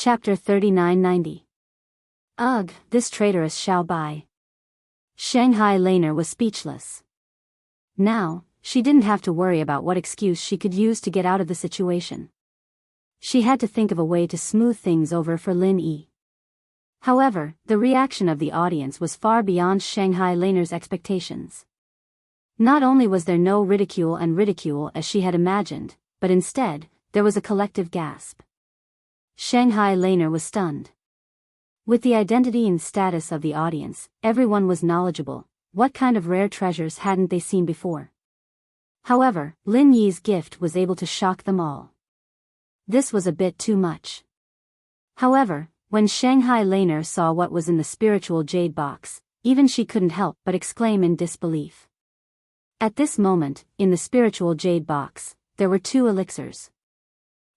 Chapter 3990. Ugh, this traitorous Xiao Bai. Shanghai Laner was speechless. Now, she didn't have to worry about what excuse she could use to get out of the situation. She had to think of a way to smooth things over for Lin Yi. However, the reaction of the audience was far beyond Shanghai Laner's expectations. Not only was there no ridicule as she had imagined, but instead, there was a collective gasp. Shanghai Laner was stunned. With the identity and status of the audience, everyone was knowledgeable. What kind of rare treasures hadn't they seen before? However, Lin Yi's gift was able to shock them all. This was a bit too much. However, when Shanghai Laner saw what was in the spiritual jade box, even she couldn't help but exclaim in disbelief. At this moment, in the spiritual jade box, there were 2 elixirs.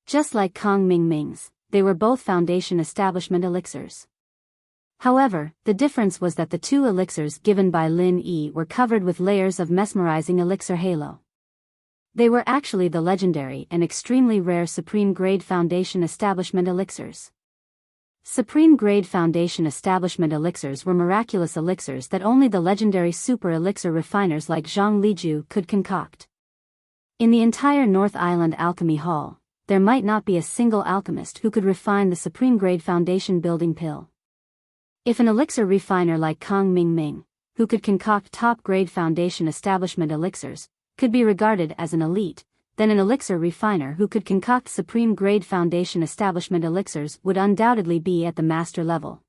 Just like Kong Mingming's, they were both foundation establishment elixirs. However, the difference was that the 2 elixirs given by Lin Yi were covered with layers of mesmerizing elixir halo. They were actually the legendary and extremely rare Supreme Grade Foundation Establishment elixirs. Supreme Grade Foundation Establishment elixirs were miraculous elixirs that only the legendary super elixir refiners like Zhang Liju could concoct. In the entire North Island Alchemy Hall, there might not be a single alchemist who could refine the Supreme Grade Foundation building pill. If an elixir refiner like Kong Mingming, who could concoct top-grade Foundation Establishment elixirs, could be regarded as an elite, then an elixir refiner who could concoct Supreme Grade Foundation Establishment elixirs would undoubtedly be at the master level.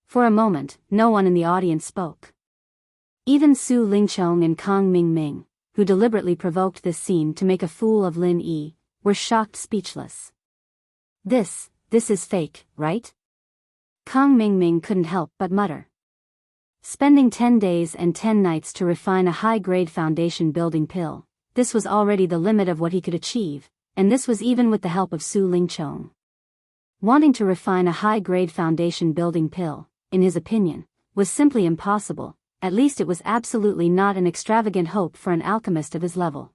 For a moment, no one in the audience spoke. Even Su Lingchong and Kong Mingming, who deliberately provoked this scene to make a fool of Lin Yi, were shocked speechless. This is fake, right? Kong Mingming couldn't help but mutter. Spending 10 days and 10 nights to refine a high-grade foundation building pill, this was already the limit of what he could achieve, and this was even with the help of Su Lingchong. Wanting to refine a high-grade foundation building pill, in his opinion, was simply impossible. At least it was absolutely not an extravagant hope for an alchemist of his level.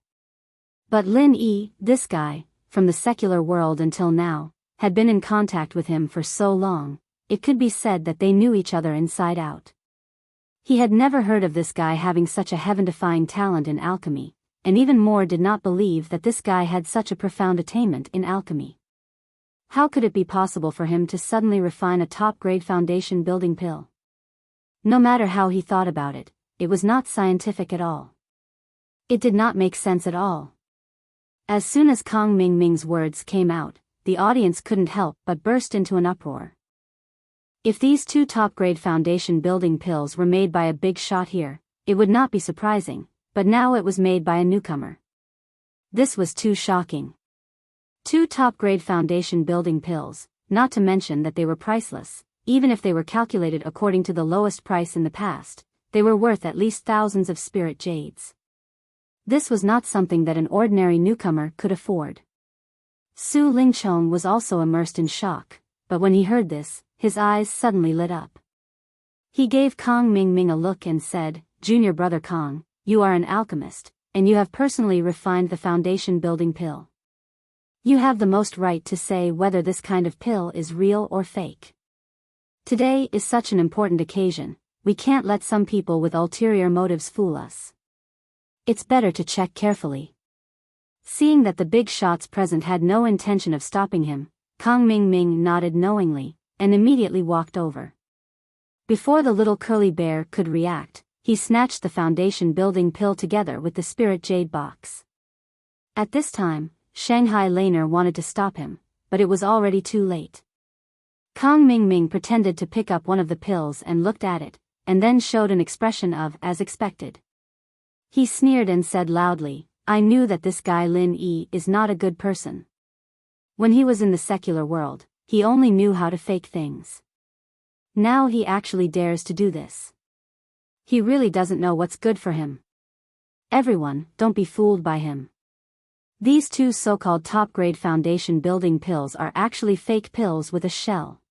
But Lin Yi, this guy, from the secular world until now, had been in contact with him for so long, it could be said that they knew each other inside out. He had never heard of this guy having such a heaven-defying talent in alchemy, and even more did not believe that this guy had such a profound attainment in alchemy. How could it be possible for him to suddenly refine a top-grade foundation building pill? No matter how he thought about it, it was not scientific at all. It did not make sense at all. As soon as Kong Mingming's words came out, the audience couldn't help but burst into an uproar. If these 2 top-grade foundation building pills were made by a big shot here, it would not be surprising, but now it was made by a newcomer. This was too shocking. 2 top-grade foundation building pills, not to mention that they were priceless, even if they were calculated according to the lowest price in the past, they were worth at least thousands of spirit jades. This was not something that an ordinary newcomer could afford. Su Lingchong was also immersed in shock, but when he heard this, his eyes suddenly lit up. He gave Kong Mingming a look and said, "Junior brother Kong, you are an alchemist, and you have personally refined the foundation building pill. You have the most right to say whether this kind of pill is real or fake. Today is such an important occasion, we can't let some people with ulterior motives fool us. It's better to check carefully." Seeing that the big shots present had no intention of stopping him, Kong Mingming nodded knowingly, and immediately walked over. Before the little curly bear could react, he snatched the foundation building pill together with the spirit jade box. At this time, Shanghai Laner wanted to stop him, but it was already too late. Kong Mingming pretended to pick up one of the pills and looked at it, and then showed an expression of as expected. He sneered and said loudly, "I knew that this guy Lin Yi is not a good person. When he was in the secular world, he only knew how to fake things. Now he actually dares to do this. He really doesn't know what's good for him. Everyone, don't be fooled by him. These 2 so-called top-grade foundation building pills are actually fake pills with a shell."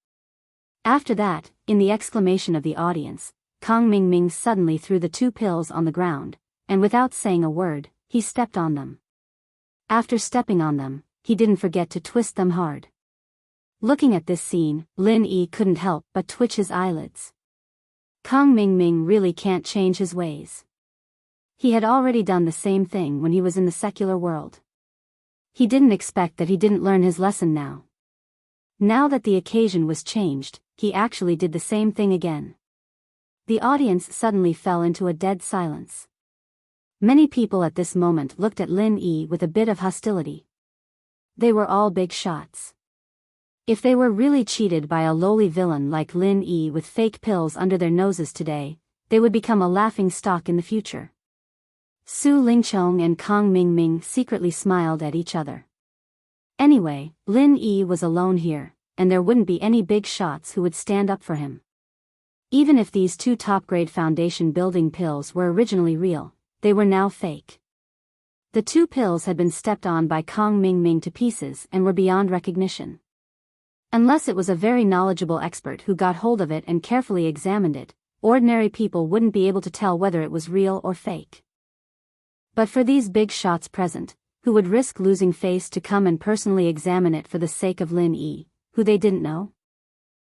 After that, in the exclamation of the audience, Kong Mingming suddenly threw the 2 pills on the ground, and without saying a word, he stepped on them. After stepping on them, he didn't forget to twist them hard. Looking at this scene, Lin Yi couldn't help but twitch his eyelids. Kang Mingming really can't change his ways. He had already done the same thing when he was in the secular world. He didn't expect that he didn't learn his lesson now. Now that the occasion was changed, he actually did the same thing again. The audience suddenly fell into a dead silence. Many people at this moment looked at Lin Yi with a bit of hostility. They were all big shots. If they were really cheated by a lowly villain like Lin Yi with fake pills under their noses today, they would become a laughing stock in the future. Su Lingchong and Kang Mingming secretly smiled at each other. Anyway, Lin Yi was alone here, and there wouldn't be any big shots who would stand up for him. Even if these two top-grade foundation building pills were originally real, they were now fake. The two pills had been stepped on by Kang Mingming to pieces and were beyond recognition. Unless it was a very knowledgeable expert who got hold of it and carefully examined it, ordinary people wouldn't be able to tell whether it was real or fake. But for these big shots present, who would risk losing face to come and personally examine it for the sake of Lin Yi, who they didn't know?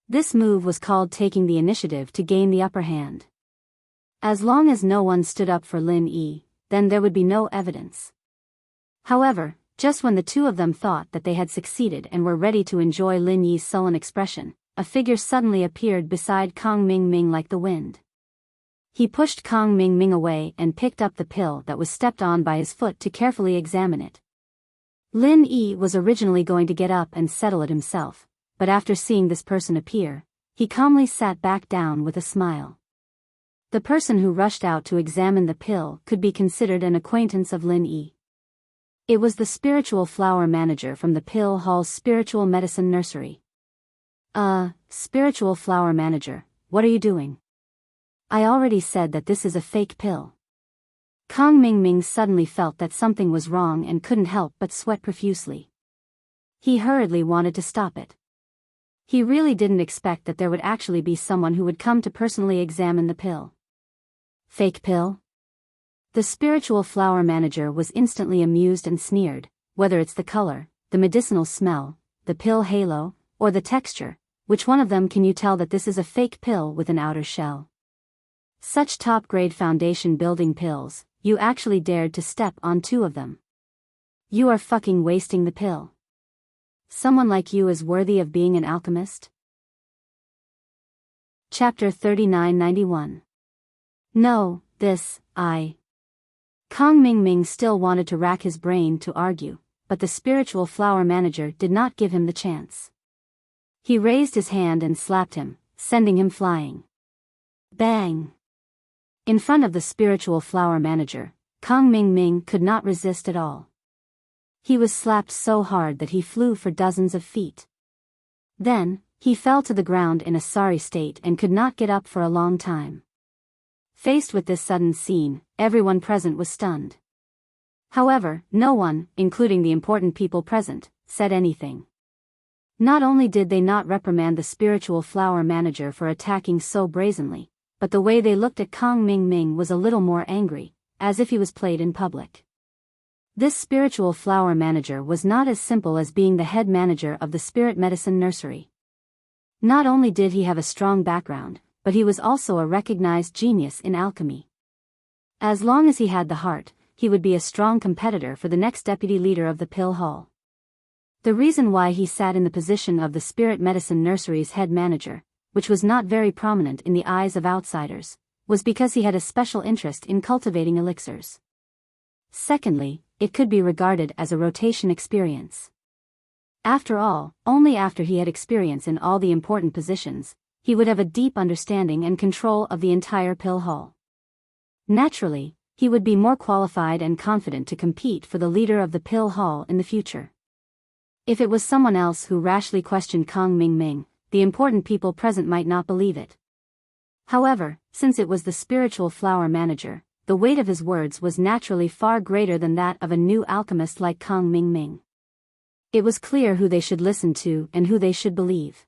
This move was called taking the initiative to gain the upper hand. As long as no one stood up for Lin Yi, then there would be no evidence. However, just when the two of them thought that they had succeeded and were ready to enjoy Lin Yi's sullen expression, a figure suddenly appeared beside Kang Mingming like the wind. He pushed Kang Mingming away and picked up the pill that was stepped on by his foot to carefully examine it. Lin Yi was originally going to get up and settle it himself, but after seeing this person appear, he calmly sat back down with a smile. The person who rushed out to examine the pill could be considered an acquaintance of Lin Yi. It was the spiritual flower manager from the Pill Hall's spiritual medicine nursery. Spiritual flower manager, what are you doing? I already said that this is a fake pill. Kang Mingming suddenly felt that something was wrong and couldn't help but sweat profusely. He hurriedly wanted to stop it. He really didn't expect that there would actually be someone who would come to personally examine the pill. Fake pill? The spiritual flower manager was instantly amused and sneered. Whether it's the color, the medicinal smell, the pill halo, or the texture, which one of them can you tell that this is a fake pill with an outer shell? Such top-grade foundation building pills, you actually dared to step on two of them. You are fucking wasting the pill. Someone like you is worthy of being an alchemist? Chapter 3991. No, Kang Mingming still wanted to rack his brain to argue, but the spiritual flower manager did not give him the chance. He raised his hand and slapped him, sending him flying. Bang! In front of the spiritual flower manager, Kang Mingming could not resist at all. He was slapped so hard that he flew for dozens of feet. Then, he fell to the ground in a sorry state and could not get up for a long time. Faced with this sudden scene, everyone present was stunned. However, no one, including the important people present, said anything. Not only did they not reprimand the spiritual flower manager for attacking so brazenly, but the way they looked at Kang Mingming was a little more angry, as if he was played in public. This spiritual flower manager was not as simple as being the head manager of the spirit medicine nursery. Not only did he have a strong background, but he was also a recognized genius in alchemy. As long as he had the heart, he would be a strong competitor for the next deputy leader of the Pill Hall. The reason why he sat in the position of the spirit medicine nursery's head manager, which was not very prominent in the eyes of outsiders, was because he had a special interest in cultivating elixirs. Secondly, it could be regarded as a rotation experience. After all, only after he had experience in all the important positions, he would have a deep understanding and control of the entire Pill Hall. Naturally, he would be more qualified and confident to compete for the leader of the Pill Hall in the future. If it was someone else who rashly questioned Kang Mingming, the important people present might not believe it. However, since it was the spiritual flower manager, the weight of his words was naturally far greater than that of a new alchemist like Kang Mingming. It was clear who they should listen to and who they should believe.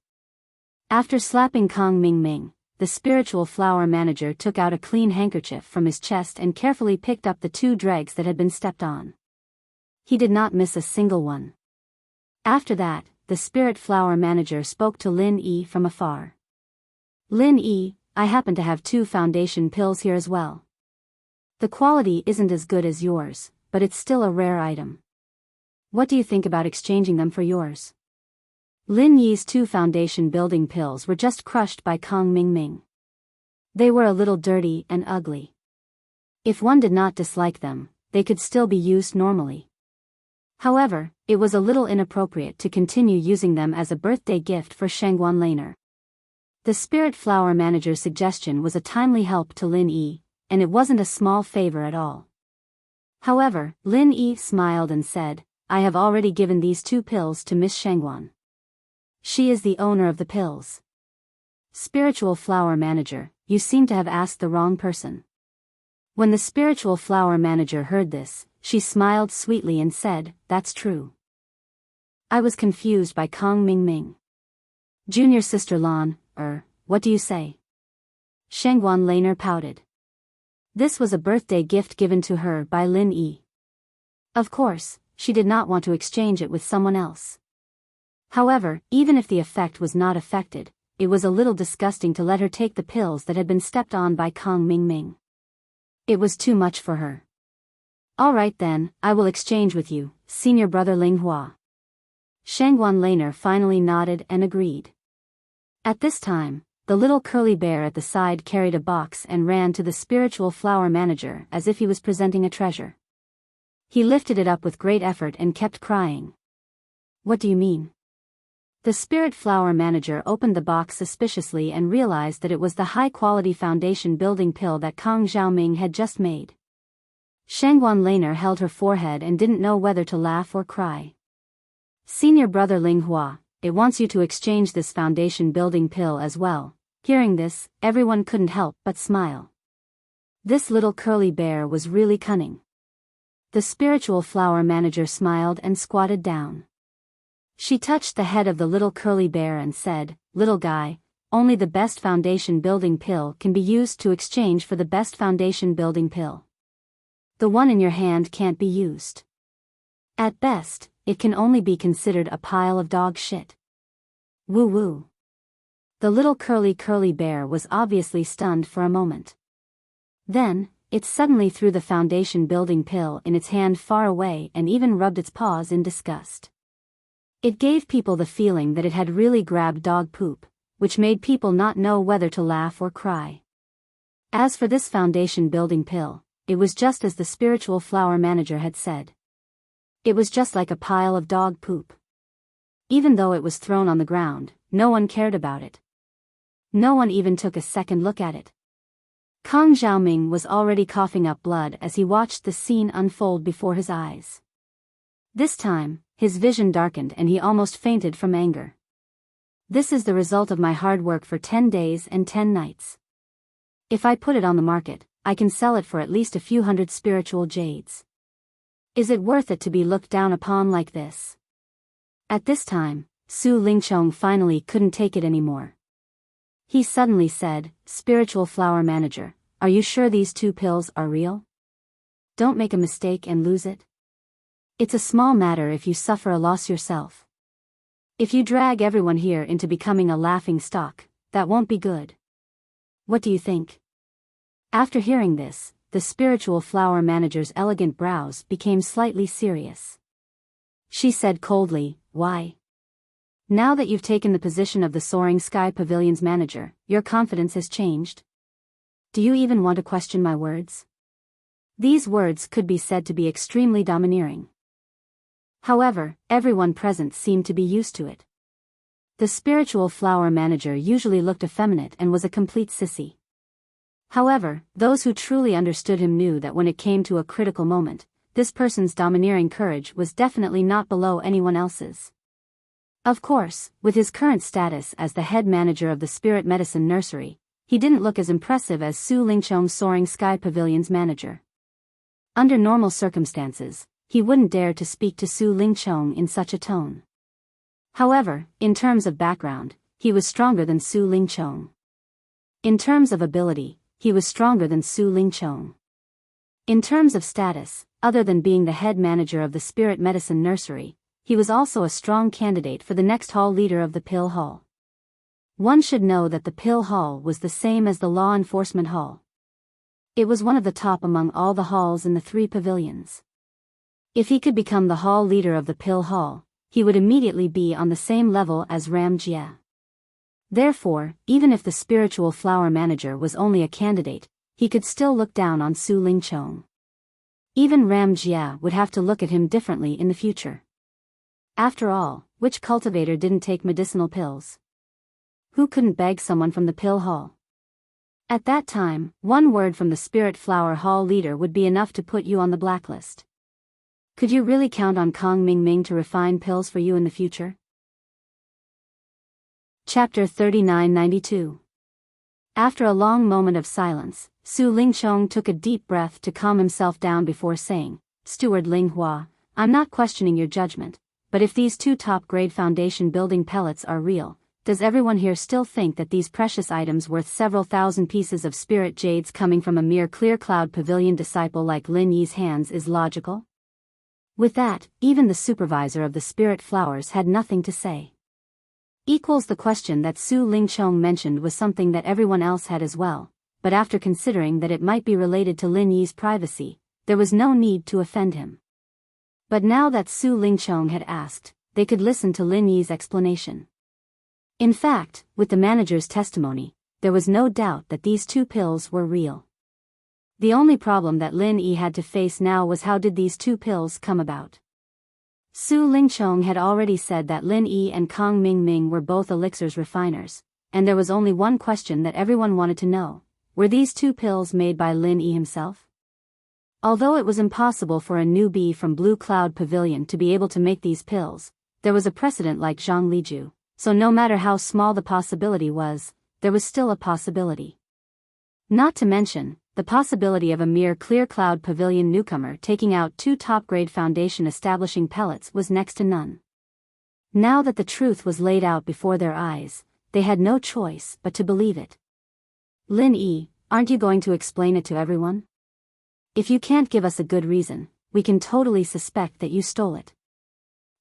After slapping Kang Mingming, the spiritual flower manager took out a clean handkerchief from his chest and carefully picked up the two dregs that had been stepped on. He did not miss a single one. After that, the spirit flower manager spoke to Lin Yi from afar. Lin Yi, I happen to have 2 foundation pills here as well. The quality isn't as good as yours, but it's still a rare item. What do you think about exchanging them for yours? Lin Yi's 2 foundation building pills were just crushed by Kang Mingming. They were a little dirty and ugly. If one did not dislike them, they could still be used normally. However, it was a little inappropriate to continue using them as a birthday gift for Shangguan Laner. The spirit flower manager's suggestion was a timely help to Lin Yi, and it wasn't a small favor at all. However, Lin Yi smiled and said, I have already given these 2 pills to Miss Shangguan. She is the owner of the pills. Spiritual flower manager, you seem to have asked the wrong person. When the spiritual flower manager heard this, she smiled sweetly and said, that's true. I was confused by Kang Mingming. Junior sister Lan, what do you say? Shangguan Laner pouted. This was a birthday gift given to her by Lin Yi. Of course, she did not want to exchange it with someone else. However, even if the effect was not affected, it was a little disgusting to let her take the pills that had been stepped on by Kang Mingming. It was too much for her. All right then, I will exchange with you, senior brother Ling Hua. Shangguan Laner finally nodded and agreed. At this time, the little curly bear at the side carried a box and ran to the spiritual flower manager as if he was presenting a treasure. He lifted it up with great effort and kept crying. What do you mean? The spirit flower manager opened the box suspiciously and realized that it was the high-quality foundation building pill that Kang Xiaoming had just made. Shangguan Laner held her forehead and didn't know whether to laugh or cry. Senior brother Ling Hua, it wants you to exchange this foundation building pill as well. Hearing this, everyone couldn't help but smile. This little curly bear was really cunning. The spiritual flower manager smiled and squatted down. She touched the head of the little curly bear and said, little guy, only the best foundation building pill can be used to exchange for the best foundation building pill. The one in your hand can't be used. At best, it can only be considered a pile of dog shit. Woo woo. The little curly bear was obviously stunned for a moment. Then, it suddenly threw the foundation building pill in its hand far away and even rubbed its paws in disgust. It gave people the feeling that it had really grabbed dog poop, which made people not know whether to laugh or cry. As for this foundation building pill, it was just as the spiritual flower manager had said. It was just like a pile of dog poop. Even though it was thrown on the ground, no one cared about it. No one even took a second look at it. Kang Xiaoming was already coughing up blood as he watched the scene unfold before his eyes. This time, his vision darkened and he almost fainted from anger. This is the result of my hard work for 10 days and 10 nights. If I put it on the market, I can sell it for at least a few hundred spiritual jades. Is it worth it to be looked down upon like this? At this time, Su Lingchong finally couldn't take it anymore. He suddenly said, Spiritual flower manager, are you sure these 2 pills are real? Don't make a mistake and lose it. It's a small matter if you suffer a loss yourself. If you drag everyone here into becoming a laughing stock, that won't be good. What do you think? After hearing this, the spiritual flower manager's elegant brows became slightly serious. She said coldly, why? Now that you've taken the position of the Soaring Sky Pavilion's manager, your confidence has changed? Do you even want to question my words? These words could be said to be extremely domineering. However, everyone present seemed to be used to it. The spiritual flower manager usually looked effeminate and was a complete sissy. However, those who truly understood him knew that when it came to a critical moment, this person's domineering courage was definitely not below anyone else's. Of course, with his current status as the head manager of the Spirit Medicine Nursery, he didn't look as impressive as Su Lingchong's Soaring Sky Pavilion's manager. Under normal circumstances, he wouldn't dare to speak to Su Lingchong in such a tone. However, in terms of background, he was stronger than Su Lingchong. In terms of ability, he was stronger than Su Lingchong. In terms of status, other than being the head manager of the Spirit Medicine Nursery, he was also a strong candidate for the next hall leader of the Pill Hall. One should know that the Pill Hall was the same as the Law Enforcement Hall. It was one of the top among all the halls in the 3 pavilions. If he could become the hall leader of the Pill Hall, he would immediately be on the same level as Ram Jia. Therefore, even if the spiritual flower manager was only a candidate, he could still look down on Su Lingchong. Even Ram Jia would have to look at him differently in the future. After all, which cultivator didn't take medicinal pills? Who couldn't beg someone from the Pill Hall? At that time, one word from the Spirit Flower Hall leader would be enough to put you on the blacklist. Could you really count on Kong Mingming to refine pills for you in the future? Chapter 3992. After a long moment of silence, Su Lingchong took a deep breath to calm himself down before saying, "Steward Ling Hua, I'm not questioning your judgment, but if these 2 top-grade foundation building pellets are real, does everyone here still think that these precious items worth several thousand pieces of spirit jades coming from a mere clear cloud pavilion disciple like Lin Yi's hands is logical?" With that, even the supervisor of the spirit flowers had nothing to say. The question that Su Lingchong mentioned was something that everyone else had as well, but after considering that it might be related to Lin Yi's privacy, there was no need to offend him. But now that Su Lingchong had asked, they could listen to Lin Yi's explanation. In fact, with the manager's testimony, there was no doubt that these 2 pills were real. The only problem that Lin Yi had to face now was how did these 2 pills come about. Su Lingchong had already said that Lin Yi and Kong Mingming were both elixirs refiners, and there was only one question that everyone wanted to know: were these 2 pills made by Lin Yi himself? Although it was impossible for a newbie from Blue Cloud Pavilion to be able to make these pills, there was a precedent like Zhang Liju, so no matter how small the possibility was, there was still a possibility. Not to mention, the possibility of a mere Clear Cloud Pavilion newcomer taking out 2 top-grade foundation establishing pellets was next to none. Now that the truth was laid out before their eyes, they had no choice but to believe it. "Lin Yi, aren't you going to explain it to everyone? If you can't give us a good reason, we can totally suspect that you stole it.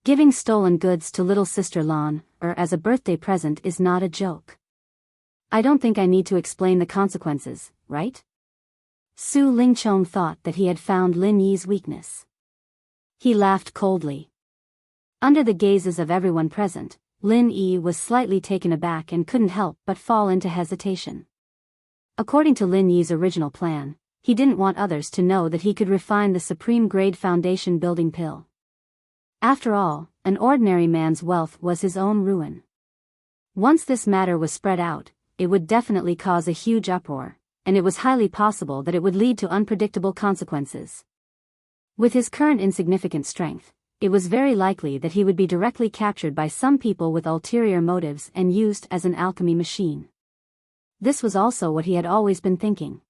Giving stolen goods to little sister Lan, or as a birthday present is not a joke. I don't think I need to explain the consequences, right?" Su Lingchong thought that he had found Lin Yi's weakness. He laughed coldly. Under the gazes of everyone present, Lin Yi was slightly taken aback and couldn't help but fall into hesitation. According to Lin Yi's original plan, he didn't want others to know that he could refine the supreme-grade foundation building pill. After all, an ordinary man's wealth was his own ruin. Once this matter was spread out, it would definitely cause a huge uproar, and it was highly possible that it would lead to unpredictable consequences. With his current insignificant strength, it was very likely that he would be directly captured by some people with ulterior motives and used as an alchemy machine. This was also what he had always been thinking.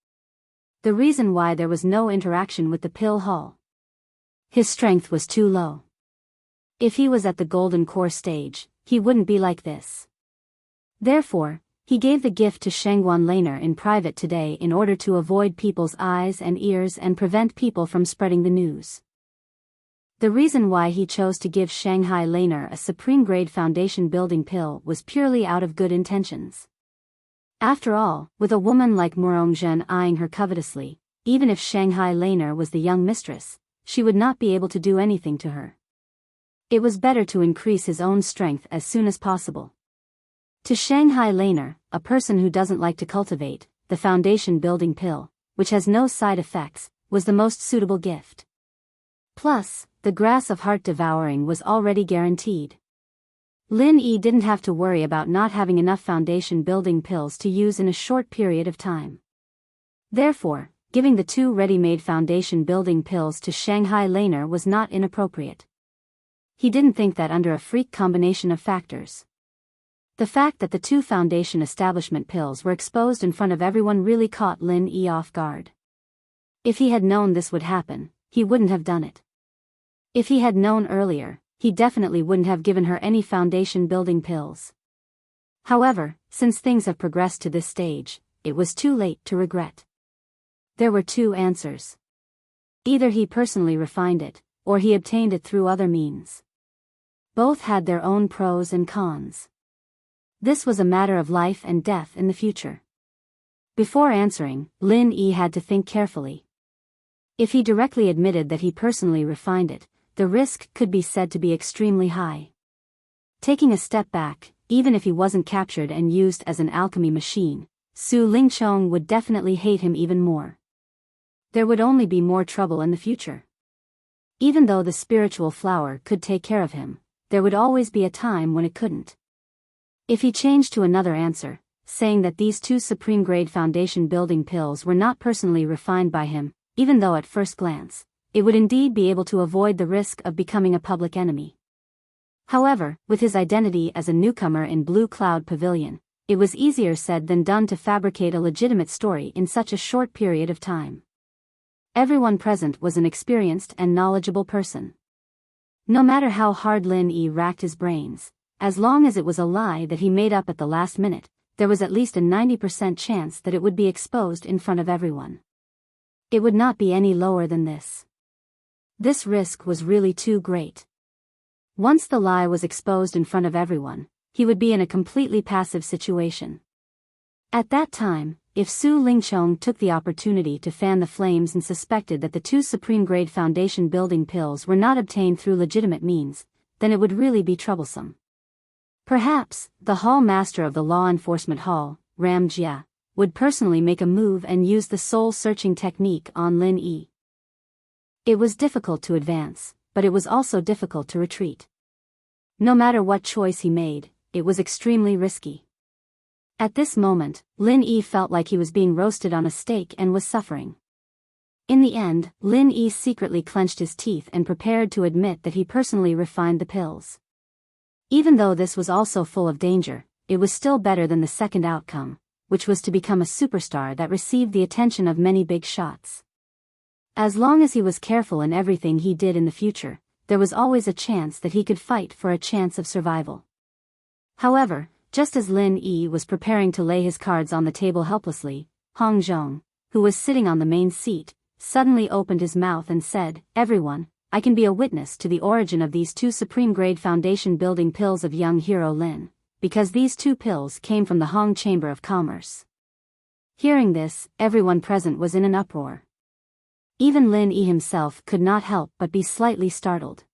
The reason why there was no interaction with the Pill Hall. His strength was too low. If he was at the Golden Core stage, he wouldn't be like this. Therefore, he gave the gift to Shangguan Laner in private today in order to avoid people's eyes and ears and prevent people from spreading the news. The reason why he chose to give Shanghai Laner a supreme-grade foundation building pill was purely out of good intentions. After all, with a woman like Murongzhen eyeing her covetously, even if Shanghai Laner was the young mistress, she would not be able to do anything to her. It was better to increase his own strength as soon as possible. To Shanghai Laner, a person who doesn't like to cultivate, the foundation building pill, which has no side effects, was the most suitable gift. Plus, the grass of heart devouring was already guaranteed. Lin Yi didn't have to worry about not having enough foundation building pills to use in a short period of time. Therefore, giving the 2 ready-made foundation building pills to Shanghai Laner was not inappropriate. He didn't think that under a freak combination of factors. The fact that the 2 foundation establishment pills were exposed in front of everyone really caught Lin Yi off guard. If he had known this would happen, he wouldn't have done it. If he had known earlier, he definitely wouldn't have given her any foundation building pills. However, since things have progressed to this stage, it was too late to regret. There were 2 answers. Either he personally refined it, or he obtained it through other means. Both had their own pros and cons. This was a matter of life and death in the future. Before answering, Lin Yi had to think carefully. If he directly admitted that he personally refined it, the risk could be said to be extremely high. Taking a step back, even if he wasn't captured and used as an alchemy machine, Su Lingqiang would definitely hate him even more. There would only be more trouble in the future. Even though the spiritual flower could take care of him, there would always be a time when it couldn't. If he changed to another answer, saying that these 2 supreme-grade foundation building pills were not personally refined by him, even though at first glance, it would indeed be able to avoid the risk of becoming a public enemy. However, with his identity as a newcomer in Blue Cloud Pavilion, it was easier said than done to fabricate a legitimate story in such a short period of time. Everyone present was an experienced and knowledgeable person. No matter how hard Lin Yi racked his brains, as long as it was a lie that he made up at the last minute, there was at least a 90% chance that it would be exposed in front of everyone. It would not be any lower than this. This risk was really too great. Once the lie was exposed in front of everyone, he would be in a completely passive situation. At that time, if Su Lingqiang took the opportunity to fan the flames and suspected that the 2 supreme-grade foundation building pills were not obtained through legitimate means, then it would really be troublesome. Perhaps, the Hall Master of the Law Enforcement Hall, Ram Jia, would personally make a move and use the soul-searching technique on Lin Yi. It was difficult to advance, but it was also difficult to retreat. No matter what choice he made, it was extremely risky. At this moment, Lin Yi felt like he was being roasted on a stake and was suffering. In the end, Lin Yi secretly clenched his teeth and prepared to admit that he personally refined the pills. Even though this was also full of danger, it was still better than the second outcome, which was to become a superstar that received the attention of many big shots. As long as he was careful in everything he did in the future, there was always a chance that he could fight for a chance of survival. However, just as Lin Yi was preparing to lay his cards on the table helplessly, Hong Zhong, who was sitting on the main seat, suddenly opened his mouth and said, "Everyone, I can be a witness to the origin of these 2 supreme-grade foundation building pills of young hero Lin, because these 2 pills came from the Hong Chamber of Commerce." Hearing this, everyone present was in an uproar. Even Lin Yi himself could not help but be slightly startled.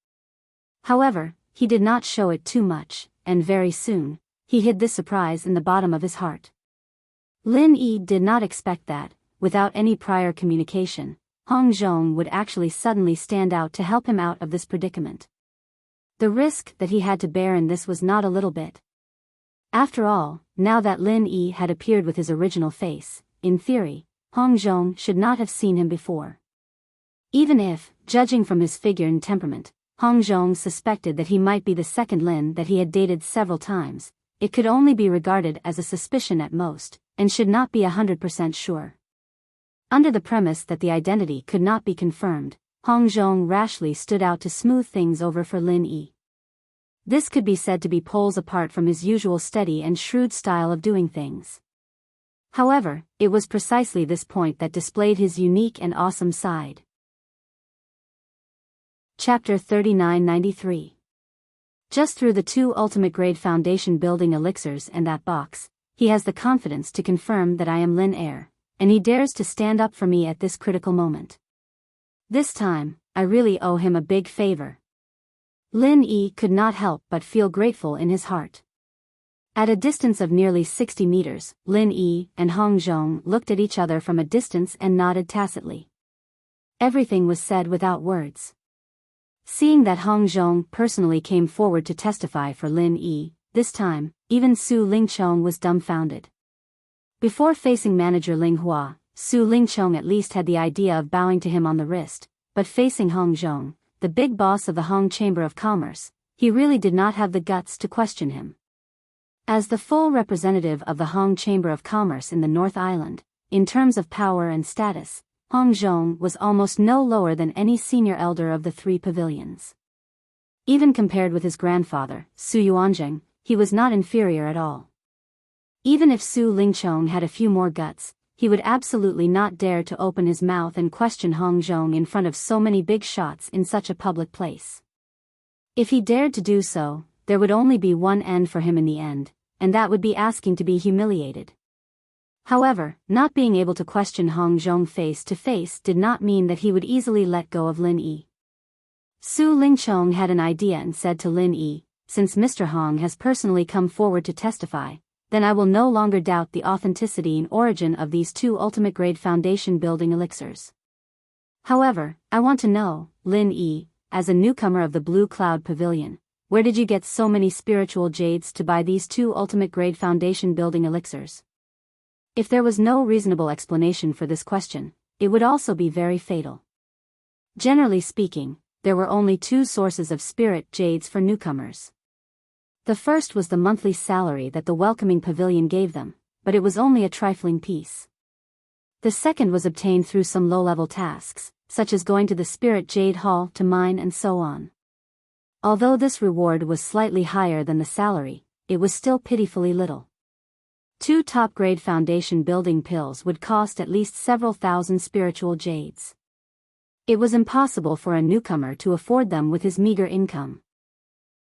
However, he did not show it too much, and very soon, he hid this surprise in the bottom of his heart. Lin Yi did not expect that, without any prior communication, Hong Zhong would actually suddenly stand out to help him out of this predicament. The risk that he had to bear in this was not a little bit. After all, now that Lin Yi had appeared with his original face, in theory, Hong Zhong should not have seen him before. Even if, judging from his figure and temperament, Hong Zhong suspected that he might be the second Lin that he had dated several times, it could only be regarded as a suspicion at most, and should not be 100% sure. Under the premise that the identity could not be confirmed, Hong Zhong rashly stood out to smooth things over for Lin Yi. This could be said to be poles apart from his usual steady and shrewd style of doing things. However, it was precisely this point that displayed his unique and awesome side. Chapter 3993. Just through the 2 ultimate grade foundation building elixirs and that box, he has the confidence to confirm that I am Lin Heir, and he dares to stand up for me at this critical moment. This time, I really owe him a big favor. Lin Yi could not help but feel grateful in his heart. At a distance of nearly 60 meters, Lin Yi and Hong Zhong looked at each other from a distance and nodded tacitly. Everything was said without words. Seeing that Hong Zhong personally came forward to testify for Lin Yi, this time, even Su Lingqiang was dumbfounded. Before facing manager Ling Hua, Su Lingqiang at least had the idea of bowing to him on the wrist, but facing Hong Zhong, the big boss of the Hong Chamber of Commerce, he really did not have the guts to question him. As the full representative of the Hong Chamber of Commerce in the North Island, in terms of power and status, Hong Zhong was almost no lower than any senior elder of the 3 pavilions. Even compared with his grandfather, Su Yuanzheng, he was not inferior at all. Even if Su Lingqiang had a few more guts, he would absolutely not dare to open his mouth and question Hong Zhong in front of so many big shots in such a public place. If he dared to do so, there would only be one end for him in the end, and that would be asking to be humiliated. However, not being able to question Hong Zhong face to face did not mean that he would easily let go of Lin Yi. Su Lingchong had an idea and said to Lin Yi, "Since Mr. Hong has personally come forward to testify, then I will no longer doubt the authenticity and origin of these two ultimate grade foundation building elixirs. However, I want to know, Lin Yi, as a newcomer of the Blue Cloud Pavilion, where did you get so many spiritual jades to buy these two ultimate grade foundation building elixirs?" If there was no reasonable explanation for this question, it would also be very fatal. Generally speaking, there were only two sources of spirit jades for newcomers. The first was the monthly salary that the welcoming pavilion gave them, but it was only a trifling piece. The second was obtained through some low-level tasks, such as going to the Spirit Jade Hall to mine and so on. Although this reward was slightly higher than the salary, it was still pitifully little. 2 top-grade foundation building pills would cost at least several thousand spiritual jades. It was impossible for a newcomer to afford them with his meager income.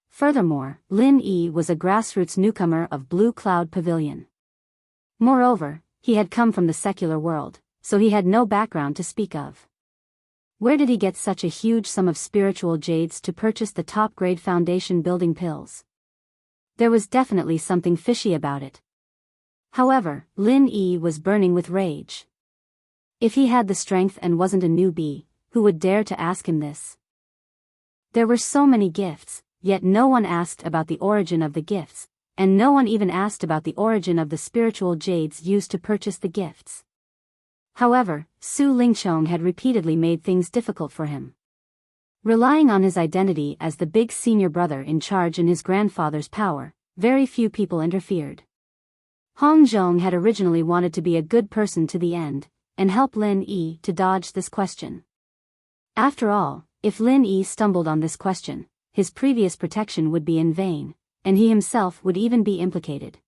Furthermore, Lin Yi was a grassroots newcomer of Blue Cloud Pavilion. Moreover, he had come from the secular world, so he had no background to speak of. Where did he get such a huge sum of spiritual jades to purchase the top-grade foundation building pills? There was definitely something fishy about it. However, Lin Yi was burning with rage. If he had the strength and wasn't a newbie, who would dare to ask him this? There were so many gifts, yet no one asked about the origin of the gifts, and no one even asked about the origin of the spiritual jades used to purchase the gifts. However, Su Lingchong had repeatedly made things difficult for him. Relying on his identity as the big senior brother in charge and his grandfather's power, very few people interfered. Hong Zhong had originally wanted to be a good person to the end, and help Lin Yi to dodge this question. After all, if Lin Yi stumbled on this question, his previous protection would be in vain, and he himself would even be implicated.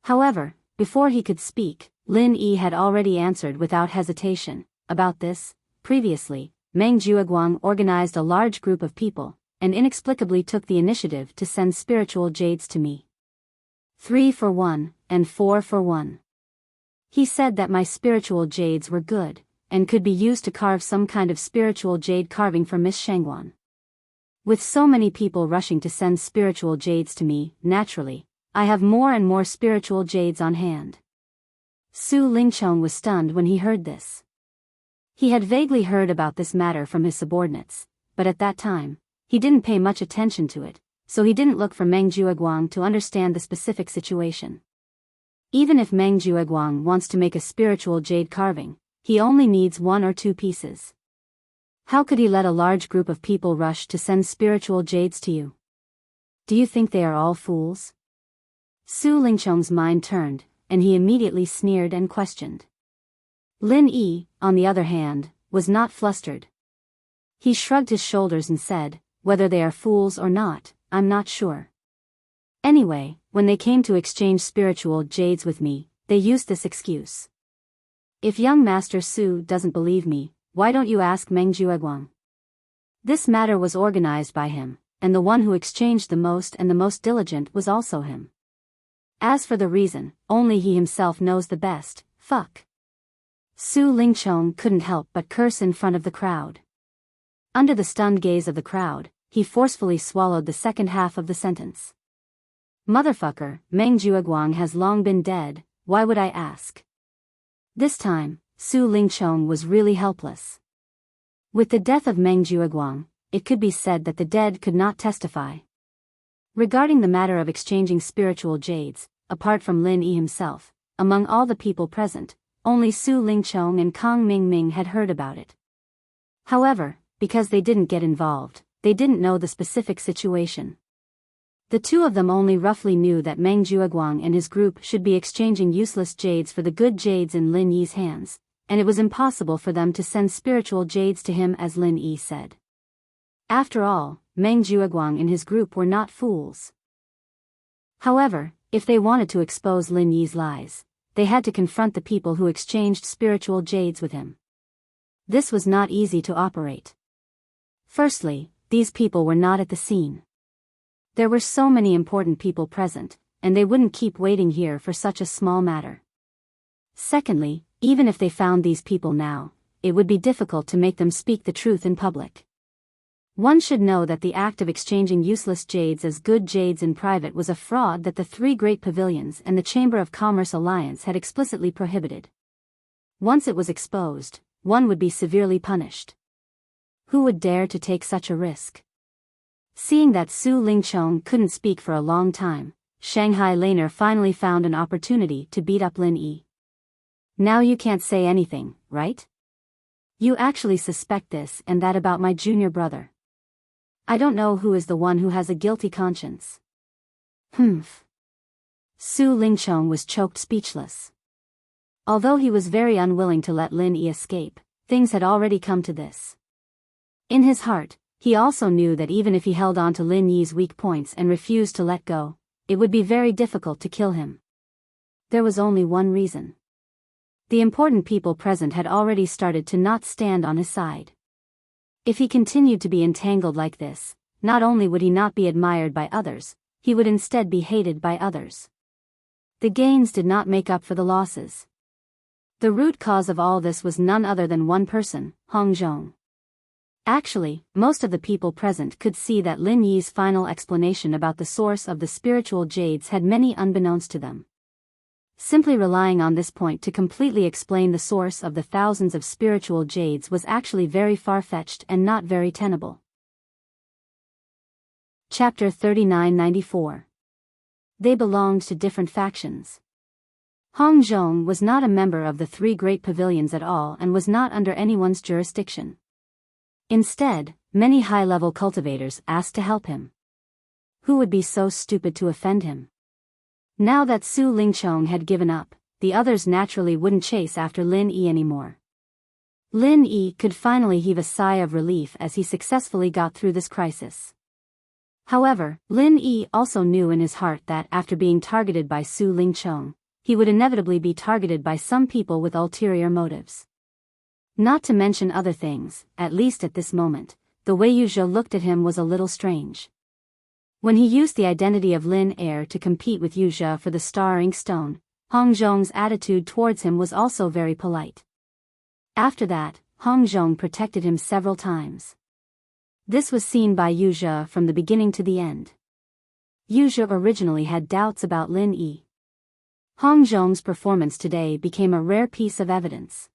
However, before he could speak, Lin Yi had already answered without hesitation. About this, previously, Meng Jueguang organized a large group of people, and inexplicably took the initiative to send spiritual jades to me. 3 for 1, and 4 for 1. He said that my spiritual jades were good, and could be used to carve some kind of spiritual jade carving for Miss Shangguan. With so many people rushing to send spiritual jades to me, naturally, I have more and more spiritual jades on hand. Su Lingchong was stunned when he heard this. He had vaguely heard about this matter from his subordinates, but at that time, he didn't pay much attention to it, so he didn't look for Meng Jueguang to understand the specific situation. Even if Meng Jueguang wants to make a spiritual jade carving, he only needs 1 or 2 pieces. How could he let a large group of people rush to send spiritual jades to you? Do you think they are all fools? Su Lingchong's mind turned, and he immediately sneered and questioned. Lin Yi, on the other hand, was not flustered. He shrugged his shoulders and said, "Whether they are fools or not, I'm not sure. Anyway, when they came to exchange spiritual jades with me, they used this excuse. If young Master Su doesn't believe me, why don't you ask Meng Jueguang?" This matter was organized by him, and the one who exchanged the most and the most diligent was also him. As for the reason, only he himself knows the best. Fuck. Su Lingchong couldn't help but curse in front of the crowd. Under the stunned gaze of the crowd, he forcefully swallowed the second half of the sentence. Motherfucker, Meng Jueguang has long been dead, why would I ask? This time, Su Lingchong was really helpless. With the death of Meng Jueguang, it could be said that the dead could not testify. Regarding the matter of exchanging spiritual jades, apart from Lin Yi himself, among all the people present, only Su Lingchong and Kang Mingming had heard about it. However, because they didn't get involved, they didn't know the specific situation. The two of them only roughly knew that Meng Jueguang and his group should be exchanging useless jades for the good jades in Lin Yi's hands, and it was impossible for them to send spiritual jades to him as Lin Yi said. After all, Meng Jueguang and his group were not fools. However, if they wanted to expose Lin Yi's lies, they had to confront the people who exchanged spiritual jades with him. This was not easy to operate. Firstly, these people were not at the scene. There were so many important people present, and they wouldn't keep waiting here for such a small matter. Secondly, even if they found these people now, it would be difficult to make them speak the truth in public. One should know that the act of exchanging useless jades as good jades in private was a fraud that the three great pavilions and the Chamber of Commerce Alliance had explicitly prohibited. Once it was exposed, one would be severely punished. Who would dare to take such a risk? Seeing that Su Lingchong couldn't speak for a long time, Shanghai Laner finally found an opportunity to beat up Lin Yi. Now you can't say anything, right? You actually suspect this and that about my junior brother. I don't know who is the one who has a guilty conscience. Humph. Su Lingchong was choked speechless. Although he was very unwilling to let Lin Yi escape, things had already come to this. In his heart, he also knew that even if he held on to Lin Yi's weak points and refused to let go, it would be very difficult to kill him. There was only one reason. The important people present had already started to not stand on his side. If he continued to be entangled like this, not only would he not be admired by others, he would instead be hated by others. The gains did not make up for the losses. The root cause of all this was none other than one person, Hong Zhong. Actually, most of the people present could see that Lin Yi's final explanation about the source of the spiritual jades had many unbeknownst to them. Simply relying on this point to completely explain the source of the thousands of spiritual jades was actually very far-fetched and not very tenable. Chapter 3994. They belonged to different factions. Hong Zhong was not a member of the three great pavilions at all and was not under anyone's jurisdiction. Instead, many high-level cultivators asked to help him. Who would be so stupid to offend him? Now that Su Lingchong had given up, the others naturally wouldn't chase after Lin Yi anymore. Lin Yi could finally heave a sigh of relief as he successfully got through this crisis. However, Lin Yi also knew in his heart that after being targeted by Su Lingchong, he would inevitably be targeted by some people with ulterior motives. Not to mention other things, at least at this moment, the way Yu Zhou looked at him was a little strange. When he used the identity of Lin Air to compete with Yu Zhe for the Star Ink Stone, Hong Zhong's attitude towards him was also very polite. After that, Hong Zhong protected him several times. This was seen by Yu Zhe from the beginning to the end. Yu Zhe originally had doubts about Lin Yi. Hong Zhong's performance today became a rare piece of evidence.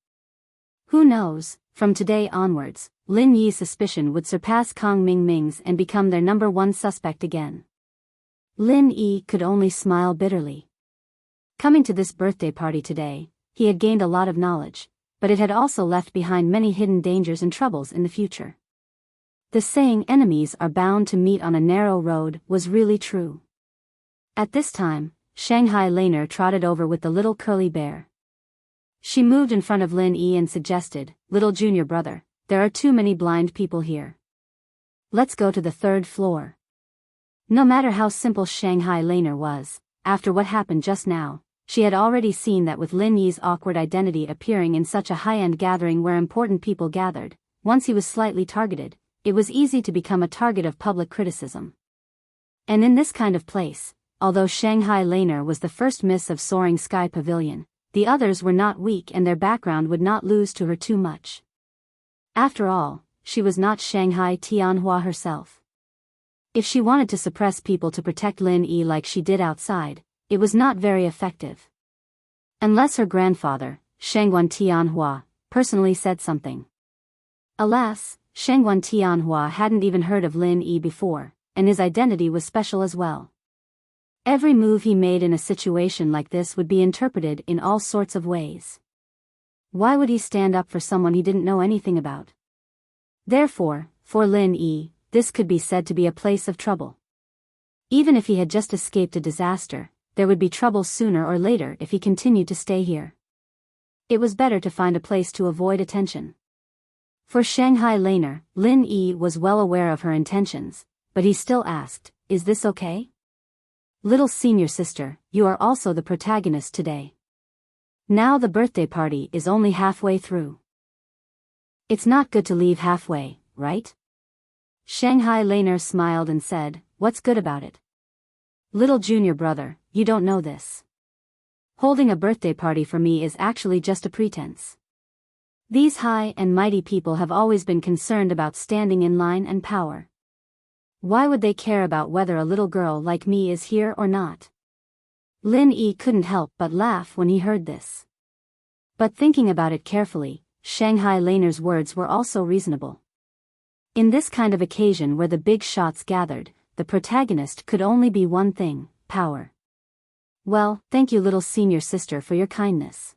Who knows, from today onwards, Lin Yi's suspicion would surpass Kang Mingming's and become their number one suspect again. Lin Yi could only smile bitterly. Coming to this birthday party today, he had gained a lot of knowledge, but it had also left behind many hidden dangers and troubles in the future. The saying enemies are bound to meet on a narrow road was really true. At this time, Shanghai Laner trotted over with the little curly bear. She moved in front of Lin Yi and suggested, "Little junior brother, there are too many blind people here. Let's go to the third floor." No matter how simple Shanghai Laner was, after what happened just now, she had already seen that with Lin Yi's awkward identity appearing in such a high-end gathering where important people gathered, once he was slightly targeted, it was easy to become a target of public criticism. And in this kind of place, although Shanghai Laner was the first miss of Soaring Sky Pavilion, the others were not weak and their background would not lose to her too much. After all, she was not Shanghai Tianhua herself. If she wanted to suppress people to protect Lin Yi like she did outside, it was not very effective. Unless her grandfather, Shangguan Tianhua, personally said something. Alas, Shangguan Tianhua hadn't even heard of Lin Yi before, and his identity was special as well. Every move he made in a situation like this would be interpreted in all sorts of ways. Why would he stand up for someone he didn't know anything about? Therefore, for Lin Yi, this could be said to be a place of trouble. Even if he had just escaped a disaster, there would be trouble sooner or later if he continued to stay here. It was better to find a place to avoid attention. For Shanghai Laner, Lin Yi was well aware of her intentions, but he still asked, "Is this okay? Little senior sister, you are also the protagonist today. Now the birthday party is only halfway through. It's not good to leave halfway, right? Shanghai Laner smiled and said, "What's good about it? Little junior brother, you don't know this. Holding a birthday party for me is actually just a pretense. These high and mighty people have always been concerned about standing in line and power. Why would they care about whether a little girl like me is here or not?" Lin Yi couldn't help but laugh when he heard this. But thinking about it carefully, Shanghai Laner's words were also reasonable. In this kind of occasion where the big shots gathered, the protagonist could only be one thing: power. "Well, thank you little senior sister for your kindness."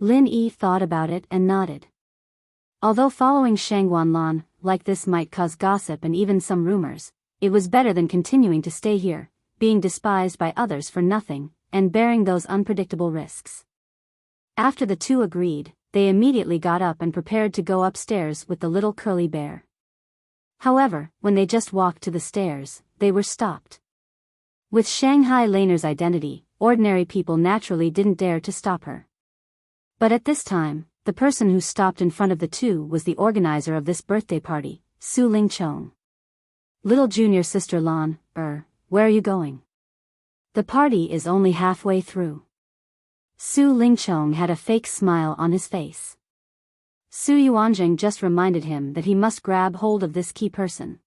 Lin Yi thought about it and nodded. Although following Shangguanlan like this might cause gossip and even some rumors, it was better than continuing to stay here, being despised by others for nothing, and bearing those unpredictable risks. After the two agreed, they immediately got up and prepared to go upstairs with the little curly bear. However, when they just walked to the stairs, they were stopped. With Shanghai Laner's identity, ordinary people naturally didn't dare to stop her. But at this time, the person who stopped in front of the two was the organizer of this birthday party, Su Lingchong. "Little junior sister Lan, where are you going? The party is only halfway through." Su Lingchong had a fake smile on his face. Su Yuanjing just reminded him that he must grab hold of this key person.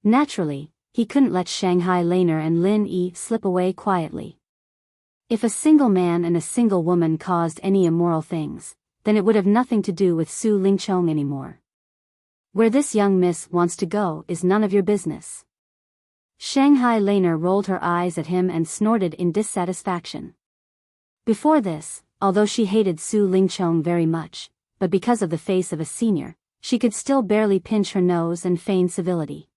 Naturally, he couldn't let Shanghai Laner and Lin Yi slip away quietly. If a single man and a single woman caused any immoral things, then it would have nothing to do with Su Lingchong anymore. "Where this young miss wants to go is none of your business." Shanghai Laner rolled her eyes at him and snorted in dissatisfaction. Before this, although she hated Su Lingchong very much, but because of the face of a senior, she could still barely pinch her nose and feign civility.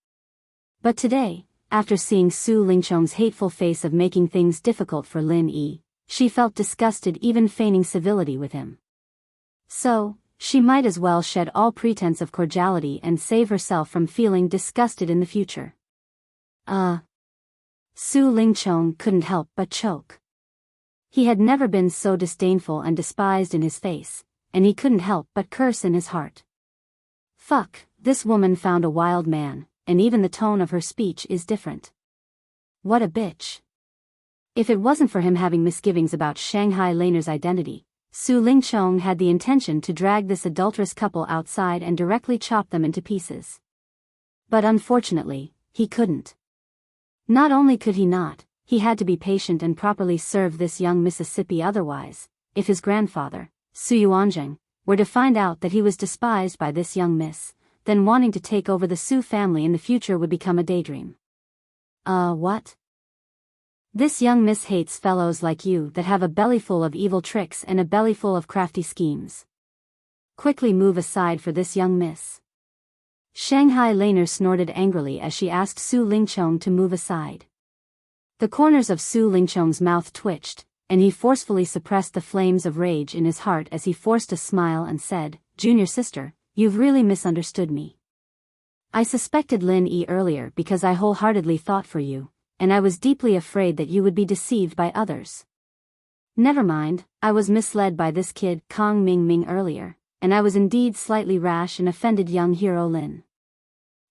But today, after seeing Su Lingchong's hateful face of making things difficult for Lin Yi, she felt disgusted even feigning civility with him. So, she might as well shed all pretense of cordiality and save herself from feeling disgusted in the future. Su Lingchong couldn't help but choke. He had never been so disdainful and despised in his face, and he couldn't help but curse in his heart. Fuck, this woman found a wild man, and even the tone of her speech is different. What a bitch. If it wasn't for him having misgivings about Shanghai Laner's identity, Su Lingchong had the intention to drag this adulterous couple outside and directly chop them into pieces. But unfortunately, he couldn't. Not only could he not, he had to be patient and properly serve this young Mississippi. Otherwise, if his grandfather, Su Yuanjing, were to find out that he was despised by this young miss, then wanting to take over the Su family in the future would become a daydream. What? This young miss hates fellows like you that have a bellyful of evil tricks and a bellyful of crafty schemes. Quickly move aside for this young miss. Shanghai Laner snorted angrily as she asked Su Lingchong to move aside. The corners of Su Lingchong's mouth twitched, and he forcefully suppressed the flames of rage in his heart as he forced a smile and said, "Junior sister, you've really misunderstood me. I suspected Lin Yi earlier because I wholeheartedly thought for you, and I was deeply afraid that you would be deceived by others. Never mind, I was misled by this kid Kong Ming earlier, and I was indeed slightly rash and offended young hero Lin.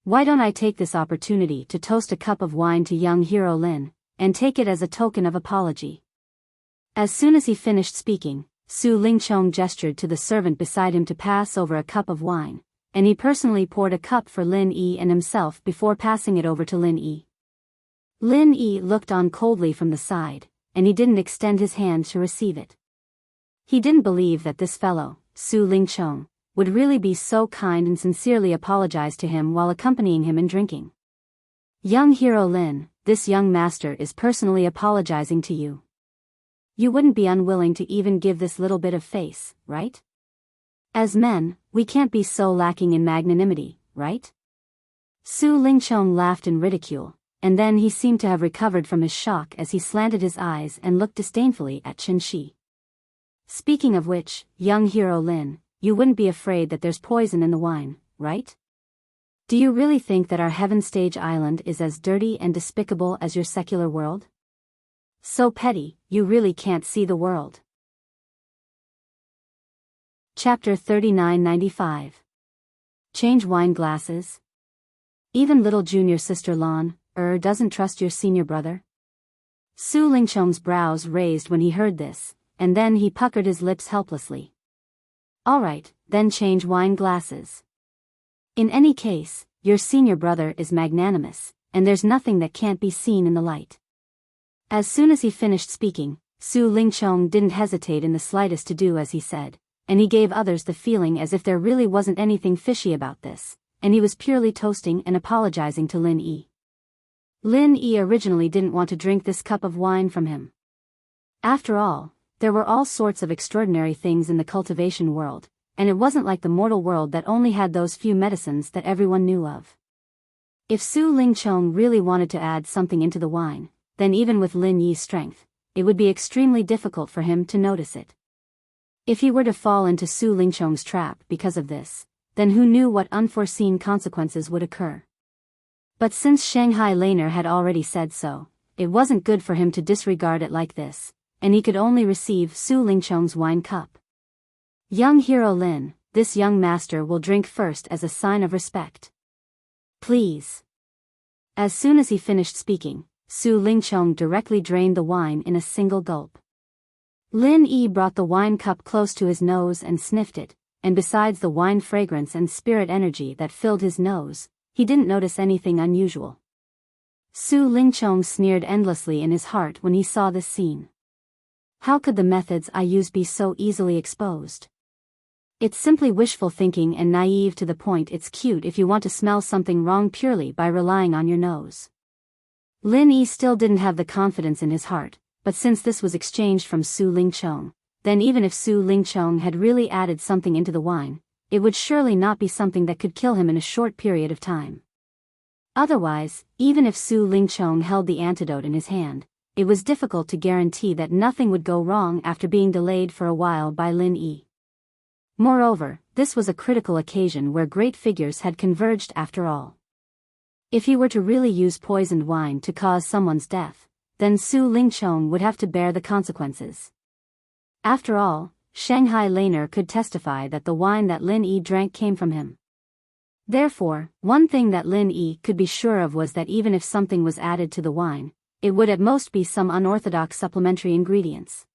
Why don't I take this opportunity to toast a cup of wine to young hero Lin, and take it as a token of apology?" As soon as he finished speaking, Su Lingchong gestured to the servant beside him to pass over a cup of wine, and he personally poured a cup for Lin Yi and himself before passing it over to Lin Yi. Lin Yi looked on coldly from the side, and he didn't extend his hand to receive it. He didn't believe that this fellow, Su Lingchong, would really be so kind and sincerely apologize to him while accompanying him in drinking. "Young hero Lin, this young master is personally apologizing to you. You wouldn't be unwilling to even give this little bit of face, right? As men, we can't be so lacking in magnanimity, right?" Su Lingchong laughed in ridicule, and then he seemed to have recovered from his shock as he slanted his eyes and looked disdainfully at Chen Shi. "Speaking of which, young hero Lin, you wouldn't be afraid that there's poison in the wine, right? Do you really think that our Heaven Stage Island is as dirty and despicable as your secular world? So petty, you really can't see the world." Chapter 3995. Change wine glasses. Even little junior sister Lan, doesn't trust your senior brother? Su Lingchong's brows raised when he heard this, and then he puckered his lips helplessly. All right, then change wine glasses. In any case, your senior brother is magnanimous, and there's nothing that can't be seen in the light. As soon as he finished speaking, Su Lingchong didn't hesitate in the slightest to do as he said, and he gave others the feeling as if there really wasn't anything fishy about this, and he was purely toasting and apologizing to Lin Yi. Lin Yi originally didn't want to drink this cup of wine from him. After all, there were all sorts of extraordinary things in the cultivation world, and it wasn't like the mortal world that only had those few medicines that everyone knew of. If Su Lingchong really wanted to add something into the wine, then even with Lin Yi's strength, it would be extremely difficult for him to notice it. If he were to fall into Su Lingchong's trap because of this, then who knew what unforeseen consequences would occur. But since Shanghai Laner had already said so, it wasn't good for him to disregard it like this, and he could only receive Su Lingchong's wine cup. Young hero Lin, this young master will drink first as a sign of respect. Please. As soon as he finished speaking, Su Lingchong directly drained the wine in a single gulp. Lin Yi brought the wine cup close to his nose and sniffed it, and besides the wine fragrance and spirit energy that filled his nose, he didn't notice anything unusual. Su Lingchong sneered endlessly in his heart when he saw this scene. How could the methods I use be so easily exposed? It's simply wishful thinking and naive to the point it's cute if you want to smell something wrong purely by relying on your nose. Lin Yi still didn't have the confidence in his heart, but since this was exchanged from Su Lingchong, then even if Su Lingchong had really added something into the wine, it would surely not be something that could kill him in a short period of time. Otherwise, even if Su Lingchong held the antidote in his hand, it was difficult to guarantee that nothing would go wrong after being delayed for a while by Lin Yi. Moreover, this was a critical occasion where great figures had converged after all. If he were to really use poisoned wine to cause someone's death, then Su Lingchong would have to bear the consequences. After all, Shanghai Laner could testify that the wine that Lin Yi drank came from him. Therefore, one thing that Lin Yi could be sure of was that even if something was added to the wine, it would at most be some unorthodox supplementary ingredients.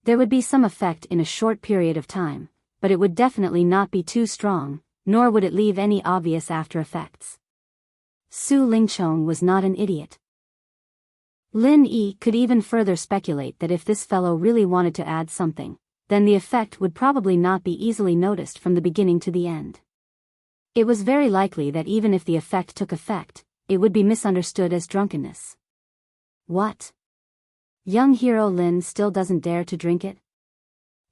There would be some effect in a short period of time, but it would definitely not be too strong, nor would it leave any obvious after effects. Su Lingchong was not an idiot. Lin Yi could even further speculate that if this fellow really wanted to add something, then the effect would probably not be easily noticed from the beginning to the end. It was very likely that even if the effect took effect, it would be misunderstood as drunkenness. What? Young hero Lin still doesn't dare to drink it?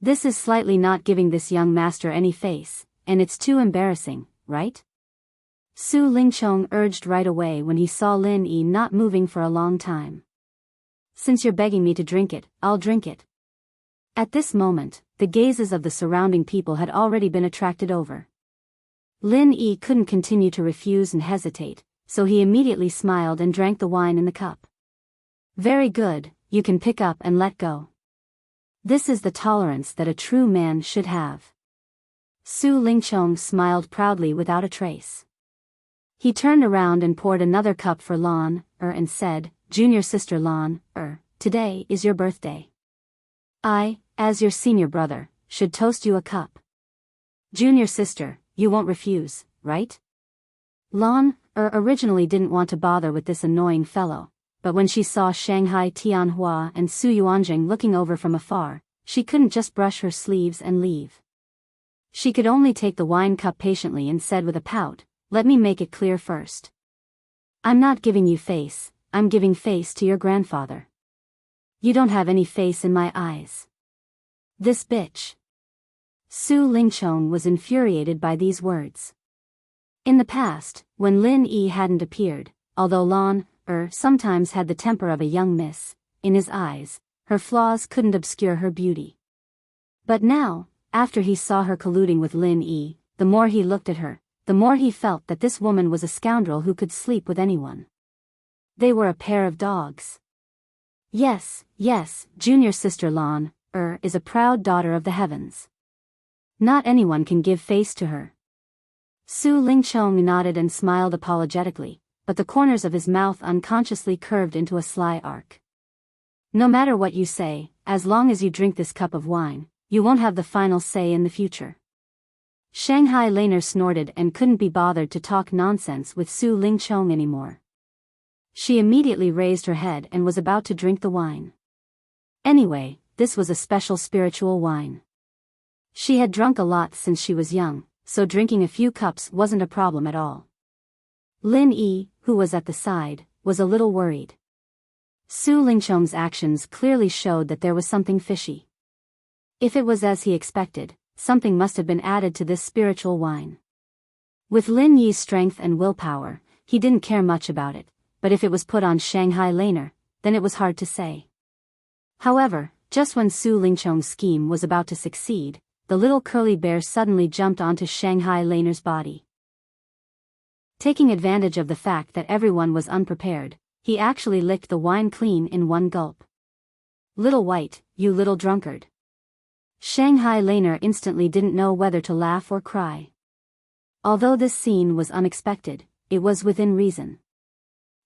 This is slightly not giving this young master any face, and it's too embarrassing, right? Su Lingchong urged right away when he saw Lin Yi not moving for a long time. Since you're begging me to drink it, I'll drink it. At this moment, the gazes of the surrounding people had already been attracted over. Lin Yi couldn't continue to refuse and hesitate, so he immediately smiled and drank the wine in the cup. Very good, you can pick up and let go. This is the tolerance that a true man should have. Su Lingchong smiled proudly without a trace. He turned around and poured another cup for Lan, and said, Junior sister Lan, today is your birthday. I, as your senior brother, should toast you a cup. Junior sister, you won't refuse, right? Lan, originally didn't want to bother with this annoying fellow, but when she saw Shanghai Tianhua and Su Yuanjing looking over from afar, she couldn't just brush her sleeves and leave. She could only take the wine cup patiently and said with a pout, Let me make it clear first. I'm not giving you face, I'm giving face to your grandfather. You don't have any face in my eyes. This bitch. Su Lingchong was infuriated by these words. In the past, when Lin Yi hadn't appeared, although Lan, sometimes had the temper of a young miss, in his eyes, her flaws couldn't obscure her beauty. But now, after he saw her colluding with Lin Yi, the more he looked at her, the more he felt that this woman was a scoundrel who could sleep with anyone. They were a pair of dogs. Yes, junior sister Lan, is a proud daughter of the heavens. Not anyone can give face to her. Su Lingchong nodded and smiled apologetically, but the corners of his mouth unconsciously curved into a sly arc. No matter what you say, as long as you drink this cup of wine, you won't have the final say in the future. Shanghai Laner snorted and couldn't be bothered to talk nonsense with Su Lingchong anymore. She immediately raised her head and was about to drink the wine. Anyway, this was a special spiritual wine. She had drunk a lot since she was young, so drinking a few cups wasn't a problem at all. Lin Yi, who was at the side, was a little worried. Su Lingchong's actions clearly showed that there was something fishy. If it was as he expected, something must have been added to this spiritual wine. With Lin Yi's strength and willpower, he didn't care much about it, but if it was put on Shanghai Laner, then it was hard to say. However, just when Su Lingchong's scheme was about to succeed, the little curly bear suddenly jumped onto Shanghai Laner's body. Taking advantage of the fact that everyone was unprepared, he actually licked the wine clean in one gulp. "Little White, you little drunkard." Shanghai Laner instantly didn't know whether to laugh or cry. Although this scene was unexpected, it was within reason.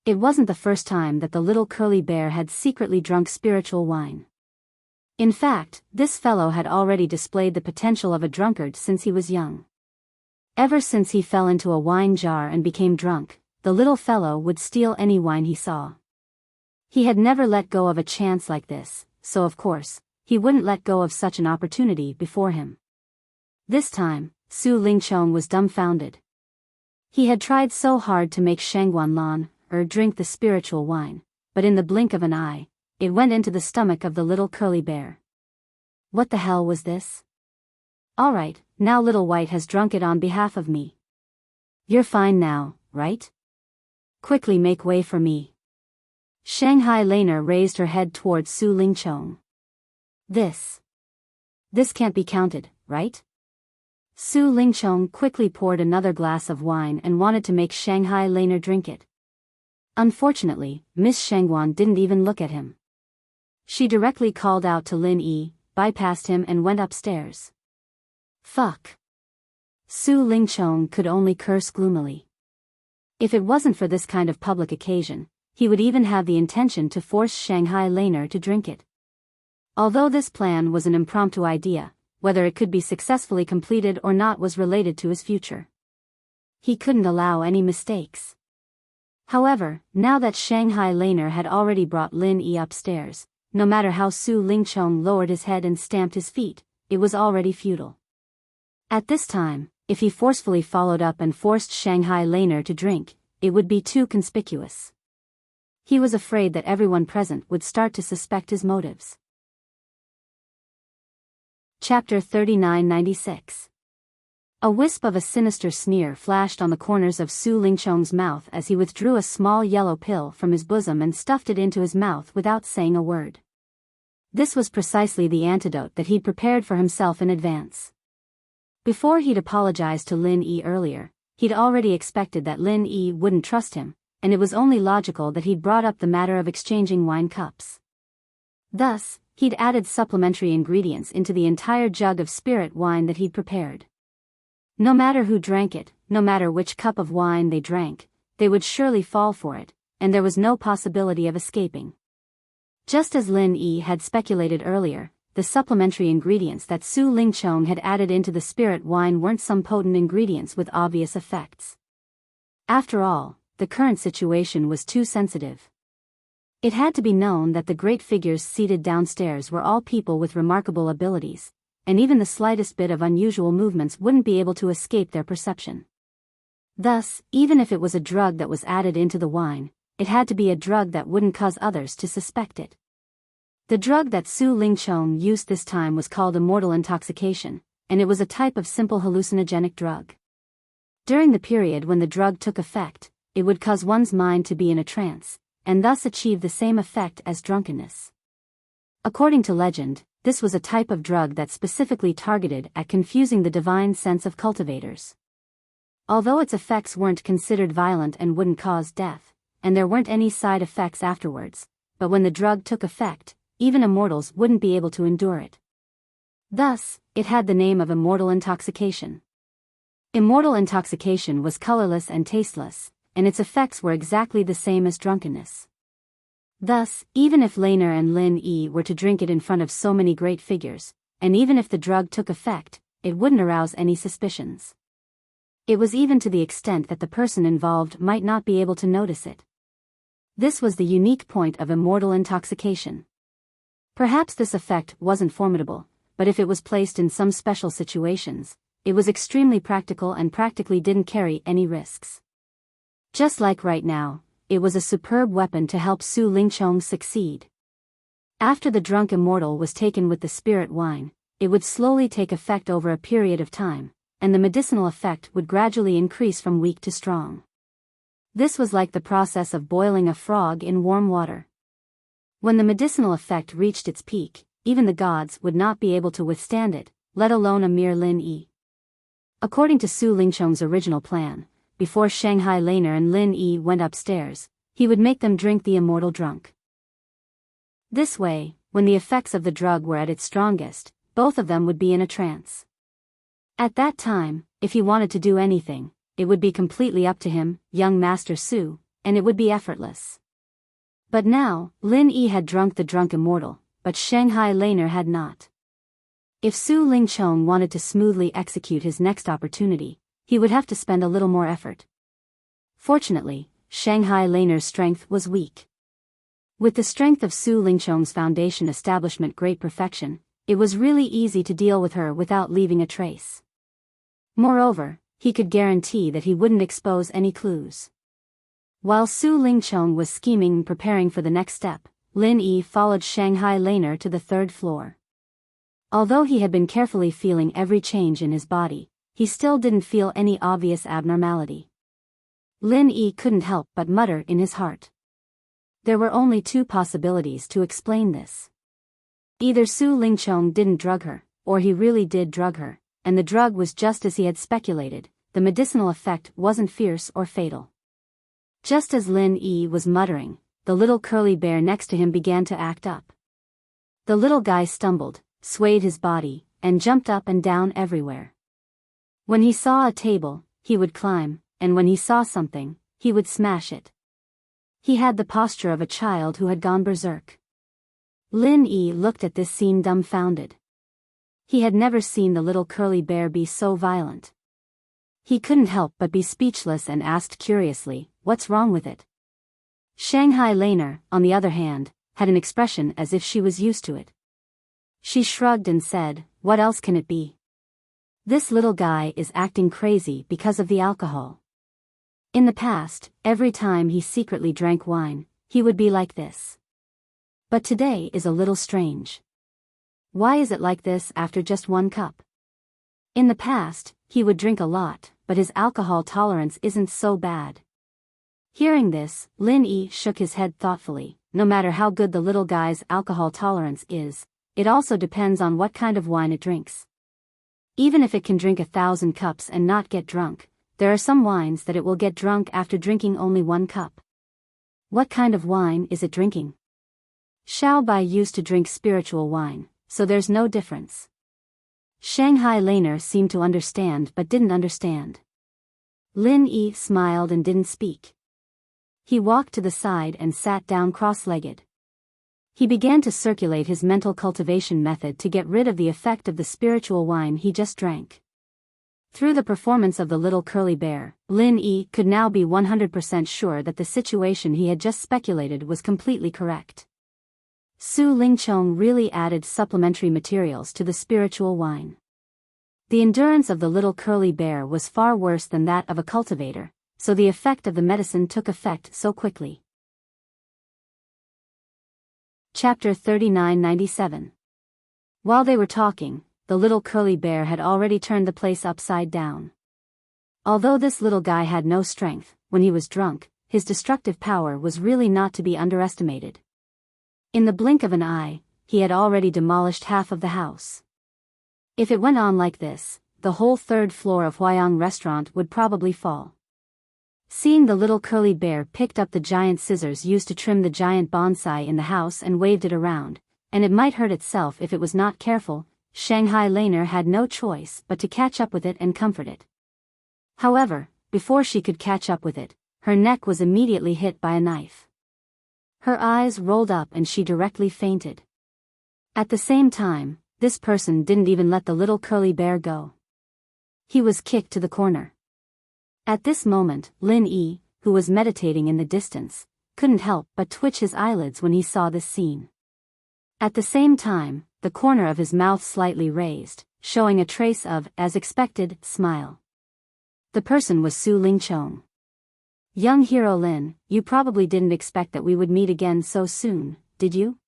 It wasn't the first time that the little curly bear had secretly drunk spiritual wine. In fact, this fellow had already displayed the potential of a drunkard since he was young. Ever since he fell into a wine jar and became drunk, the little fellow would steal any wine he saw. He had never let go of a chance like this, so of course, he wouldn't let go of such an opportunity before him. This time, Su Lingchong was dumbfounded. He had tried so hard to make Shangguan Lan drink the spiritual wine, but in the blink of an eye, it went into the stomach of the little curly bear. What the hell was this? Alright, now Little White has drunk it on behalf of me. You're fine now, right? Quickly make way for me. Shanghai Laner raised her head towards Su Lingchong. This can't be counted, right? Su Lingchong quickly poured another glass of wine and wanted to make Shanghai Laner drink it. Unfortunately, Miss Shangguan didn't even look at him. She directly called out to Lin Yi, bypassed him and went upstairs. Fuck. Su Lingchong could only curse gloomily. If it wasn't for this kind of public occasion, he would even have the intention to force Shanghai Laner to drink it. Although this plan was an impromptu idea, whether it could be successfully completed or not was related to his future. He couldn't allow any mistakes. However, now that Shanghai Laner had already brought Lin Yi upstairs, no matter how Su Lingchong lowered his head and stamped his feet, it was already futile. At this time, if he forcefully followed up and forced Shanghai Laner to drink, it would be too conspicuous. He was afraid that everyone present would start to suspect his motives. Chapter 3996. A wisp of a sinister sneer flashed on the corners of Su Lingchong's mouth as he withdrew a small yellow pill from his bosom and stuffed it into his mouth without saying a word. This was precisely the antidote that he'd prepared for himself in advance. Before he'd apologized to Lin Yi earlier, he'd already expected that Lin Yi wouldn't trust him, and it was only logical that he'd brought up the matter of exchanging wine cups. Thus, he'd added supplementary ingredients into the entire jug of spirit wine that he'd prepared. No matter who drank it, no matter which cup of wine they drank, they would surely fall for it, and there was no possibility of escaping. Just as Lin Yi had speculated earlier, the supplementary ingredients that Su Lingchong had added into the spirit wine weren't some potent ingredients with obvious effects. After all, the current situation was too sensitive. It had to be known that the great figures seated downstairs were all people with remarkable abilities, and even the slightest bit of unusual movements wouldn't be able to escape their perception. Thus, even if it was a drug that was added into the wine, it had to be a drug that wouldn't cause others to suspect it. The drug that Su Lingchong used this time was called immortal intoxication, and it was a type of simple hallucinogenic drug. During the period when the drug took effect, it would cause one's mind to be in a trance, and thus achieve the same effect as drunkenness. According to legend, this was a type of drug that specifically targeted at confusing the divine sense of cultivators. Although its effects weren't considered violent and wouldn't cause death, and there weren't any side effects afterwards, but when the drug took effect, even immortals wouldn't be able to endure it. Thus, it had the name of immortal intoxication. Immortal intoxication was colorless and tasteless, and its effects were exactly the same as drunkenness. Thus, even if Laner and Lin Yi were to drink it in front of so many great figures, and even if the drug took effect, it wouldn't arouse any suspicions. It was even to the extent that the person involved might not be able to notice it. This was the unique point of immortal intoxication. Perhaps this effect wasn't formidable, but if it was placed in some special situations, it was extremely practical and practically didn't carry any risks. Just like right now, it was a superb weapon to help Su Lingchong succeed. After the drunk immortal was taken with the spirit wine, it would slowly take effect over a period of time, and the medicinal effect would gradually increase from weak to strong. This was like the process of boiling a frog in warm water. When the medicinal effect reached its peak, even the gods would not be able to withstand it, let alone a mere Lin Yi. According to Su Lingchong's original plan, before Shanghai Laner and Lin Yi went upstairs, he would make them drink the immortal drunk. This way, when the effects of the drug were at its strongest, both of them would be in a trance. At that time, if he wanted to do anything, it would be completely up to him, young Master Su, and it would be effortless. But now, Lin Yi had drunk the drunk immortal, but Shanghai Laner had not. If Su Lingchong wanted to smoothly execute his next opportunity, he would have to spend a little more effort. Fortunately, Shanghai Laner's strength was weak. With the strength of Su Lingchong's foundation establishment great perfection, it was really easy to deal with her without leaving a trace. Moreover, he could guarantee that he wouldn't expose any clues. While Su Lingchong was scheming and preparing for the next step, Lin Yi followed Shanghai Laner to the third floor. Although he had been carefully feeling every change in his body, he still didn't feel any obvious abnormality. Lin Yi couldn't help but mutter in his heart. There were only two possibilities to explain this. Either Su Lingchong didn't drug her, or he really did drug her, and the drug was just as he had speculated, the medicinal effect wasn't fierce or fatal. Just as Lin Yi was muttering, the little curly bear next to him began to act up. The little guy stumbled, swayed his body, and jumped up and down everywhere. When he saw a table, he would climb, and when he saw something, he would smash it. He had the posture of a child who had gone berserk. Lin Yi looked at this scene dumbfounded. He had never seen the little curly bear be so violent. He couldn't help but be speechless and asked curiously, "What's wrong with it?" Shanghai Laner, on the other hand, had an expression as if she was used to it. She shrugged and said, "What else can it be? This little guy is acting crazy because of the alcohol. In the past, every time he secretly drank wine, he would be like this. But today is a little strange. Why is it like this after just one cup? In the past, he would drink a lot, but his alcohol tolerance isn't so bad." Hearing this, Lin Yi shook his head thoughtfully. No matter how good the little guy's alcohol tolerance is, it also depends on what kind of wine it drinks. Even if it can drink 1,000 cups and not get drunk, there are some wines that it will get drunk after drinking only 1 cup. What kind of wine is it drinking? Xiao Bai used to drink spiritual wine, so there's no difference. Shanghai Laner seemed to understand but didn't understand. Lin Yi smiled and didn't speak. He walked to the side and sat down cross-legged. He began to circulate his mental cultivation method to get rid of the effect of the spiritual wine he just drank. Through the performance of the little curly bear, Lin Yi could now be 100% sure that the situation he had just speculated was completely correct. Su Lingchong really added supplementary materials to the spiritual wine. The endurance of the little curly bear was far worse than that of a cultivator, so the effect of the medicine took effect so quickly. Chapter 3997. While they were talking, the little curly bear had already turned the place upside down. Although this little guy had no strength, when he was drunk, his destructive power was really not to be underestimated. In the blink of an eye, he had already demolished half of the house. If it went on like this, the whole third floor of Huayang restaurant would probably fall. Seeing the little curly bear picked up the giant scissors used to trim the giant bonsai in the house and waved it around, and it might hurt itself if it was not careful, Shanghai Laner had no choice but to catch up with it and comfort it. However, before she could catch up with it, her neck was immediately hit by a knife. Her eyes rolled up and she directly fainted. At the same time, this person didn't even let the little curly bear go. He was kicked to the corner. At this moment, Lin Yi, who was meditating in the distance, couldn't help but twitch his eyelids when he saw this scene. At the same time, the corner of his mouth slightly raised, showing a trace of, as expected, smile. The person was Su Lingchong. Young hero Lin, you probably didn't expect that we would meet again so soon, did you?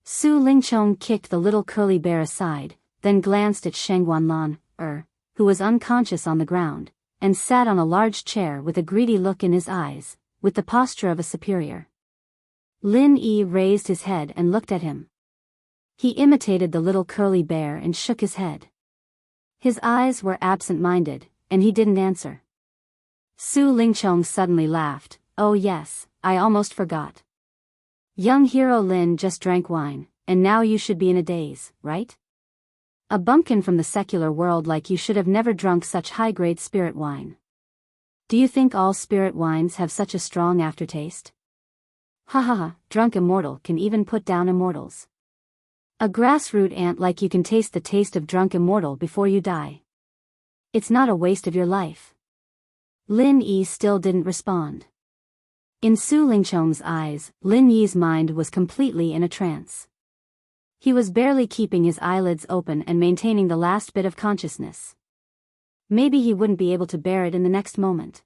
Su Lingchong kicked the little curly bear aside, then glanced at Sheng Guanlan, who was unconscious on the ground, and sat on a large chair with a greedy look in his eyes, with the posture of a superior. Lin Yi raised his head and looked at him. He imitated the little curly bear and shook his head. His eyes were absent-minded, and he didn't answer. Su Lingchong suddenly laughed. Oh yes, I almost forgot. Young hero Lin just drank wine, and now you should be in a daze, right? A bumpkin from the secular world like you should have never drunk such high-grade spirit wine. Do you think all spirit wines have such a strong aftertaste? Ha ha ha, drunk immortal can even put down immortals. A grassroot ant like you can taste the taste of drunk immortal before you die. It's not a waste of your life. Lin Yi still didn't respond. In Su Lingchong's eyes, Lin Yi's mind was completely in a trance. He was barely keeping his eyelids open and maintaining the last bit of consciousness. Maybe he wouldn't be able to bear it in the next moment.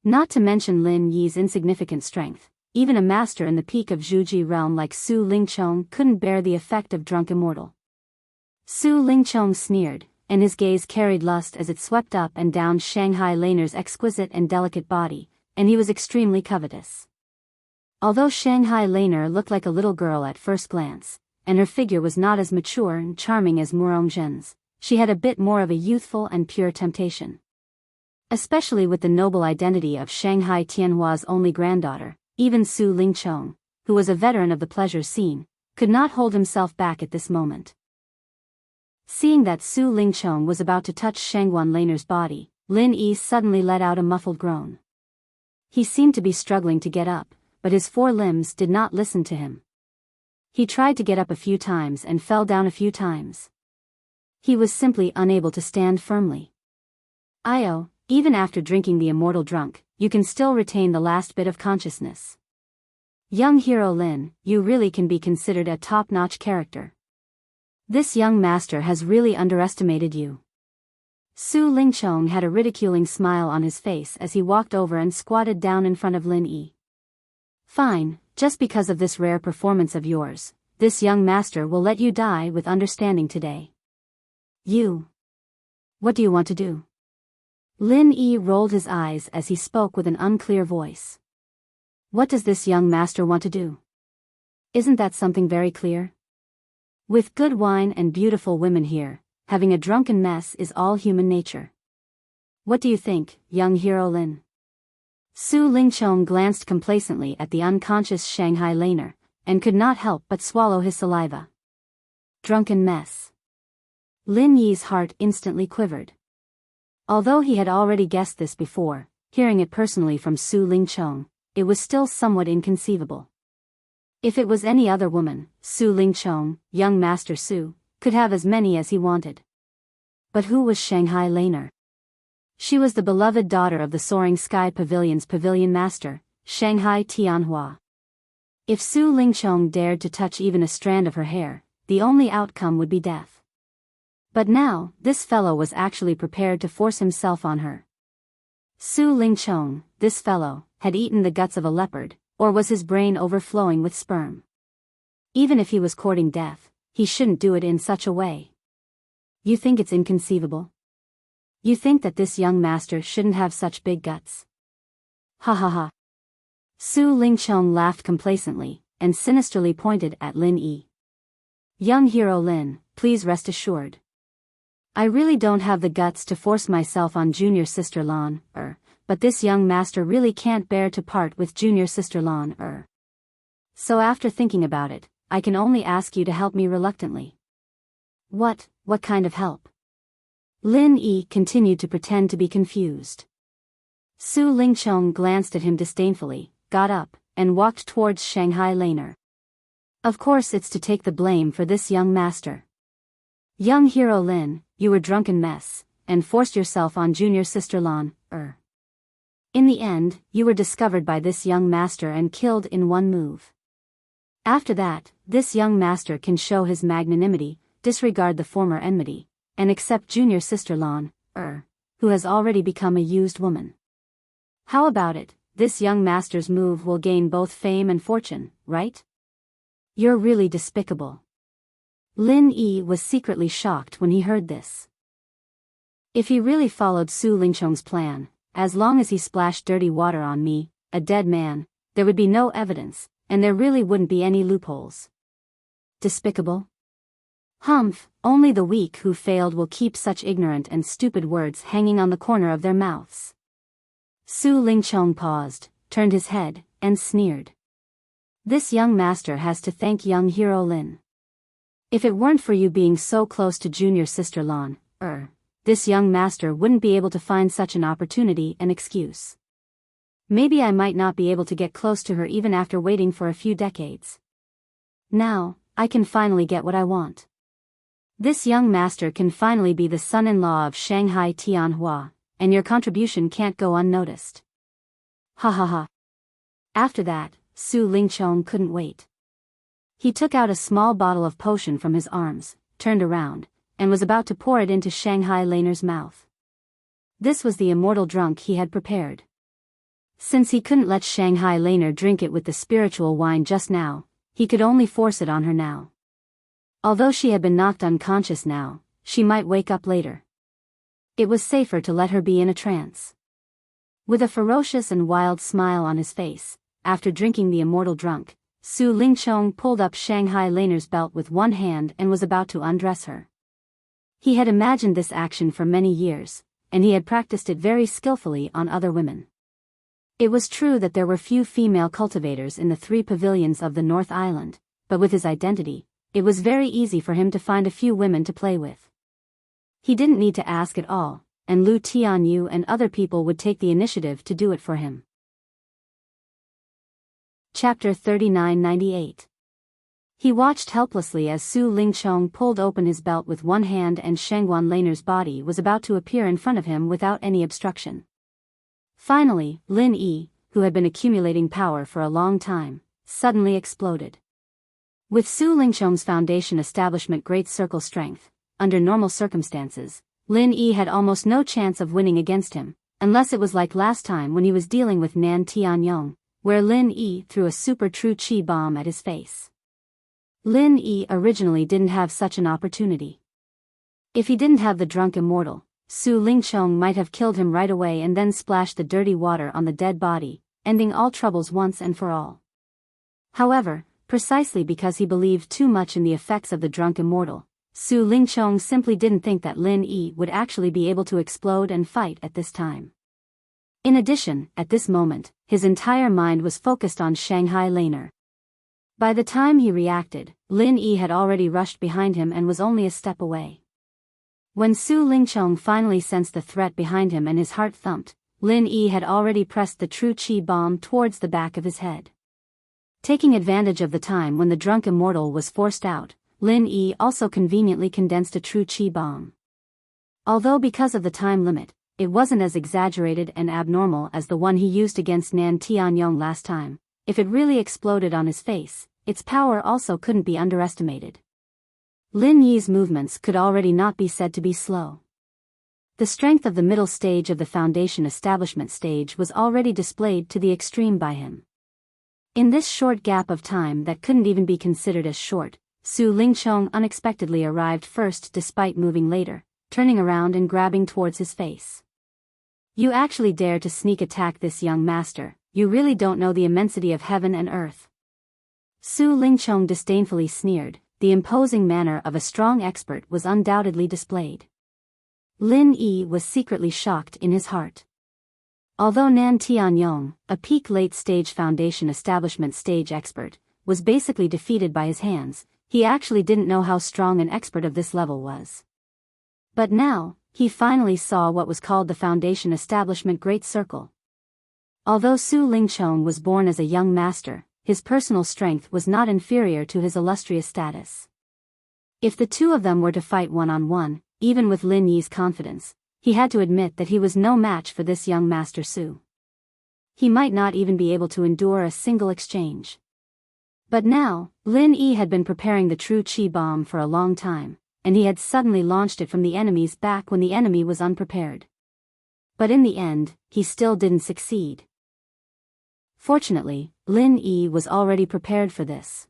Not to mention Lin Yi's insignificant strength, even a master in the peak of Zhuji realm like Su Lingchong couldn't bear the effect of drunk immortal. Su Lingchong sneered, and his gaze carried lust as it swept up and down Shanghai Laner's exquisite and delicate body, and he was extremely covetous. Although Shanghai Laner looked like a little girl at first glance, and her figure was not as mature and charming as Murong Zhen's, she had a bit more of a youthful and pure temptation. Especially with the noble identity of Shanghai Tianhua's only granddaughter, even Su Lingchong, who was a veteran of the pleasure scene, could not hold himself back at this moment. Seeing that Su Lingchong was about to touch Shangguan Laner's body, Lin Yi suddenly let out a muffled groan. He seemed to be struggling to get up, but his four limbs did not listen to him. He tried to get up a few times and fell down a few times. He was simply unable to stand firmly. Io, even after drinking the immortal drunk, you can still retain the last bit of consciousness. Young hero Lin, you really can be considered a top-notch character. This young master has really underestimated you. Su Lingchong had a ridiculing smile on his face as he walked over and squatted down in front of Lin Yi. Fine, just because of this rare performance of yours, this young master will let you die with understanding today. You. What do you want to do? Lin Yi rolled his eyes as he spoke with an unclear voice. What does this young master want to do? Isn't that something very clear? With good wine and beautiful women here, having a drunken mess is all human nature. What do you think, young hero Lin? Su Lingchong glanced complacently at the unconscious Shanghai Laner, and could not help but swallow his saliva. Drunken mess. Lin Yi's heart instantly quivered. Although he had already guessed this before, hearing it personally from Su Lingchong, it was still somewhat inconceivable. If it was any other woman, Su Lingchong, young Master Su, could have as many as he wanted. But who was Shanghai Laner? She was the beloved daughter of the Soaring Sky Pavilion's pavilion master, Shanghai Tianhua. If Su Lingchong dared to touch even a strand of her hair, the only outcome would be death. But now, this fellow was actually prepared to force himself on her. Su Lingchong, this fellow, had eaten the guts of a leopard, or was his brain overflowing with sperm? Even if he was courting death, he shouldn't do it in such a way. You think it's inconceivable? You think that this young master shouldn't have such big guts? Ha ha ha. Su Lingchong laughed complacently, and sinisterly pointed at Lin Yi. Young hero Lin, please rest assured. I really don't have the guts to force myself on junior sister Lan, but this young master really can't bear to part with junior sister Lan, So after thinking about it, I can only ask you to help me reluctantly. What kind of help? Lin Yi continued to pretend to be confused. Su Lingchong glanced at him disdainfully, got up, and walked towards Shanghai Laner. Of course it's to take the blame for this young master. Young hero Lin, you were drunken mess, and forced yourself on junior sister Lan, In the end, you were discovered by this young master and killed in one move. After that, this young master can show his magnanimity, disregard the former enmity, and accept junior sister Lan, who has already become a used woman. How about it? This young master's move will gain both fame and fortune, right? You're really despicable. Lin Yi was secretly shocked when he heard this. If he really followed Su Lingchong's plan, as long as he splashed dirty water on me, a dead man, there would be no evidence, and there really wouldn't be any loopholes. Despicable? Humph, only the weak who failed will keep such ignorant and stupid words hanging on the corner of their mouths. Su Lingchong paused, turned his head, and sneered. This young master has to thank young hero Lin. If it weren't for you being so close to junior sister Lan, this young master wouldn't be able to find such an opportunity and excuse. Maybe I might not be able to get close to her even after waiting for a few decades. Now, I can finally get what I want. This young master can finally be the son-in-law of Shanghai Tianhua, and your contribution can't go unnoticed. Ha ha ha. After that, Su Lingchong couldn't wait. He took out a small bottle of potion from his arms, turned around, and was about to pour it into Shanghai Laner's mouth. This was the immortal drunk he had prepared. Since he couldn't let Shanghai Laner drink it with the spiritual wine just now, he could only force it on her now. Although she had been knocked unconscious now, she might wake up later. It was safer to let her be in a trance. With a ferocious and wild smile on his face, after drinking the immortal drunk, Su Lingchong pulled up Shanghai Laner's belt with one hand and was about to undress her. He had imagined this action for many years, and he had practiced it very skillfully on other women. It was true that there were few female cultivators in the 3 pavilions of the North Island, but with his identity, it was very easy for him to find a few women to play with. He didn't need to ask at all, and Lu Tianyu and other people would take the initiative to do it for him. Chapter 3998. He watched helplessly as Su Lingchong pulled open his belt with one hand and Shangguan Laner's body was about to appear in front of him without any obstruction. Finally, Lin Yi, who had been accumulating power for a long time, suddenly exploded. With Su Lingchong's foundation establishment Great Circle strength, under normal circumstances, Lin Yi had almost no chance of winning against him, unless it was like last time when he was dealing with Nan Tianyong, where Lin Yi threw a super true chi bomb at his face. Lin Yi originally didn't have such an opportunity. If he didn't have the drunk immortal, Su Lingchong might have killed him right away and then splashed the dirty water on the dead body, ending all troubles once and for all. However, precisely because he believed too much in the effects of the drunk immortal, Su Lingchong simply didn't think that Lin Yi would actually be able to explode and fight at this time. In addition, at this moment, his entire mind was focused on Shanghai Laner. By the time he reacted, Lin Yi had already rushed behind him and was only a step away. When Su Lingchong finally sensed the threat behind him and his heart thumped, Lin Yi had already pressed the true chi bomb towards the back of his head. Taking advantage of the time when the drunk immortal was forced out, Lin Yi also conveniently condensed a true chi bomb. Although because of the time limit, it wasn't as exaggerated and abnormal as the one he used against Nan Tianyong last time, if it really exploded on his face, its power also couldn't be underestimated. Lin Yi's movements could already not be said to be slow. The strength of the middle stage of the foundation establishment stage was already displayed to the extreme by him. In this short gap of time that couldn't even be considered as short, Su Lingchong unexpectedly arrived first despite moving later, turning around and grabbing towards his face. You actually dare to sneak attack this young master, you really don't know the immensity of heaven and earth. Su Lingchong disdainfully sneered, the imposing manner of a strong expert was undoubtedly displayed. Lin Yi was secretly shocked in his heart. Although Nan Tianyong, a peak late-stage foundation establishment stage expert, was basically defeated by his hands, he actually didn't know how strong an expert of this level was. But now, he finally saw what was called the Foundation Establishment Great Circle. Although Su Lingchong was born as a young master, his personal strength was not inferior to his illustrious status. If the two of them were to fight one-on-one, even with Lin Yi's confidence, he had to admit that he was no match for this young Master Su. He might not even be able to endure a single exchange. But now, Lin Yi had been preparing the true Qi bomb for a long time, and he had suddenly launched it from the enemy's back when the enemy was unprepared. But in the end, he still didn't succeed. Fortunately, Lin Yi was already prepared for this.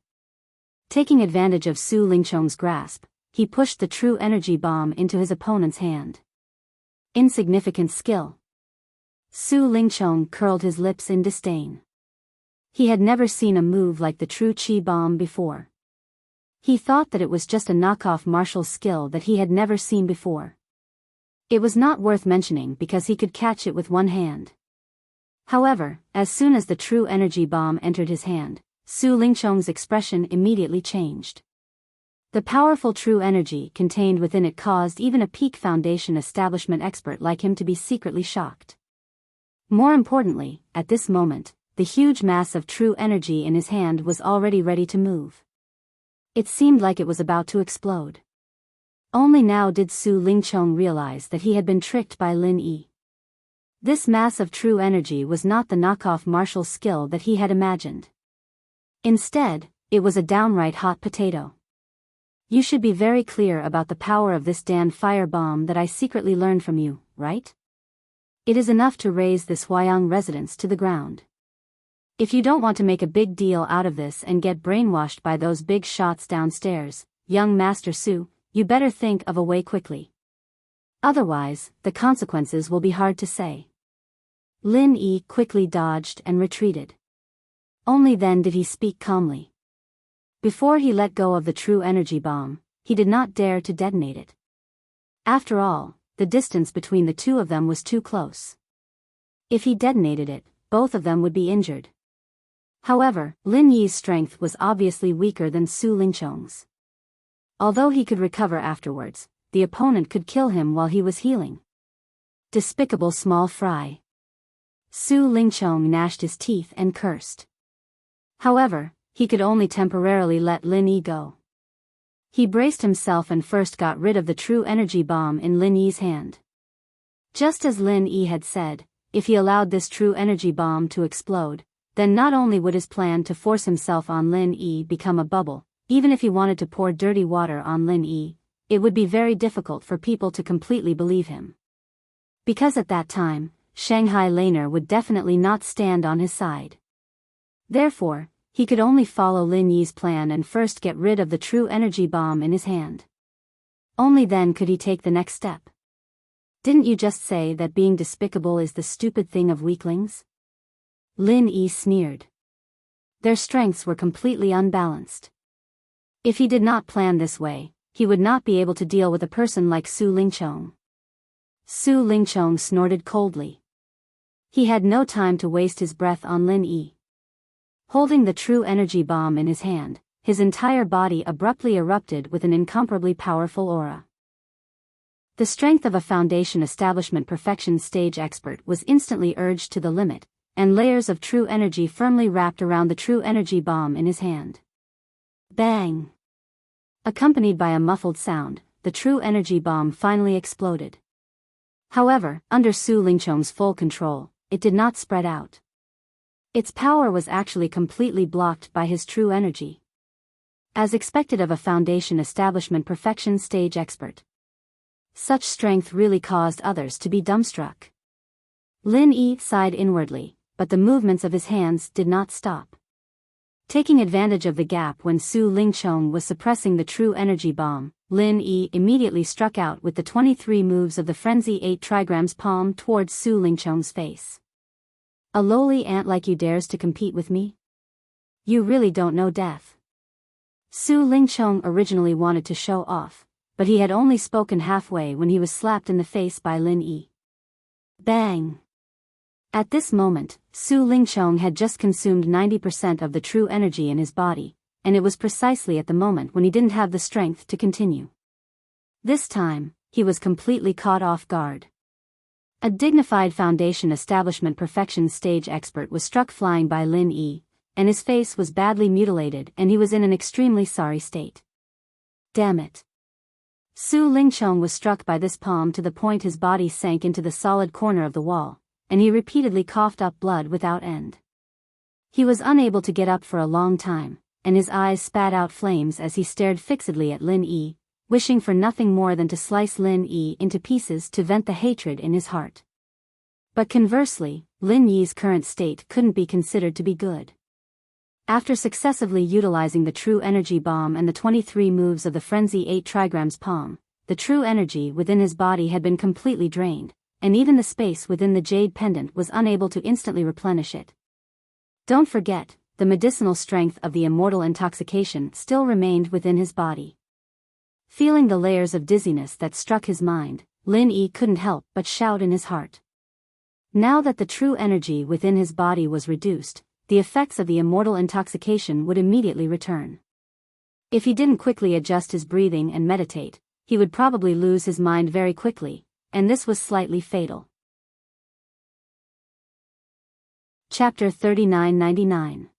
Taking advantage of Su Lingchong's grasp, he pushed the true energy bomb into his opponent's hand. Insignificant skill. Su Lingchong curled his lips in disdain. He had never seen a move like the true Qi bomb before. He thought that it was just a knockoff martial skill that he had never seen before. It was not worth mentioning because he could catch it with one hand. However, as soon as the true energy bomb entered his hand, Su Lingchong's expression immediately changed. The powerful true energy contained within it caused even a peak Foundation Establishment expert like him to be secretly shocked. More importantly, at this moment, the huge mass of true energy in his hand was already ready to move. It seemed like it was about to explode. Only now did Su Lingchong realize that he had been tricked by Lin Yi. This mass of true energy was not the knockoff martial skill that he had imagined. Instead, it was a downright hot potato. You should be very clear about the power of this Dan fire bomb that I secretly learned from you, right? It is enough to raise this Huayang residence to the ground. If you don't want to make a big deal out of this and get brainwashed by those big shots downstairs, young Master Su, you better think of a way quickly. Otherwise, the consequences will be hard to say. Lin Yi quickly dodged and retreated. Only then did he speak calmly. Before he let go of the true energy bomb, he did not dare to detonate it. After all, the distance between the two of them was too close. If he detonated it, both of them would be injured. However, Lin Yi's strength was obviously weaker than Su Lingchong's. Although he could recover afterwards, the opponent could kill him while he was healing. Despicable small fry. Su Lingchong gnashed his teeth and cursed. However, he could only temporarily let Lin Yi go. He braced himself and first got rid of the true energy bomb in Lin Yi's hand. Just as Lin Yi had said, if he allowed this true energy bomb to explode, then not only would his plan to force himself on Lin Yi become a bubble, even if he wanted to pour dirty water on Lin Yi, it would be very difficult for people to completely believe him. Because at that time, Shanghai Laner would definitely not stand on his side. Therefore, he could only follow Lin Yi's plan and first get rid of the true energy bomb in his hand. Only then could he take the next step. Didn't you just say that being despicable is the stupid thing of weaklings? Lin Yi sneered. Their strengths were completely unbalanced. If he did not plan this way, he would not be able to deal with a person like Su Lingchong. Su Lingchong snorted coldly. He had no time to waste his breath on Lin Yi. Holding the true energy bomb in his hand, his entire body abruptly erupted with an incomparably powerful aura. The strength of a Foundation Establishment Perfection Stage expert was instantly urged to the limit, and layers of true energy firmly wrapped around the true energy bomb in his hand. Bang! Accompanied by a muffled sound, the true energy bomb finally exploded. However, under Su Lingchong's full control, it did not spread out. Its power was actually completely blocked by his true energy. As expected of a Foundation Establishment Perfection Stage expert. Such strength really caused others to be dumbstruck. Lin Yi sighed inwardly, but the movements of his hands did not stop. Taking advantage of the gap when Su Lingchong was suppressing the true energy bomb, Lin Yi immediately struck out with the 23 moves of the Frenzy 8 trigrams palm towards Su Lingchong's face. A lowly ant like you dares to compete with me? You really don't know death. Su Lingchong originally wanted to show off, but he had only spoken halfway when he was slapped in the face by Lin Yi. Bang! At this moment, Su Lingchong had just consumed 90% of the true energy in his body, and it was precisely at the moment when he didn't have the strength to continue. This time, he was completely caught off guard. A dignified foundation establishment perfection stage expert was struck flying by Lin Yi, and his face was badly mutilated and he was in an extremely sorry state. Damn it. Su Lingchong was struck by this palm to the point his body sank into the solid corner of the wall, and he repeatedly coughed up blood without end. He was unable to get up for a long time, and his eyes spat out flames as he stared fixedly at Lin Yi, wishing for nothing more than to slice Lin Yi into pieces to vent the hatred in his heart. But conversely, Lin Yi's current state couldn't be considered to be good. After successively utilizing the True Energy Bomb and the 23 moves of the Frenzy 8 trigrams palm, the true energy within his body had been completely drained, and even the space within the jade pendant was unable to instantly replenish it. Don't forget, the medicinal strength of the immortal intoxication still remained within his body. Feeling the layers of dizziness that struck his mind, Lin Yi couldn't help but shout in his heart. Now that the true energy within his body was reduced, the effects of the immortal intoxication would immediately return. If he didn't quickly adjust his breathing and meditate, he would probably lose his mind very quickly, and this was slightly fatal. Chapter 3999.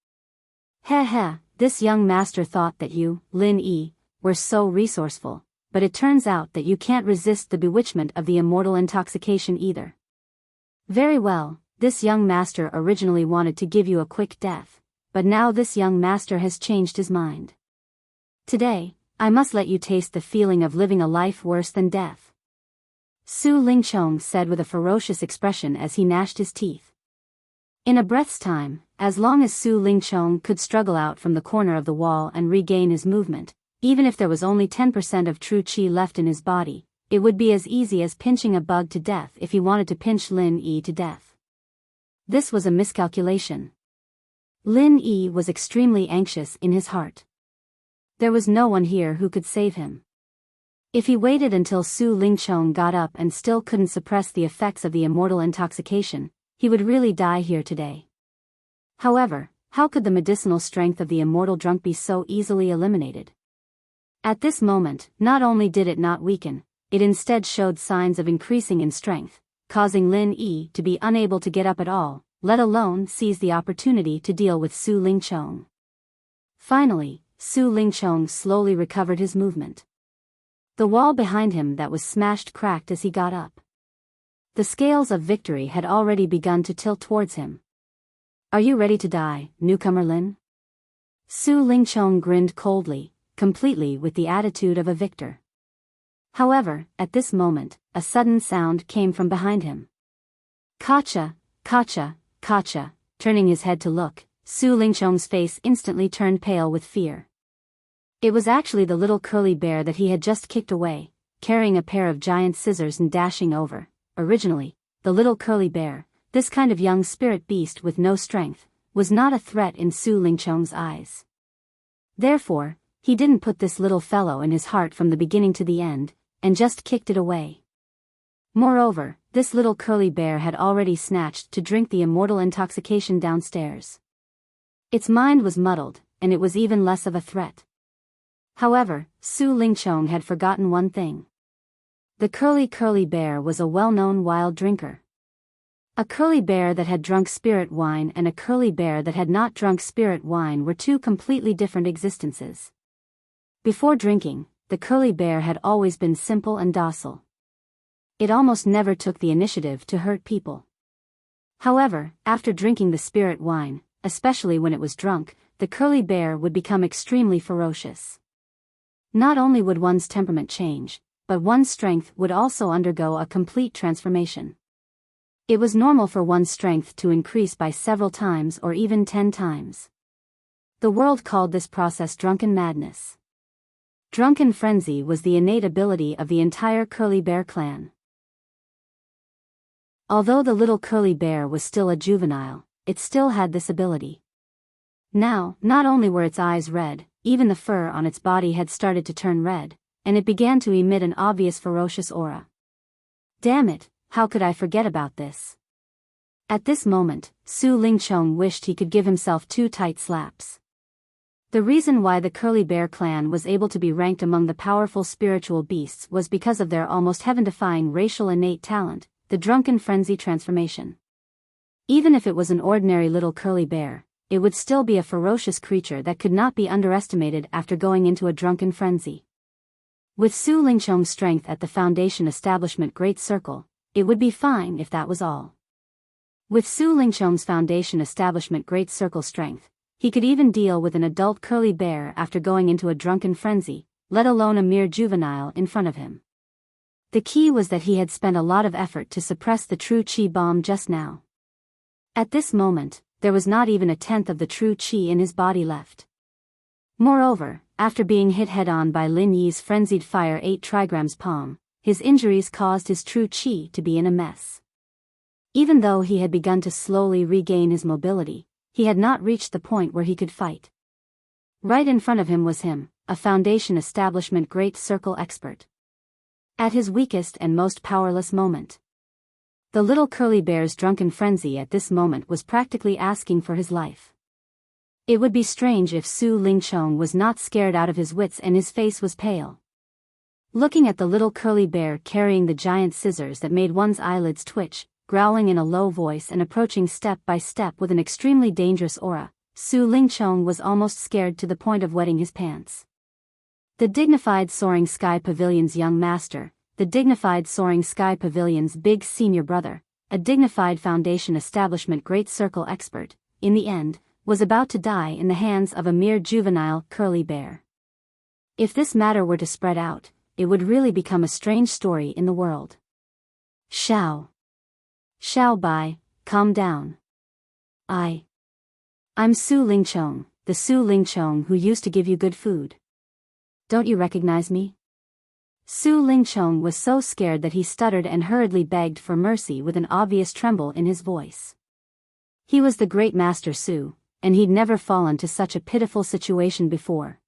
Heh, this young master thought that you, Lin Yi, were so resourceful, but it turns out that you can't resist the bewitchment of the immortal intoxication either. Very well, this young master originally wanted to give you a quick death, but now this young master has changed his mind. Today, I must let you taste the feeling of living a life worse than death. Su Lingchong said with a ferocious expression as he gnashed his teeth. In a breath's time, as long as Su Lingchong could struggle out from the corner of the wall and regain his movement, even if there was only 10% of true qi left in his body, it would be as easy as pinching a bug to death if he wanted to pinch Lin Yi to death. This was a miscalculation. Lin Yi was extremely anxious in his heart. There was no one here who could save him. If he waited until Su Lingchong got up and still couldn't suppress the effects of the immortal intoxication, he would really die here today. However, how could the medicinal strength of the immortal drunk be so easily eliminated? At this moment, not only did it not weaken, it instead showed signs of increasing in strength, causing Lin Yi to be unable to get up at all, let alone seize the opportunity to deal with Su Lingchong. Finally, Su Lingchong slowly recovered his movement. The wall behind him that was smashed cracked as he got up. The scales of victory had already begun to tilt towards him. Are you ready to die, newcomer Lin? Su Lingchong grinned coldly, completely with the attitude of a victor. However, at this moment, a sudden sound came from behind him. Kacha, kacha, kacha. Turning his head to look, Su Lingchong's face instantly turned pale with fear. It was actually the little curly bear that he had just kicked away, carrying a pair of giant scissors and dashing over. Originally, the little curly bear, this kind of young spirit beast with no strength, was not a threat in Su Lingchong's eyes. Therefore, he didn't put this little fellow in his heart from the beginning to the end, and just kicked it away. Moreover, this little curly bear had already snatched to drink the immortal intoxication downstairs. Its mind was muddled, and it was even less of a threat. However, Su Lingchong had forgotten one thing. The curly bear was a well-known wild drinker. A curly bear that had drunk spirit wine and a curly bear that had not drunk spirit wine were two completely different existences. Before drinking, the curly bear had always been simple and docile. It almost never took the initiative to hurt people. However, after drinking the spirit wine, especially when it was drunk, the curly bear would become extremely ferocious. Not only would one's temperament change, but one's strength would also undergo a complete transformation. It was normal for one's strength to increase by several times or even 10 times. The world called this process drunken madness. Drunken frenzy was the innate ability of the entire curly bear clan. Although the little curly bear was still a juvenile, it still had this ability. Now, not only were its eyes red, even the fur on its body had started to turn red, and it began to emit an obvious ferocious aura. Damn it, how could I forget about this? At this moment, Su Lingchong wished he could give himself 2 tight slaps. The reason why the Curly Bear clan was able to be ranked among the powerful spiritual beasts was because of their almost heaven-defying racial innate talent, the drunken frenzy transformation. Even if it was an ordinary little curly bear, it would still be a ferocious creature that could not be underestimated after going into a drunken frenzy. With Su Lingchong's strength at the Foundation Establishment Great Circle, it would be fine if that was all. With Su Lingchong's Foundation Establishment Great Circle strength, he could even deal with an adult curly bear after going into a drunken frenzy, let alone a mere juvenile in front of him. The key was that he had spent a lot of effort to suppress the true qi bomb just now. At this moment, there was not even a tenth of the true qi in his body left. Moreover, after being hit head-on by Lin Yi's frenzied fire 8 trigrams palm, his injuries caused his true qi to be in a mess. Even though he had begun to slowly regain his mobility, he had not reached the point where he could fight. Right in front of him was him, a Foundation Establishment Great Circle expert. At his weakest and most powerless moment. The little curly bear's drunken frenzy at this moment was practically asking for his life. It would be strange if Su Lingchong was not scared out of his wits and his face was pale. Looking at the little curly bear carrying the giant scissors that made one's eyelids twitch, growling in a low voice and approaching step by step with an extremely dangerous aura, Su Lingchong was almost scared to the point of wetting his pants. The dignified Soaring Sky Pavilion's young master, the dignified Soaring Sky Pavilion's big senior brother, a dignified Foundation Establishment Great Circle expert, in the end, was about to die in the hands of a mere juvenile curly bear. If this matter were to spread out, it would really become a strange story in the world. Xiao Bai, calm down. I'm Su Lingchong, the Su Lingchong who used to give you good food. Don't you recognize me? Su Lingchong was so scared that he stuttered and hurriedly begged for mercy with an obvious tremble in his voice. He was the great Master Su, and he'd never fallen to such a pitiful situation before.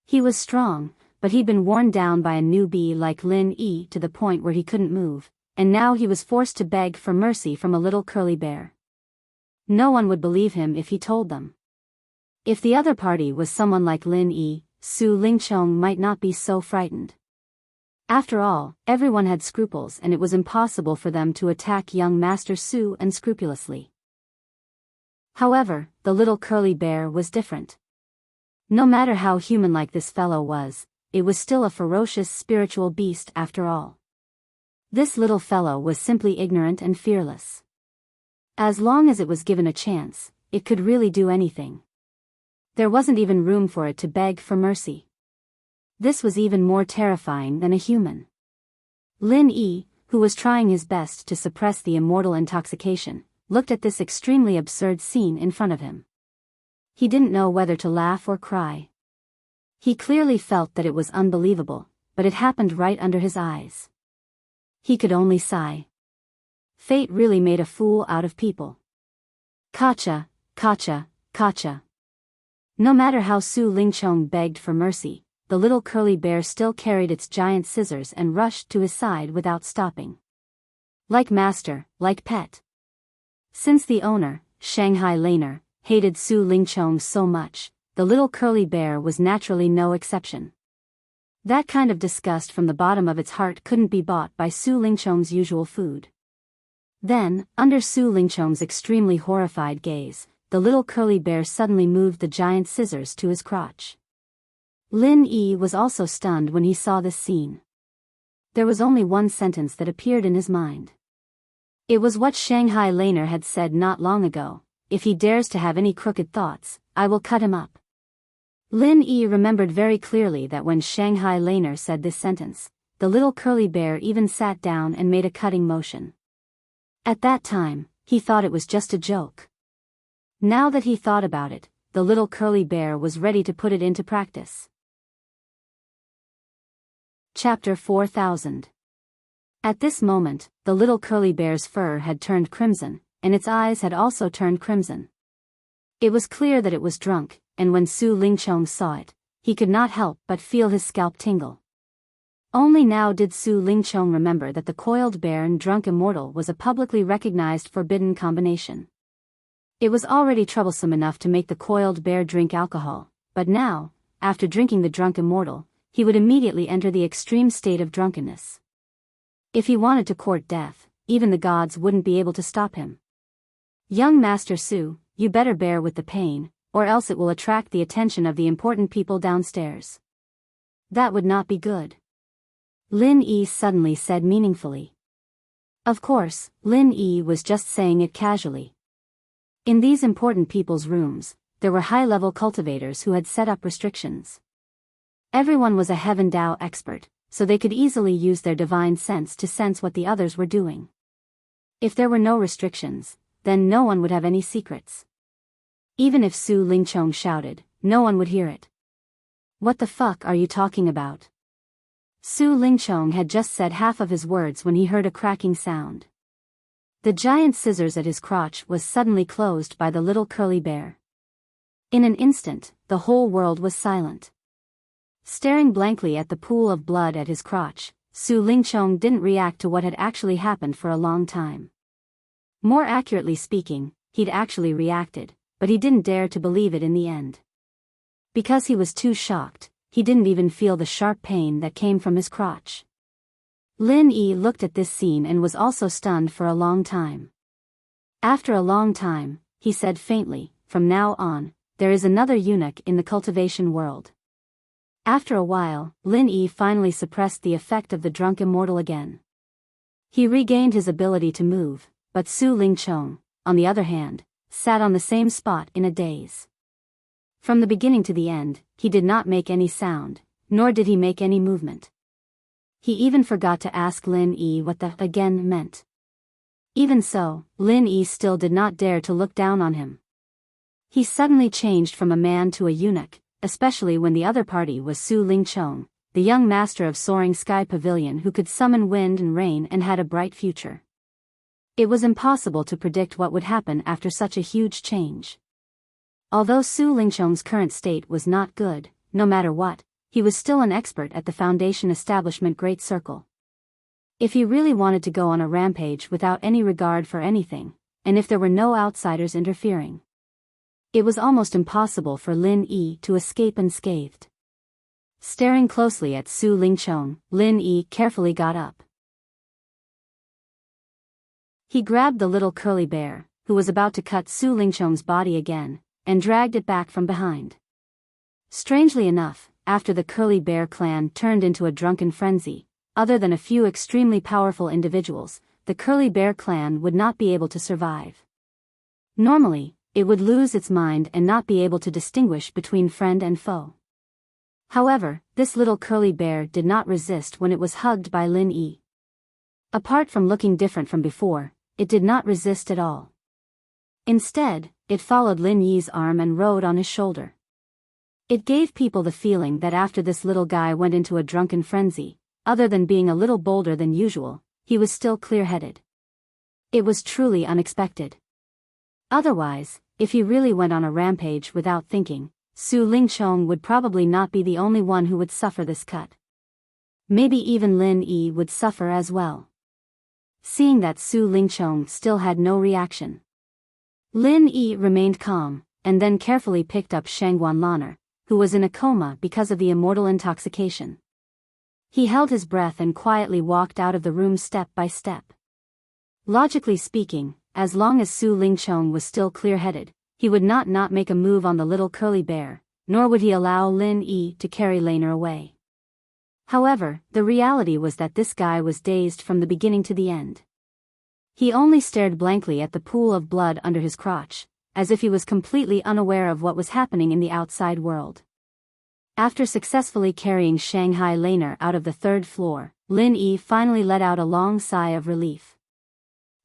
He was strong, but he'd been worn down by a newbie like Lin Yi to the point where he couldn't move, and now he was forced to beg for mercy from a little curly bear. No one would believe him if he told them. If the other party was someone like Lin Yi, Su Lingchong might not be so frightened. After all, everyone had scruples and it was impossible for them to attack young Master Su unscrupulously. However, the little curly bear was different. No matter how human-like this fellow was, it was still a ferocious spiritual beast after all. This little fellow was simply ignorant and fearless. As long as it was given a chance, it could really do anything. There wasn't even room for it to beg for mercy. This was even more terrifying than a human. Lin Yi, who was trying his best to suppress the immortal intoxication, looked at this extremely absurd scene in front of him. He didn't know whether to laugh or cry. He clearly felt that it was unbelievable, but it happened right under his eyes. He could only sigh. Fate really made a fool out of people. Kacha. No matter how Su Lingchong begged for mercy, the little curly bear still carried its giant scissors and rushed to his side without stopping. Like master, like pet. Since the owner, Shanghai Laner, hated Su Lingchong so much, the little curly bear was naturally no exception. That kind of disgust from the bottom of its heart couldn't be bought by Su Lingchong's usual food. Then, under Su Lingchong's extremely horrified gaze, the little curly bear suddenly moved the giant scissors to his crotch. Lin Yi was also stunned when he saw this scene. There was only one sentence that appeared in his mind. It was what Shanghai Laner had said not long ago: if he dares to have any crooked thoughts, I will cut him up. Lin Yi remembered very clearly that when Shanghai Laner said this sentence, the little curly bear even sat down and made a cutting motion. At that time, he thought it was just a joke. Now that he thought about it, the little curly bear was ready to put it into practice. Chapter 4000. At this moment, the little curly bear's fur had turned crimson, and its eyes had also turned crimson. It was clear that it was drunk, and when Su Lingchong saw it, he could not help but feel his scalp tingle. Only now did Su Lingchong remember that the coiled bear and drunk immortal was a publicly recognized forbidden combination. It was already troublesome enough to make the coiled bear drink alcohol, but now, after drinking the drunk immortal, he would immediately enter the extreme state of drunkenness. If he wanted to court death, even the gods wouldn't be able to stop him. Young Master Su, you better bear with the pain, or else it will attract the attention of the important people downstairs. That would not be good. Lin Yi suddenly said meaningfully. Of course, Lin Yi was just saying it casually. In these important people's rooms, there were high-level cultivators who had set up restrictions. Everyone was a Heaven Dao expert, so they could easily use their divine sense to sense what the others were doing. If there were no restrictions, then no one would have any secrets. Even if Su Lingchong shouted, no one would hear it. What the fuck are you talking about? Su Lingchong had just said half of his words when he heard a cracking sound. The giant scissors at his crotch was suddenly closed by the little curly bear. In an instant, the whole world was silent. Staring blankly at the pool of blood at his crotch, Su Lingchong didn't react to what had actually happened for a long time. More accurately speaking, he'd actually reacted, but he didn't dare to believe it in the end. Because he was too shocked, he didn't even feel the sharp pain that came from his crotch. Lin Yi looked at this scene and was also stunned for a long time. After a long time, he said faintly, "From now on, there is another eunuch in the cultivation world." After a while, Lin Yi finally suppressed the effect of the drunk immortal again. He regained his ability to move, but Su Lingchong, on the other hand, sat on the same spot in a daze. From the beginning to the end, he did not make any sound, nor did he make any movement. He even forgot to ask Lin Yi what the again meant. Even so, Lin Yi still did not dare to look down on him. He suddenly changed from a man to a eunuch, especially when the other party was Su Lingchong, the young master of Soaring Sky Pavilion who could summon wind and rain and had a bright future. It was impossible to predict what would happen after such a huge change. Although Su Lingchong's current state was not good, no matter what, he was still an expert at the Foundation Establishment Great Circle. If he really wanted to go on a rampage without any regard for anything, and if there were no outsiders interfering, it was almost impossible for Lin Yi to escape unscathed. Staring closely at Su Lingchong, Lin Yi carefully got up. He grabbed the little curly bear, who was about to cut Su Lingchong's body again, and dragged it back from behind. Strangely enough, after the curly bear clan turned into a drunken frenzy, other than a few extremely powerful individuals, the curly bear clan would not be able to survive. Normally, it would lose its mind and not be able to distinguish between friend and foe. However, this little curly bear did not resist when it was hugged by Lin Yi. Apart from looking different from before, it did not resist at all. Instead, it followed Lin Yi's arm and rode on his shoulder. It gave people the feeling that after this little guy went into a drunken frenzy, other than being a little bolder than usual, he was still clear-headed. It was truly unexpected. Otherwise, if he really went on a rampage without thinking, Su Lingchong would probably not be the only one who would suffer this cut. Maybe even Lin Yi would suffer as well. Seeing that Su Lingchong still had no reaction, Lin Yi remained calm, and then carefully picked up Shangguan Lan'er, who was in a coma because of the immortal intoxication. He held his breath and quietly walked out of the room step by step. Logically speaking, as long as Su Lingchong was still clear-headed, he would not make a move on the little curly bear, nor would he allow Lin Yi to carry Lan'er away. However, the reality was that this guy was dazed from the beginning to the end. He only stared blankly at the pool of blood under his crotch, as if he was completely unaware of what was happening in the outside world. After successfully carrying Shanghai Lan'er out of the third floor, Lin Yi finally let out a long sigh of relief.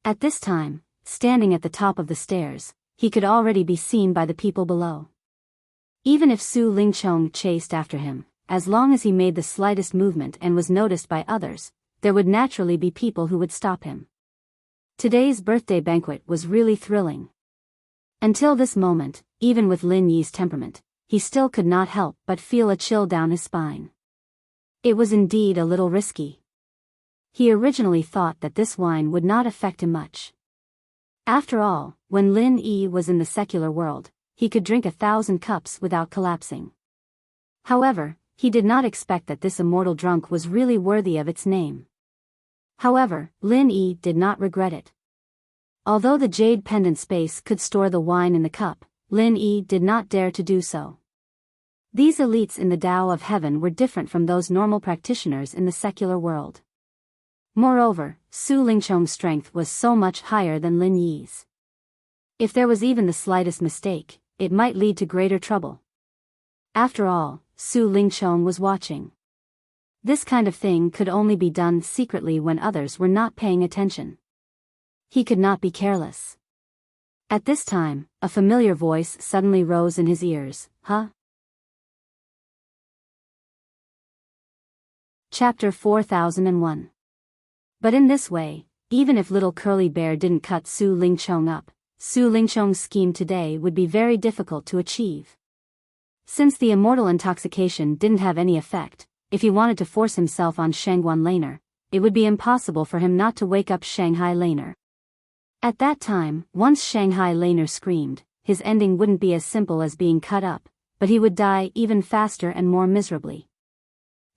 At this time, standing at the top of the stairs, he could already be seen by the people below. Even if Su Lingchong chased after him, as long as he made the slightest movement and was noticed by others, there would naturally be people who would stop him. Today's birthday banquet was really thrilling. Until this moment, even with Lin Yi's temperament, he still could not help but feel a chill down his spine. It was indeed a little risky. He originally thought that this wine would not affect him much. After all, when Lin Yi was in the secular world, he could drink 1,000 cups without collapsing. However, he did not expect that this immortal drunk was really worthy of its name. However, Lin Yi did not regret it. Although the jade pendant space could store the wine in the cup, Lin Yi did not dare to do so. These elites in the Tao of Heaven were different from those normal practitioners in the secular world. Moreover, Su Lingchong's strength was so much higher than Lin Yi's. If there was even the slightest mistake, it might lead to greater trouble. After all, Su Lingchong was watching. This kind of thing could only be done secretly when others were not paying attention. He could not be careless. At this time, a familiar voice suddenly rose in his ears. Huh? Chapter 4001. But in this way, even if little curly bear didn't cut Su Lingchong up, Su Lingchong's scheme today would be very difficult to achieve. Since the immortal intoxication didn't have any effect, if he wanted to force himself on Shangguan Laner, it would be impossible for him not to wake up Shanghai Laner. At that time, once Shanghai Laner screamed, his ending wouldn't be as simple as being cut up, but he would die even faster and more miserably.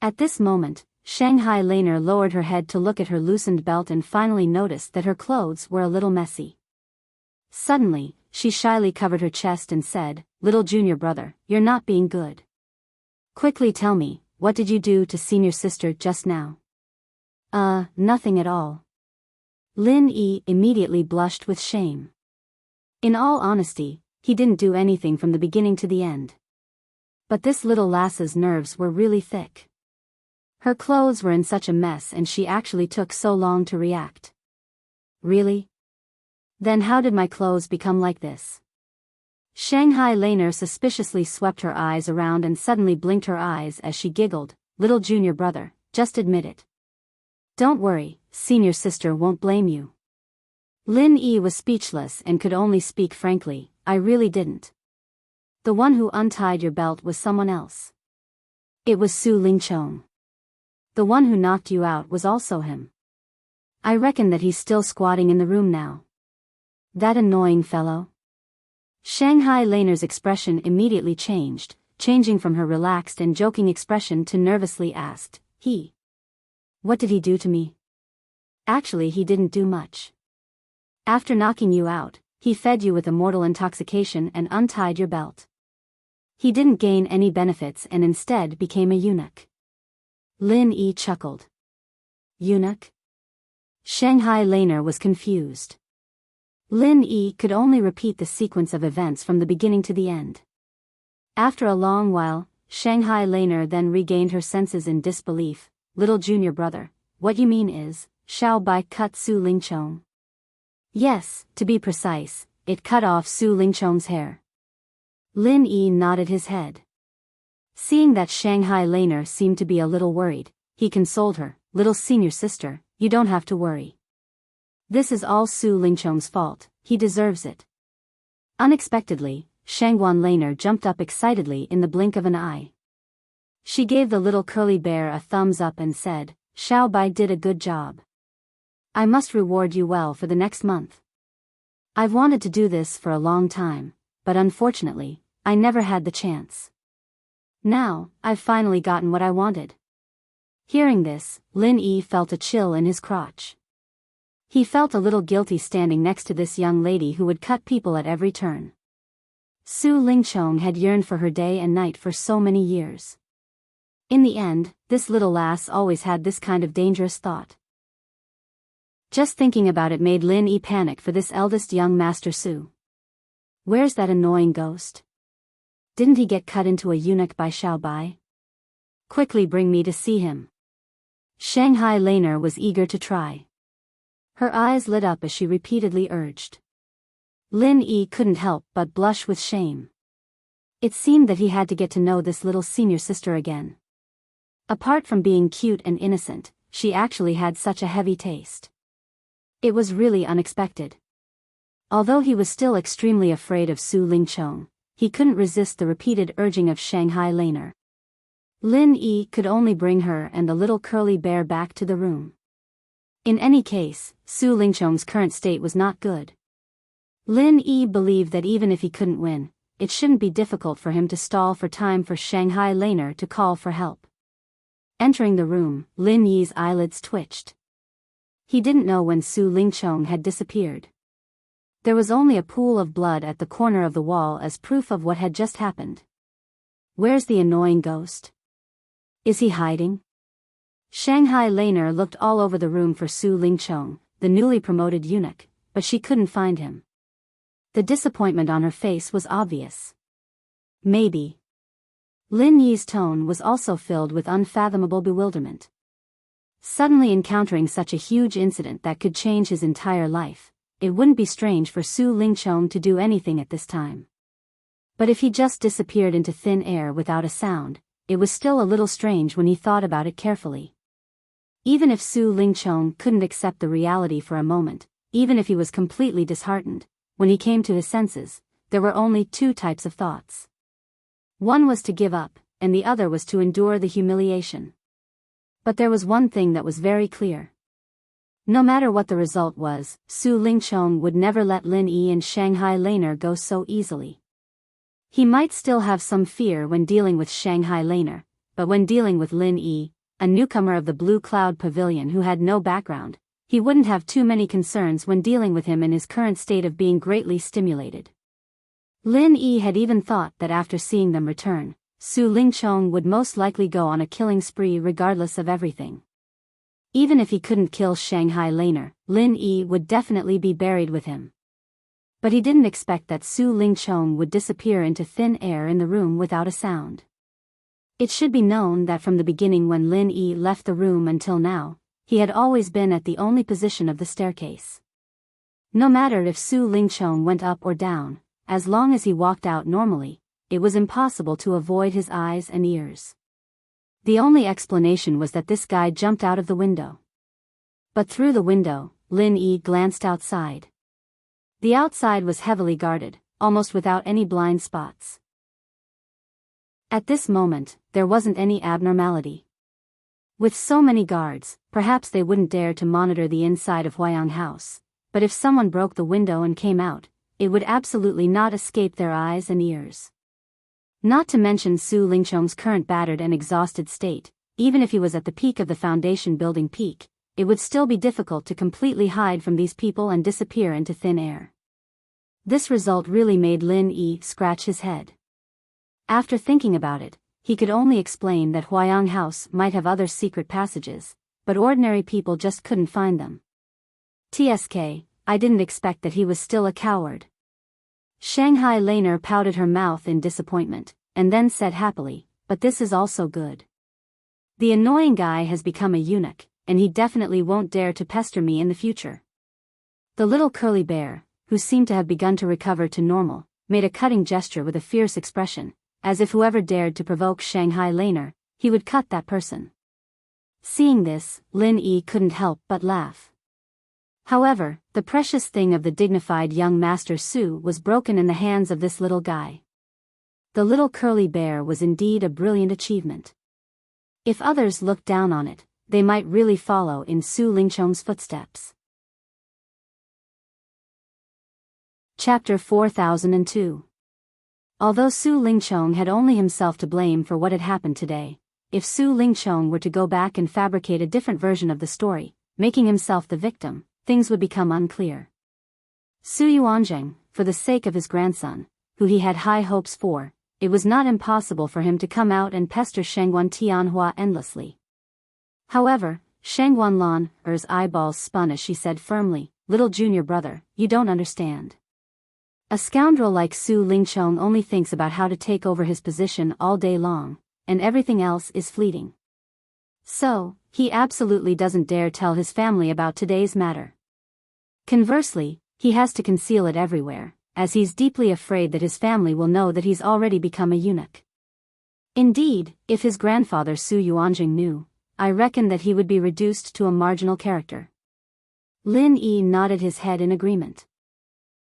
At this moment, Shanghai Laner lowered her head to look at her loosened belt and finally noticed that her clothes were a little messy. Suddenly, she shyly covered her chest and said, "Little junior brother, you're not being good. Quickly tell me, what did you do to senior sister just now?" Nothing at all." Lin Yi immediately blushed with shame. In all honesty, he didn't do anything from the beginning to the end. But this little lass's nerves were really thick. Her clothes were in such a mess and she actually took so long to react. "Really? Then how did my clothes become like this?" Shanghai Laner suspiciously swept her eyes around and suddenly blinked her eyes as she giggled. "Little junior brother, just admit it. Don't worry, senior sister won't blame you." Lin Yi was speechless and could only speak frankly, "I really didn't. The one who untied your belt was someone else. It was Su Lingchong. The one who knocked you out was also him. I reckon that he's still squatting in the room now. That annoying fellow." Shanghai Laner's expression immediately changed, changing from her relaxed and joking expression to nervously asked, What did he do to me?" "Actually, he didn't do much. After knocking you out, he fed you with immortal intoxication and untied your belt. He didn't gain any benefits and instead became a eunuch." Lin Yi chuckled. "Eunuch?" Shanghai Laner was confused. Lin Yi could only repeat the sequence of events from the beginning to the end. After a long while, Shanghai Laner then regained her senses in disbelief. "Little junior brother, what you mean is, Xiao Bai cut Su Lingchong?" "Yes, to be precise, it cut off Su Lingchong's hair." Lin Yi nodded his head. Seeing that Shanghai Laner seemed to be a little worried, he consoled her, "Little senior sister, you don't have to worry. This is all Su Lingchong's fault, he deserves it." Unexpectedly, Shangguan Laner jumped up excitedly in the blink of an eye. She gave the little curly bear a thumbs up and said, "Xiao Bai did a good job. I must reward you well for the next month. I've wanted to do this for a long time, but unfortunately, I never had the chance. Now, I've finally gotten what I wanted." Hearing this, Lin Yi felt a chill in his crotch. He felt a little guilty standing next to this young lady who would cut people at every turn. Su Lingchong had yearned for her day and night for so many years. In the end, this little lass always had this kind of dangerous thought. Just thinking about it made Lin Yi panic for this eldest young Master Su. Where's that annoying ghost? Didn't he get cut into a eunuch by Xiao Bai? Quickly bring me to see him. Shanghai Laner was eager to try. Her eyes lit up as she repeatedly urged. Lin Yi couldn't help but blush with shame. It seemed that he had to get to know this little senior sister again. Apart from being cute and innocent, she actually had such a heavy taste. It was really unexpected. Although he was still extremely afraid of Su Lingchong, he couldn't resist the repeated urging of Shanghai Laner. Lin Yi could only bring her and the little curly bear back to the room. In any case, Su Lingchong's current state was not good. Lin Yi believed that even if he couldn't win, it shouldn't be difficult for him to stall for time for Shanghai Laner to call for help. Entering the room, Lin Yi's eyelids twitched. He didn't know when Su Lingchong had disappeared. There was only a pool of blood at the corner of the wall as proof of what had just happened. Where's the annoying ghost? Is he hiding? Shanghai Laner looked all over the room for Su Lingchong, the newly promoted eunuch, but she couldn't find him. The disappointment on her face was obvious. Maybe. Lin Yi's tone was also filled with unfathomable bewilderment. Suddenly encountering such a huge incident that could change his entire life, it wouldn't be strange for Su Lingchong to do anything at this time. But if he just disappeared into thin air without a sound, it was still a little strange when he thought about it carefully. Even if Su Lingchong couldn't accept the reality for a moment, even if he was completely disheartened, when he came to his senses, there were only two types of thoughts. One was to give up, and the other was to endure the humiliation. But there was one thing that was very clear. No matter what the result was, Su Lingchong would never let Lin Yi and Shanghai Laner go so easily. He might still have some fear when dealing with Shanghai Laner, but when dealing with Lin Yi, a newcomer of the Blue Cloud Pavilion who had no background, he wouldn't have too many concerns when dealing with him in his current state of being greatly stimulated. Lin Yi had even thought that after seeing them return, Su Lingchong would most likely go on a killing spree regardless of everything. Even if he couldn't kill Shanghai Laner, Lin Yi would definitely be buried with him. But he didn't expect that Su Lingchong would disappear into thin air in the room without a sound. It should be known that from the beginning when Lin Yi left the room until now, he had always been at the only position of the staircase. No matter if Su Lingchong went up or down, as long as he walked out normally, it was impossible to avoid his eyes and ears. The only explanation was that this guy jumped out of the window. But through the window, Lin Yi glanced outside. The outside was heavily guarded, almost without any blind spots. At this moment, there wasn't any abnormality. With so many guards, perhaps they wouldn't dare to monitor the inside of Huayang House, but if someone broke the window and came out, it would absolutely not escape their eyes and ears. Not to mention Su Lingchong's current battered and exhausted state, even if he was at the peak of the foundation building peak, it would still be difficult to completely hide from these people and disappear into thin air. This result really made Lin Yi scratch his head. After thinking about it, he could only explain that Huayang House might have other secret passages, but ordinary people just couldn't find them. TSK, I didn't expect that he was still a coward. Shanghai Laner pouted her mouth in disappointment, and then said happily, but this is also good. The annoying guy has become a eunuch, and he definitely won't dare to pester me in the future. The little curly bear, who seemed to have begun to recover to normal, made a cutting gesture with a fierce expression, as if whoever dared to provoke Shanghai Laner, he would cut that person. Seeing this, Lin Yi couldn't help but laugh. However, the precious thing of the dignified young Master Su was broken in the hands of this little guy. The little curly bear was indeed a brilliant achievement. If others looked down on it, they might really follow in Su Lingchong's footsteps. Chapter 4002. Although Su Lingchong had only himself to blame for what had happened today, if Su Lingchong were to go back and fabricate a different version of the story, making himself the victim, things would become unclear. Su Yuanzheng, for the sake of his grandson, who he had high hopes for, it was not impossible for him to come out and pester Shengguan Tianhua endlessly. However, Shengguan Lan's eyeballs spun as she said firmly, "Little junior brother, you don't understand. A scoundrel like Su Lingchong only thinks about how to take over his position all day long, and everything else is fleeting. So, he absolutely doesn't dare tell his family about today's matter. Conversely, he has to conceal it everywhere, as he's deeply afraid that his family will know that he's already become a eunuch. Indeed, if his grandfather Su Yuanjing knew, I reckon that he would be reduced to a marginal character." Lin Yi nodded his head in agreement.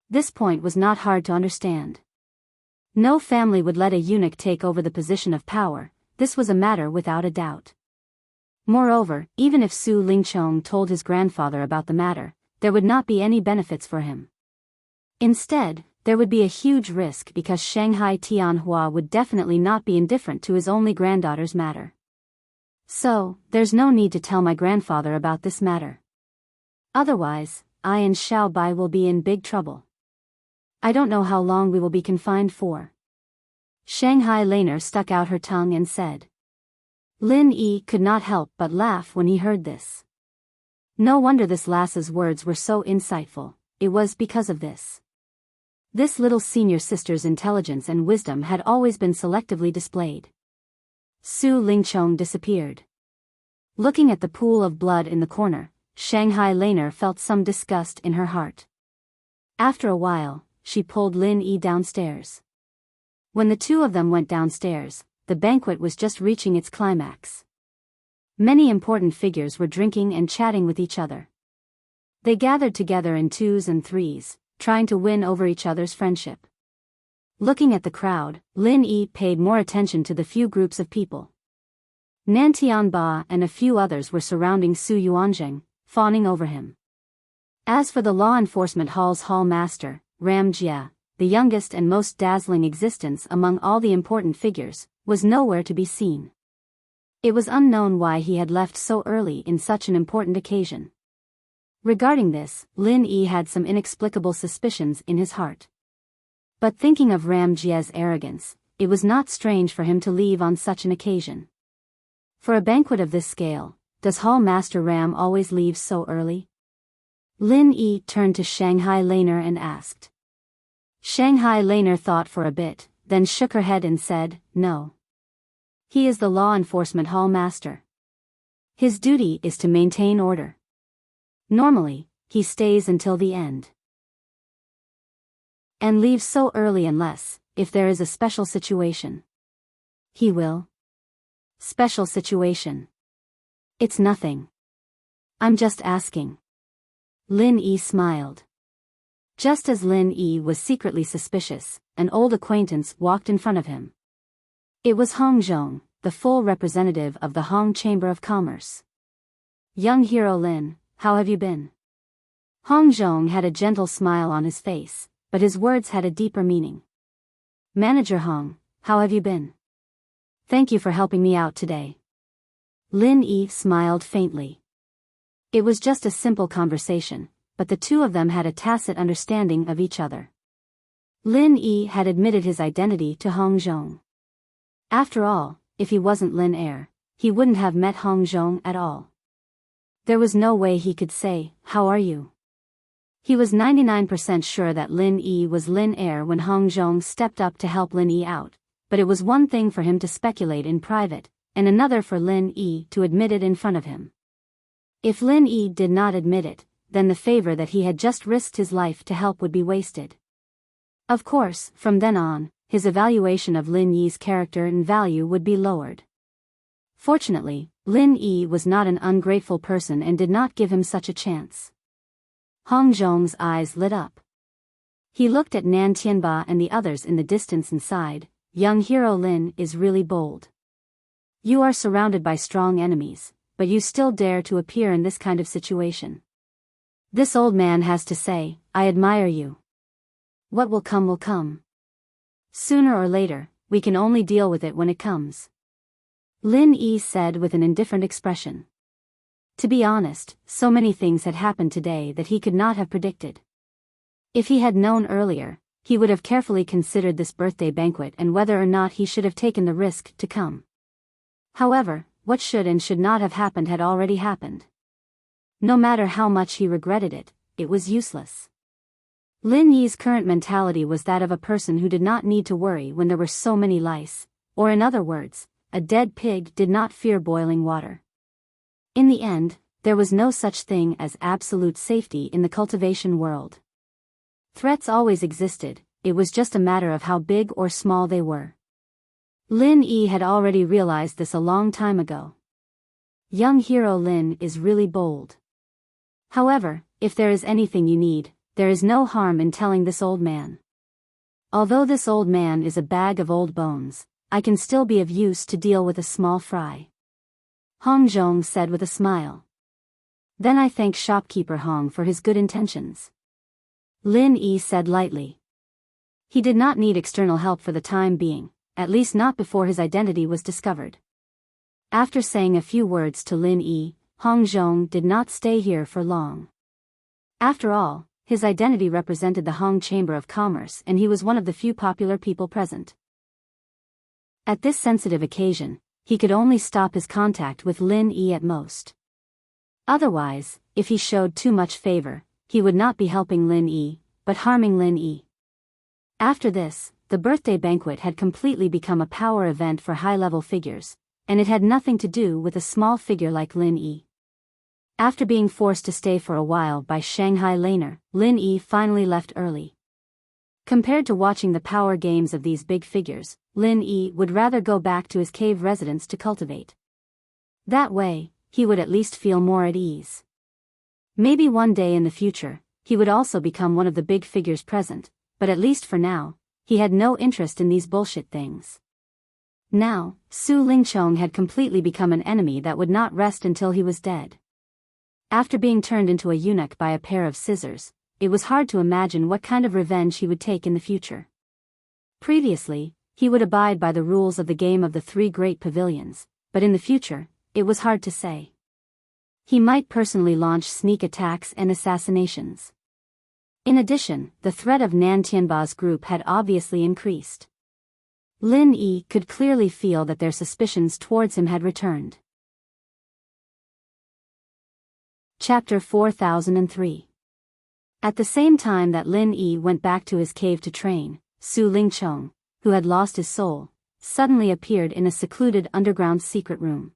This point was not hard to understand. No family would let a eunuch take over the position of power, this was a matter without a doubt. Moreover, even if Su Lingchong told his grandfather about the matter, there would not be any benefits for him. Instead, there would be a huge risk because Shanghai Tianhua would definitely not be indifferent to his only granddaughter's matter. So, there's no need to tell my grandfather about this matter. Otherwise, I and Xiao Bai will be in big trouble. I don't know how long we will be confined for. Shanghai Laner stuck out her tongue and said. Lin Yi could not help but laugh when he heard this. No wonder this lass's words were so insightful, it was because of this. This little senior sister's intelligence and wisdom had always been selectively displayed. Su Lingchong disappeared. Looking at the pool of blood in the corner, Shanghai Laner felt some disgust in her heart. After a while, she pulled Lin Yi downstairs. When the two of them went downstairs, the banquet was just reaching its climax. Many important figures were drinking and chatting with each other. They gathered together in twos and threes, trying to win over each other's friendship. Looking at the crowd, Lin Yi paid more attention to the few groups of people. Nan Tianba and a few others were surrounding Su Yuanzheng, fawning over him. As for the law enforcement hall's hall master, Ram Jia, the youngest and most dazzling existence among all the important figures, was nowhere to be seen. It was unknown why he had left so early in such an important occasion. Regarding this, Lin Yi had some inexplicable suspicions in his heart. But thinking of Ram Jia's arrogance, it was not strange for him to leave on such an occasion. For a banquet of this scale, does Hall Master Ram always leave so early? Lin Yi turned to Shanghai Laner and asked. Shanghai Laner thought for a bit, then shook her head and said, no. He is the law enforcement hall master. His duty is to maintain order. Normally, he stays until the end. And leaves so early unless, if there is a special situation. He will. Special situation. It's nothing. I'm just asking. Lin Yi smiled. Just as Lin Yi was secretly suspicious, an old acquaintance walked in front of him. It was Hong Zhong, the full representative of the Hong Chamber of Commerce. Young hero Lin, how have you been? Hong Zhong had a gentle smile on his face, but his words had a deeper meaning. Manager Hong, how have you been? Thank you for helping me out today. Lin Yi smiled faintly. It was just a simple conversation, but the two of them had a tacit understanding of each other. Lin Yi had admitted his identity to Hong Zhong. After all, if he wasn't Lin Air, he wouldn't have met Hong Zhong at all. There was no way he could say, how are you? He was 99% sure that Lin Yi was Lin Air when Hong Zhong stepped up to help Lin Yi out, but it was one thing for him to speculate in private, and another for Lin Yi to admit it in front of him. If Lin Yi did not admit it, then the favor that he had just risked his life to help would be wasted. Of course, from then on, his evaluation of Lin Yi's character and value would be lowered. Fortunately, Lin Yi was not an ungrateful person and did not give him such a chance. Hong Zhong's eyes lit up. He looked at Nan Tianba and the others in the distance and sighed, young hero Lin is really bold. You are surrounded by strong enemies, but you still dare to appear in this kind of situation. This old man has to say, I admire you. What will come will come. Sooner or later, we can only deal with it when it comes. Lin Yi said with an indifferent expression. To be honest, so many things had happened today that he could not have predicted. If he had known earlier, he would have carefully considered this birthday banquet and whether or not he should have taken the risk to come. However, what should and should not have happened had already happened. No matter how much he regretted it, it was useless. Lin Yi's current mentality was that of a person who did not need to worry when there were so many lice, or in other words, a dead pig did not fear boiling water. In the end, there was no such thing as absolute safety in the cultivation world. Threats always existed, it was just a matter of how big or small they were. Lin Yi had already realized this a long time ago. Young hero Lin is really bold. However, if there is anything you need, there is no harm in telling this old man. Although this old man is a bag of old bones, I can still be of use to deal with a small fry. Hong Zhong said with a smile. Then I thank shopkeeper Hong for his good intentions. Lin Yi said lightly. He did not need external help for the time being, at least not before his identity was discovered. After saying a few words to Lin Yi, Hong Zhong did not stay here for long. After all, his identity represented the Hong Chamber of Commerce and he was one of the few popular people present. At this sensitive occasion, he could only stop his contact with Lin Yi at most. Otherwise, if he showed too much favor, he would not be helping Lin Yi, but harming Lin Yi. After this, the birthday banquet had completely become a power event for high-level figures, and it had nothing to do with a small figure like Lin Yi. After being forced to stay for a while by Shanghai Laner, Lin Yi finally left early. Compared to watching the power games of these big figures, Lin Yi would rather go back to his cave residence to cultivate. That way, he would at least feel more at ease. Maybe one day in the future, he would also become one of the big figures present, but at least for now, he had no interest in these bullshit things. Now, Su Lingchong had completely become an enemy that would not rest until he was dead. After being turned into a eunuch by a pair of scissors, it was hard to imagine what kind of revenge he would take in the future. Previously, he would abide by the rules of the game of the three great pavilions, but in the future, it was hard to say. He might personally launch sneak attacks and assassinations. In addition, the threat of Nan Tianba's group had obviously increased. Lin Yi could clearly feel that their suspicions towards him had returned. Chapter 4003. At the same time that Lin Yi went back to his cave to train, Su Lingchong, who had lost his soul, suddenly appeared in a secluded underground secret room.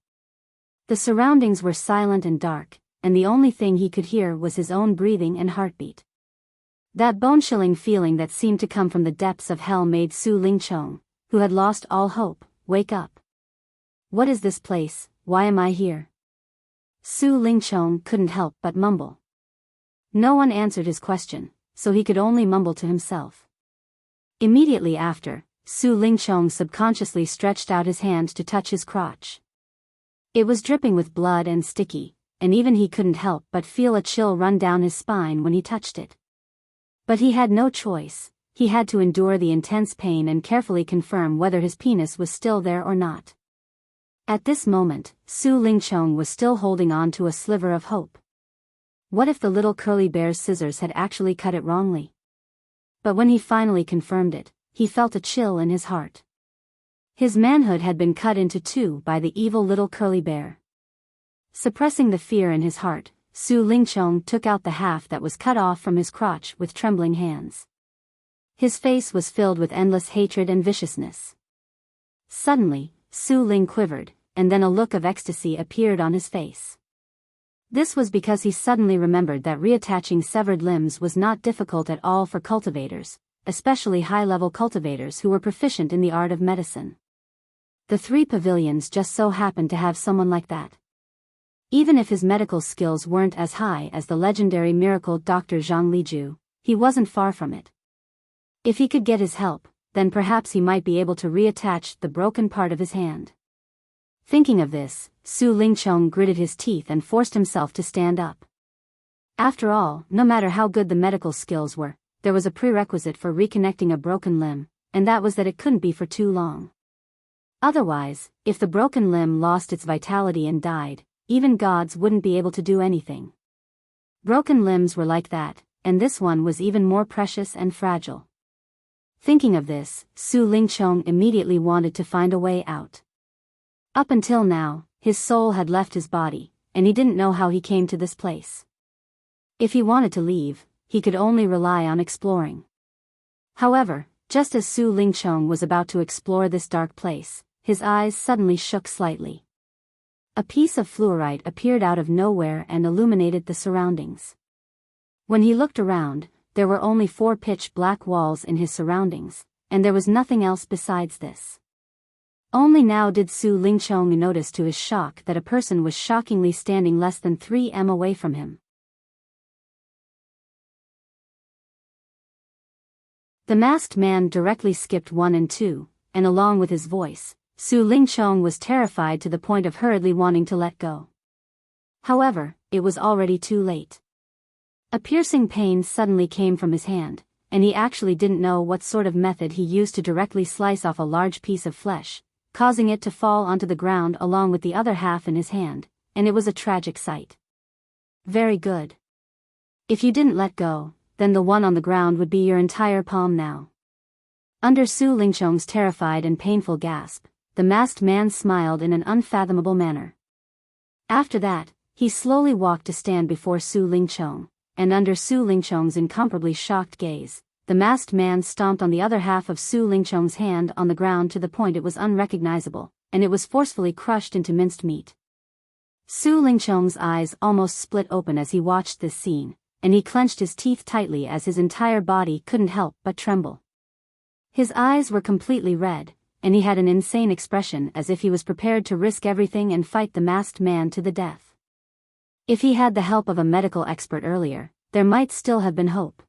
The surroundings were silent and dark, and the only thing he could hear was his own breathing and heartbeat. That bone-chilling feeling that seemed to come from the depths of hell made Su Lingchong, who had lost all hope, wake up. What is this place? Why am I here? Su Lingchong couldn't help but mumble. No one answered his question, so he could only mumble to himself. Immediately after, Su Lingchong subconsciously stretched out his hand to touch his crotch. It was dripping with blood and sticky, and even he couldn't help but feel a chill run down his spine when he touched it. But he had no choice, he had to endure the intense pain and carefully confirm whether his penis was still there or not. At this moment, Su Lingchong was still holding on to a sliver of hope. What if the little curly bear's scissors had actually cut it wrongly? But when he finally confirmed it, he felt a chill in his heart. His manhood had been cut into two by the evil little curly bear. Suppressing the fear in his heart, Su Lingchong took out the half that was cut off from his crotch with trembling hands. His face was filled with endless hatred and viciousness. Suddenly, Su Ling quivered, and then a look of ecstasy appeared on his face. This was because he suddenly remembered that reattaching severed limbs was not difficult at all for cultivators, especially high-level cultivators who were proficient in the art of medicine. The three pavilions just so happened to have someone like that. Even if his medical skills weren't as high as the legendary miracle Dr. Zhang Liju, he wasn't far from it. If he could get his help, then perhaps he might be able to reattach the broken part of his hand. Thinking of this, Su Lingchong gritted his teeth and forced himself to stand up. After all, no matter how good the medical skills were, there was a prerequisite for reconnecting a broken limb, and that was that it couldn't be for too long. Otherwise, if the broken limb lost its vitality and died, even gods wouldn't be able to do anything. Broken limbs were like that, and this one was even more precious and fragile. Thinking of this, Su Lingchong immediately wanted to find a way out. Up until now, his soul had left his body, and he didn't know how he came to this place. If he wanted to leave, he could only rely on exploring. However, just as Su Lingchong was about to explore this dark place, his eyes suddenly shook slightly. A piece of fluorite appeared out of nowhere and illuminated the surroundings. When he looked around, there were only 4 pitch-black walls in his surroundings, and there was nothing else besides this. Only now did Su Lingchong notice to his shock that a person was shockingly standing less than 3 m away from him. The masked man directly skipped 1 and 2, and along with his voice, Su Lingchong was terrified to the point of hurriedly wanting to let go. However, it was already too late. A piercing pain suddenly came from his hand, and he actually didn't know what sort of method he used to directly slice off a large piece of flesh, causing it to fall onto the ground along with the other half in his hand, and it was a tragic sight. Very good. If you didn't let go, then the one on the ground would be your entire palm now. Under Su Lingchong's terrified and painful gasp, the masked man smiled in an unfathomable manner. After that, he slowly walked to stand before Su Lingchong, and under Su Lingchong's incomparably shocked gaze, the masked man stomped on the other half of Su Lingchong's hand on the ground to the point it was unrecognizable, and it was forcefully crushed into minced meat. Su Lingchong's eyes almost split open as he watched this scene, and he clenched his teeth tightly as his entire body couldn't help but tremble. His eyes were completely red, and he had an insane expression as if he was prepared to risk everything and fight the masked man to the death. If he had the help of a medical expert earlier, there might still have been hope.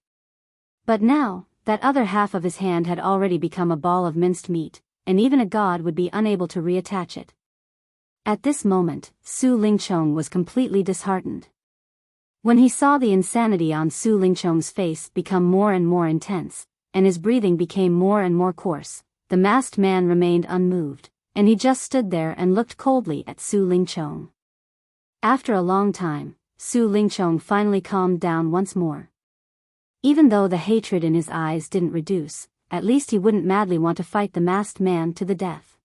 But now, that other half of his hand had already become a ball of minced meat, and even a god would be unable to reattach it. At this moment, Su Lingchong was completely disheartened. When he saw the insanity on Su Lingchong's face become more and more intense, and his breathing became more and more coarse, the masked man remained unmoved, and he just stood there and looked coldly at Su Lingchong. After a long time, Su Lingchong finally calmed down once more. Even though the hatred in his eyes didn't reduce, at least he wouldn't madly want to fight the masked man to the death.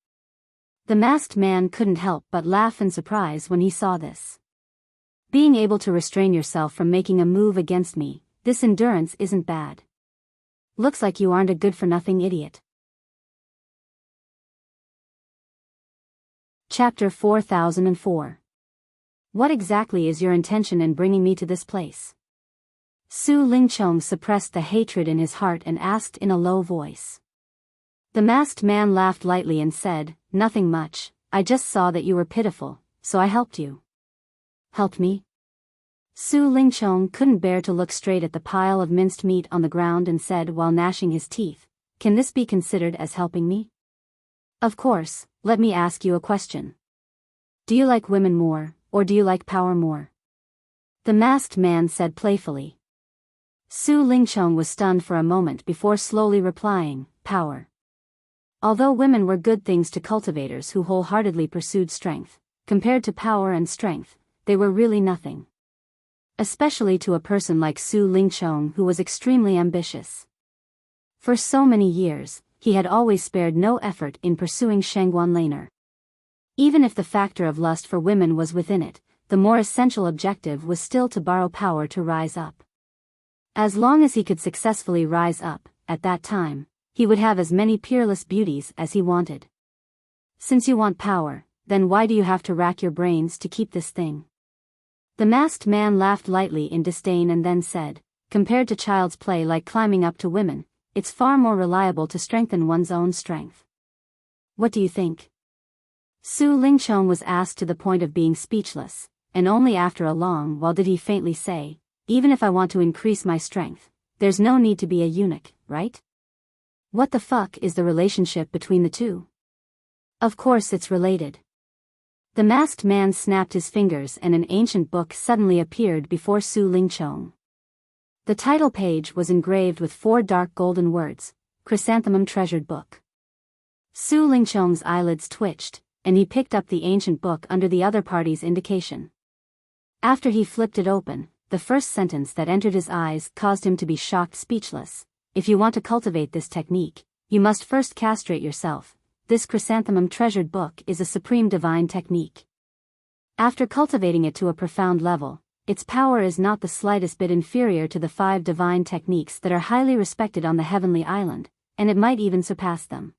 The masked man couldn't help but laugh in surprise when he saw this. Being able to restrain yourself from making a move against me, this endurance isn't bad. Looks like you aren't a good-for-nothing idiot. Chapter 4004. What exactly is your intention in bringing me to this place? Su Lingchong suppressed the hatred in his heart and asked in a low voice. The masked man laughed lightly and said, "Nothing much, I just saw that you were pitiful, so I helped you." Helped me? Su Lingchong couldn't bear to look straight at the pile of minced meat on the ground and said while gnashing his teeth, "Can this be considered as helping me?" Of course, let me ask you a question. Do you like women more, or do you like power more? The masked man said playfully. Su Lingchong was stunned for a moment before slowly replying, "Power." Although women were good things to cultivators who wholeheartedly pursued strength, compared to power and strength, they were really nothing. Especially to a person like Su Lingchong who was extremely ambitious. For so many years, he had always spared no effort in pursuing Shangguan Laner. Even if the factor of lust for women was within it, the more essential objective was still to borrow power to rise up. As long as he could successfully rise up, at that time, he would have as many peerless beauties as he wanted. Since you want power, then why do you have to rack your brains to keep this thing? The masked man laughed lightly in disdain and then said, "Compared to child's play like climbing up to women, it's far more reliable to strengthen one's own strength. What do you think?" Su Lingchong was asked to the point of being speechless, and only after a long while did he faintly say, "Even if I want to increase my strength, there's no need to be a eunuch, right? What the fuck is the relationship between the two?" Of course it's related. The masked man snapped his fingers and an ancient book suddenly appeared before Su Lingchong. The title page was engraved with 4 dark golden words, "Chrysanthemum Treasured Book." Su Lingchong's eyelids twitched, and he picked up the ancient book under the other party's indication. After he flipped it open, the first sentence that entered his eyes caused him to be shocked speechless. "If you want to cultivate this technique, you must first castrate yourself. This chrysanthemum treasured book is a supreme divine technique. After cultivating it to a profound level, its power is not the slightest bit inferior to the 5 divine techniques that are highly respected on the heavenly island, and it might even surpass them.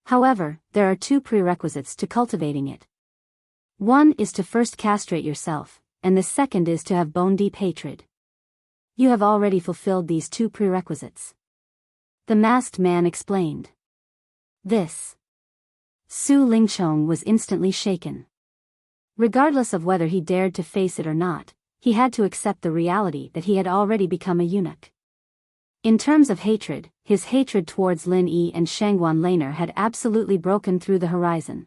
However, there are 2 prerequisites to cultivating it. One is to first castrate yourself, and the second is to have bone-deep hatred. You have already fulfilled these 2 prerequisites," the masked man explained. This. Su Lingchong was instantly shaken. Regardless of whether he dared to face it or not, he had to accept the reality that he had already become a eunuch. In terms of hatred, his hatred towards Lin Yi and Shangguan Laner had absolutely broken through the horizon.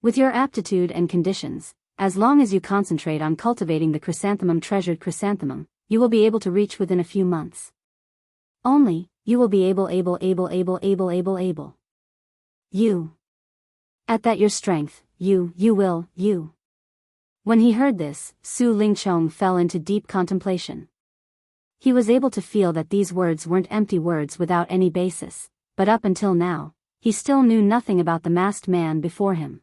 With your aptitude and conditions, as long as you concentrate on cultivating the treasured chrysanthemum, you will be able to reach within a few months. Only, you will be able. You. At that your strength, you will. When he heard this, Su Lingchong fell into deep contemplation. He was able to feel that these words weren't empty words without any basis, but up until now, he still knew nothing about the masked man before him.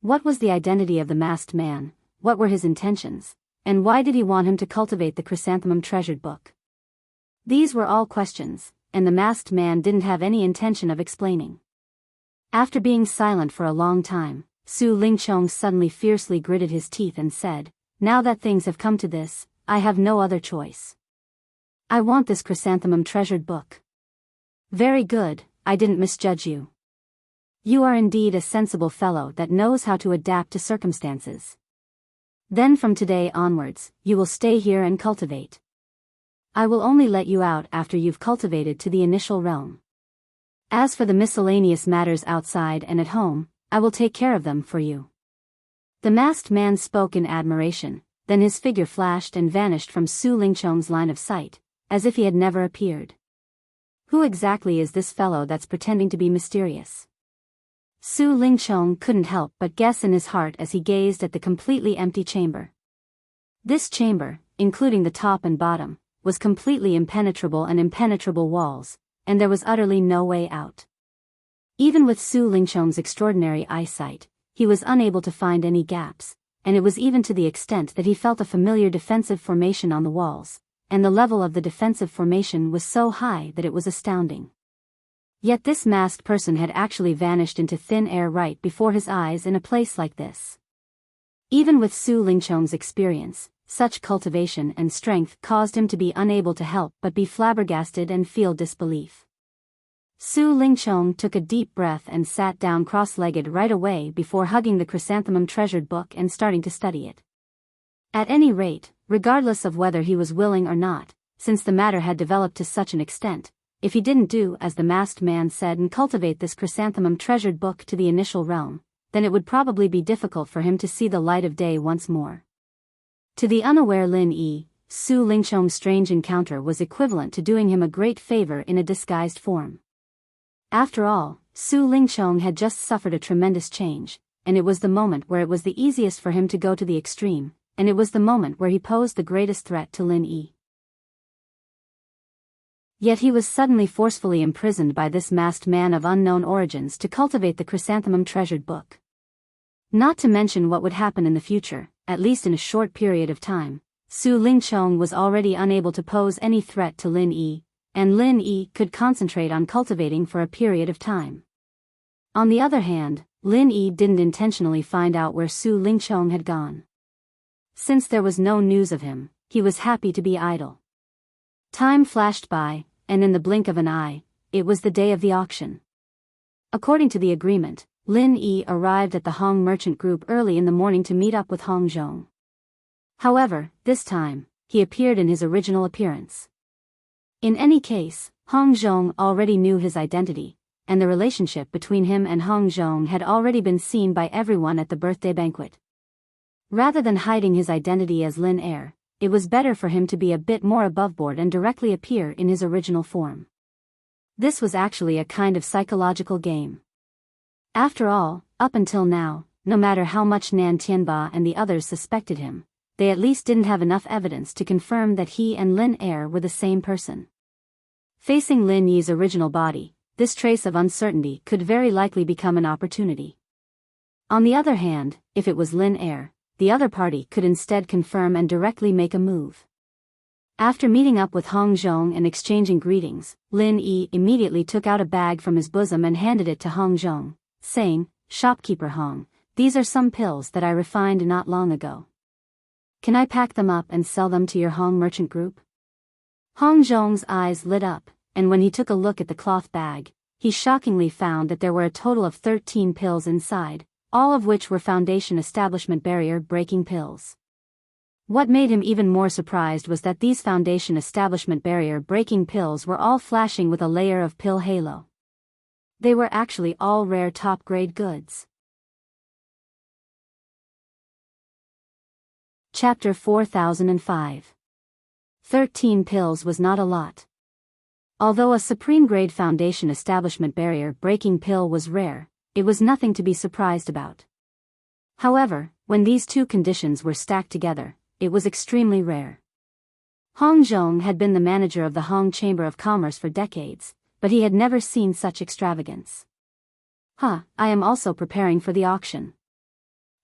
What was the identity of the masked man, what were his intentions, and why did he want him to cultivate the chrysanthemum treasured book? These were all questions, and the masked man didn't have any intention of explaining. After being silent for a long time, Su Lingchong suddenly fiercely gritted his teeth and said, "Now that things have come to this, I have no other choice. I want this chrysanthemum treasured book." "Very good, I didn't misjudge you. You are indeed a sensible fellow that knows how to adapt to circumstances. Then from today onwards, you will stay here and cultivate. I will only let you out after you've cultivated to the initial realm. As for the miscellaneous matters outside and at home, I will take care of them for you." The masked man spoke in admiration, then his figure flashed and vanished from Su Lingchong's line of sight, as if he had never appeared. Who exactly is this fellow that's pretending to be mysterious? Su Lingchong couldn't help but guess in his heart as he gazed at the completely empty chamber. This chamber, including the top and bottom, was completely impenetrable and impenetrable walls, and there was utterly no way out. Even with Su Lingchong's extraordinary eyesight, he was unable to find any gaps, and it was even to the extent that he felt a familiar defensive formation on the walls, and the level of the defensive formation was so high that it was astounding. Yet this masked person had actually vanished into thin air right before his eyes in a place like this. Even with Su Lingchong's experience, such cultivation and strength caused him to be unable to help but be flabbergasted and feel disbelief. Su Lingchong took a deep breath and sat down cross-legged right away before hugging the chrysanthemum treasured book and starting to study it. At any rate, regardless of whether he was willing or not, since the matter had developed to such an extent, if he didn't do as the masked man said and cultivate this chrysanthemum treasured book to the initial realm, then it would probably be difficult for him to see the light of day once more. To the unaware Lin Yi, Su Lingchong's strange encounter was equivalent to doing him a great favor in a disguised form. After all, Su Lingchong had just suffered a tremendous change, and it was the moment where it was the easiest for him to go to the extreme, and it was the moment where he posed the greatest threat to Lin Yi. Yet he was suddenly forcefully imprisoned by this masked man of unknown origins to cultivate the chrysanthemum treasured book. Not to mention what would happen in the future, at least in a short period of time, Su Lingchong was already unable to pose any threat to Lin Yi, and Lin Yi could concentrate on cultivating for a period of time. On the other hand, Lin Yi didn't intentionally find out where Su Lingchong had gone. Since there was no news of him, he was happy to be idle. Time flashed by, and in the blink of an eye, it was the day of the auction. According to the agreement, Lin Yi arrived at the Hong merchant group early in the morning to meet up with Hong Zhong. However, this time, he appeared in his original appearance. In any case, Hong Zhong already knew his identity, and the relationship between him and Hong Zhong had already been seen by everyone at the birthday banquet. Rather than hiding his identity as Lin Er, it was better for him to be a bit more aboveboard and directly appear in his original form. This was actually a kind of psychological game. After all, up until now, no matter how much Nan Tianba and the others suspected him, they at least didn't have enough evidence to confirm that he and Lin Er were the same person. Facing Lin Yi's original body, this trace of uncertainty could very likely become an opportunity. On the other hand, if it was Lin Er, the other party could instead confirm and directly make a move. After meeting up with Hong Zhong and exchanging greetings, Lin Yi immediately took out a bag from his bosom and handed it to Hong Zhong, saying, "Shopkeeper Hong, these are some pills that I refined not long ago. Can I pack them up and sell them to your Hong merchant group?" Hong Zhong's eyes lit up, and when he took a look at the cloth bag, he shockingly found that there were a total of 13 pills inside, all of which were Foundation Establishment Barrier breaking pills. What made him even more surprised was that these Foundation Establishment Barrier breaking pills were all flashing with a layer of pill halo. They were actually all rare top-grade goods. Chapter 4005. 13 pills was not a lot. Although a supreme-grade foundation establishment barrier-breaking pill was rare, it was nothing to be surprised about. However, when these two conditions were stacked together, it was extremely rare. Hong Zhong had been the manager of the Hong Chamber of Commerce for decades, but he had never seen such extravagance. I am also preparing for the auction.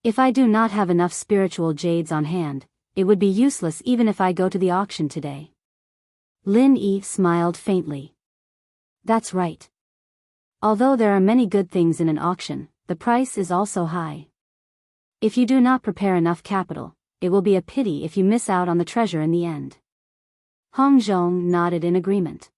If I do not have enough spiritual jades on hand, it would be useless even if I go to the auction today. Lin Yi smiled faintly. That's right. Although there are many good things in an auction, the price is also high. If you do not prepare enough capital, it will be a pity if you miss out on the treasure in the end. Hong Zhong nodded in agreement.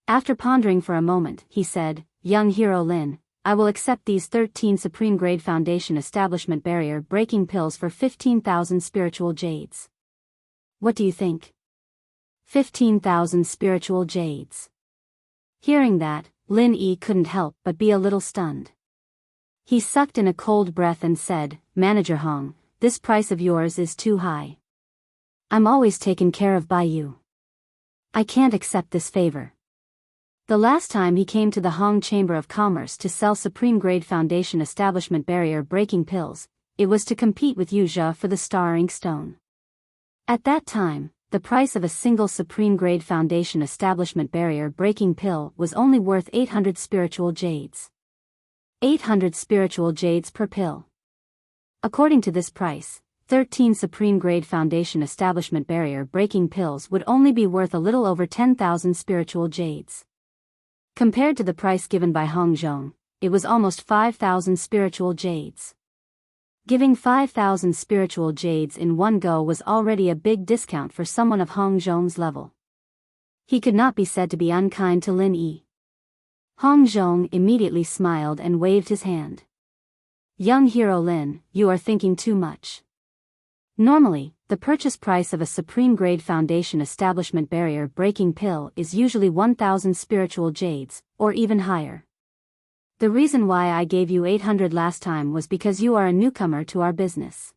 After pondering for a moment, he said, Young Hero Lin, I will accept these 13 supreme-grade foundation establishment barrier-breaking pills for 15,000 spiritual jades. What do you think? 15,000 spiritual jades. Hearing that, Lin Yi couldn't help but be a little stunned. He sucked in a cold breath and said, Manager Hong, this price of yours is too high. I'm always taken care of by you. I can't accept this favor. The last time he came to the Hong Chamber of Commerce to sell supreme-grade foundation establishment barrier-breaking pills, it was to compete with Yu Zhe for the Star Ink Stone. At that time, the price of a single supreme-grade foundation establishment barrier-breaking pill was only worth 800 spiritual jades. 800 spiritual jades per pill. According to this price, 13 supreme-grade foundation establishment barrier-breaking pills would only be worth a little over 10,000 spiritual jades. Compared to the price given by Hong Zhong, it was almost 5,000 spiritual jades. Giving 5,000 spiritual jades in one go was already a big discount for someone of Hong Zhong's level. He could not be said to be unkind to Lin Yi. Hong Zhong immediately smiled and waved his hand. Young Hero Lin, you are thinking too much. Normally, the purchase price of a supreme-grade foundation establishment barrier-breaking pill is usually 1,000 spiritual jades, or even higher. The reason why I gave you 800 last time was because you are a newcomer to our business.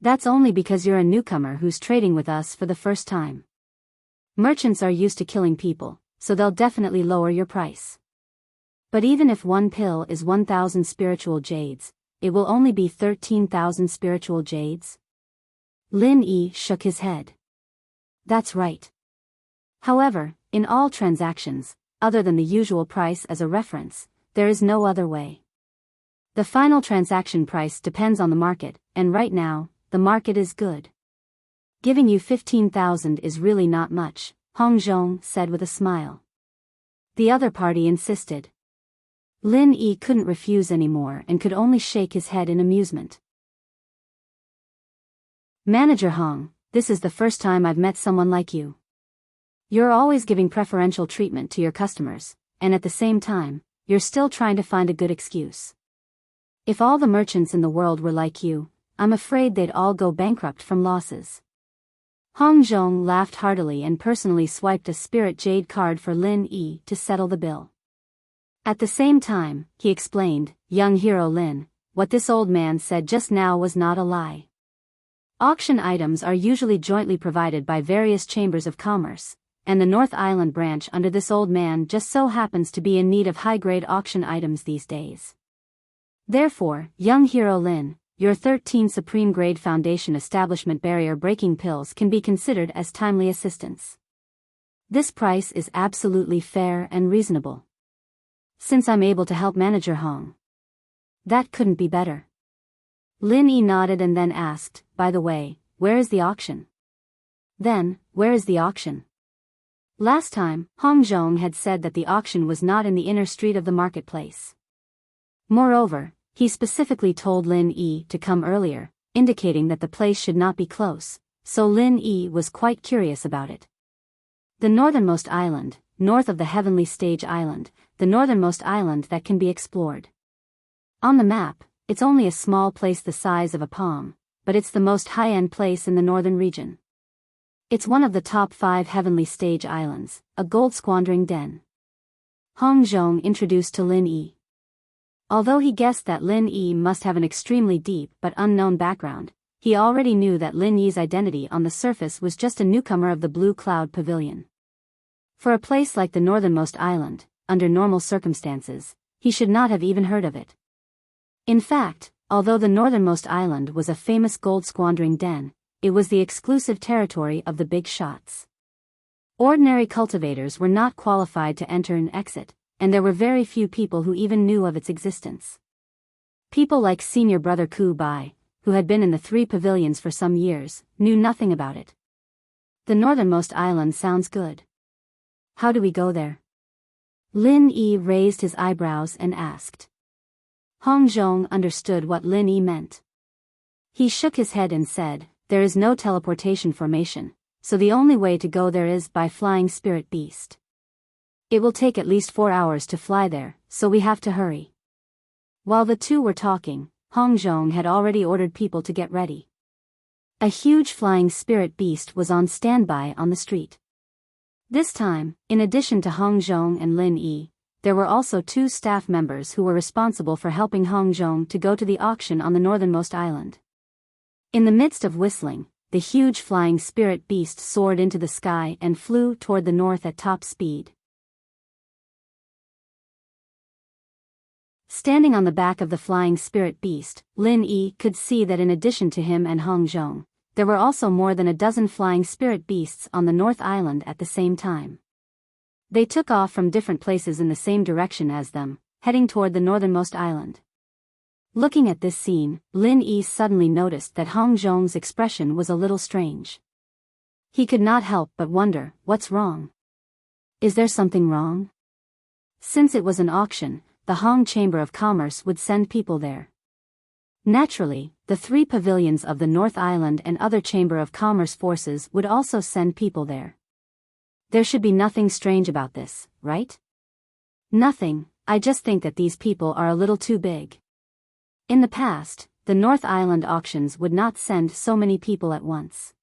That's only because you're a newcomer who's trading with us for the first time. Merchants are used to killing people, so they'll definitely lower your price. But even if one pill is 1,000 spiritual jades, it will only be 13,000 spiritual jades. Lin Yi shook his head. That's right. However, in all transactions, other than the usual price as a reference, there is no other way. The final transaction price depends on the market, and right now, the market is good. Giving you 15,000 is really not much, Hong Zhong said with a smile. The other party insisted. Lin Yi couldn't refuse anymore and could only shake his head in amusement. Manager Hong, this is the first time I've met someone like you. You're always giving preferential treatment to your customers, and at the same time, you're still trying to find a good excuse. If all the merchants in the world were like you, I'm afraid they'd all go bankrupt from losses. Hong Zhong laughed heartily and personally swiped a spirit jade card for Lin Yi to settle the bill. At the same time, he explained, Young Hero Lin, what this old man said just now was not a lie. Auction items are usually jointly provided by various chambers of commerce, and the North Island branch under this old man just so happens to be in need of high-grade auction items these days. Therefore, Young Hero Lin, your 13 supreme-grade foundation establishment barrier-breaking pills can be considered as timely assistance. This price is absolutely fair and reasonable. Since I'm able to help Manager Hong. That couldn't be better. Lin Yi nodded and then asked, by the way, where is the auction? Then, where is the auction? Last time, Hong Zhong had said that the auction was not in the inner street of the marketplace. Moreover, he specifically told Lin Yi to come earlier, indicating that the place should not be close, so Lin Yi was quite curious about it. The northernmost island, north of the Heavenly Stage Island, the northernmost island that can be explored. On the map, it's only a small place the size of a palm, but it's the most high-end place in the northern region. It's one of the top 5 Heavenly Stage Islands, a gold-squandering den. Hong Zhong introduced to Lin Yi. Although he guessed that Lin Yi must have an extremely deep but unknown background, he already knew that Lin Yi's identity on the surface was just a newcomer of the Blue Cloud Pavilion. For a place like the northernmost island, under normal circumstances, he should not have even heard of it. In fact, although the northernmost island was a famous gold-squandering den, it was the exclusive territory of the big shots. Ordinary cultivators were not qualified to enter and exit, and there were very few people who even knew of its existence. People like senior brother Ku Bai, who had been in the 3 pavilions for some years, knew nothing about it. The northernmost island sounds good. How do we go there? Lin Yi raised his eyebrows and asked. Hong Zhong understood what Lin Yi meant. He shook his head and said, there is no teleportation formation, so the only way to go there is by flying spirit beast. It will take at least 4 hours to fly there, so we have to hurry. While the two were talking, Hong Zhong had already ordered people to get ready. A huge flying spirit beast was on standby on the street. This time, in addition to Hong Zhong and Lin Yi, there were also 2 staff members who were responsible for helping Hong Zhong to go to the auction on the northernmost island. In the midst of whistling, the huge flying spirit beast soared into the sky and flew toward the north at top speed. Standing on the back of the flying spirit beast, Lin Yi could see that in addition to him and Hong Zhong, there were also more than a dozen flying spirit beasts on the North Island at the same time. They took off from different places in the same direction as them, heading toward the northernmost island. Looking at this scene, Lin Yi suddenly noticed that Hong Zhong's expression was a little strange. He could not help but wonder, what's wrong? Is there something wrong? Since it was an auction, the Hong Chamber of Commerce would send people there. Naturally, the 3 pavilions of the North Island and other Chamber of Commerce forces would also send people there. There should be nothing strange about this, right? Nothing, I just think that these people are a little too big. In the past, the North Island auctions would not send so many people at once.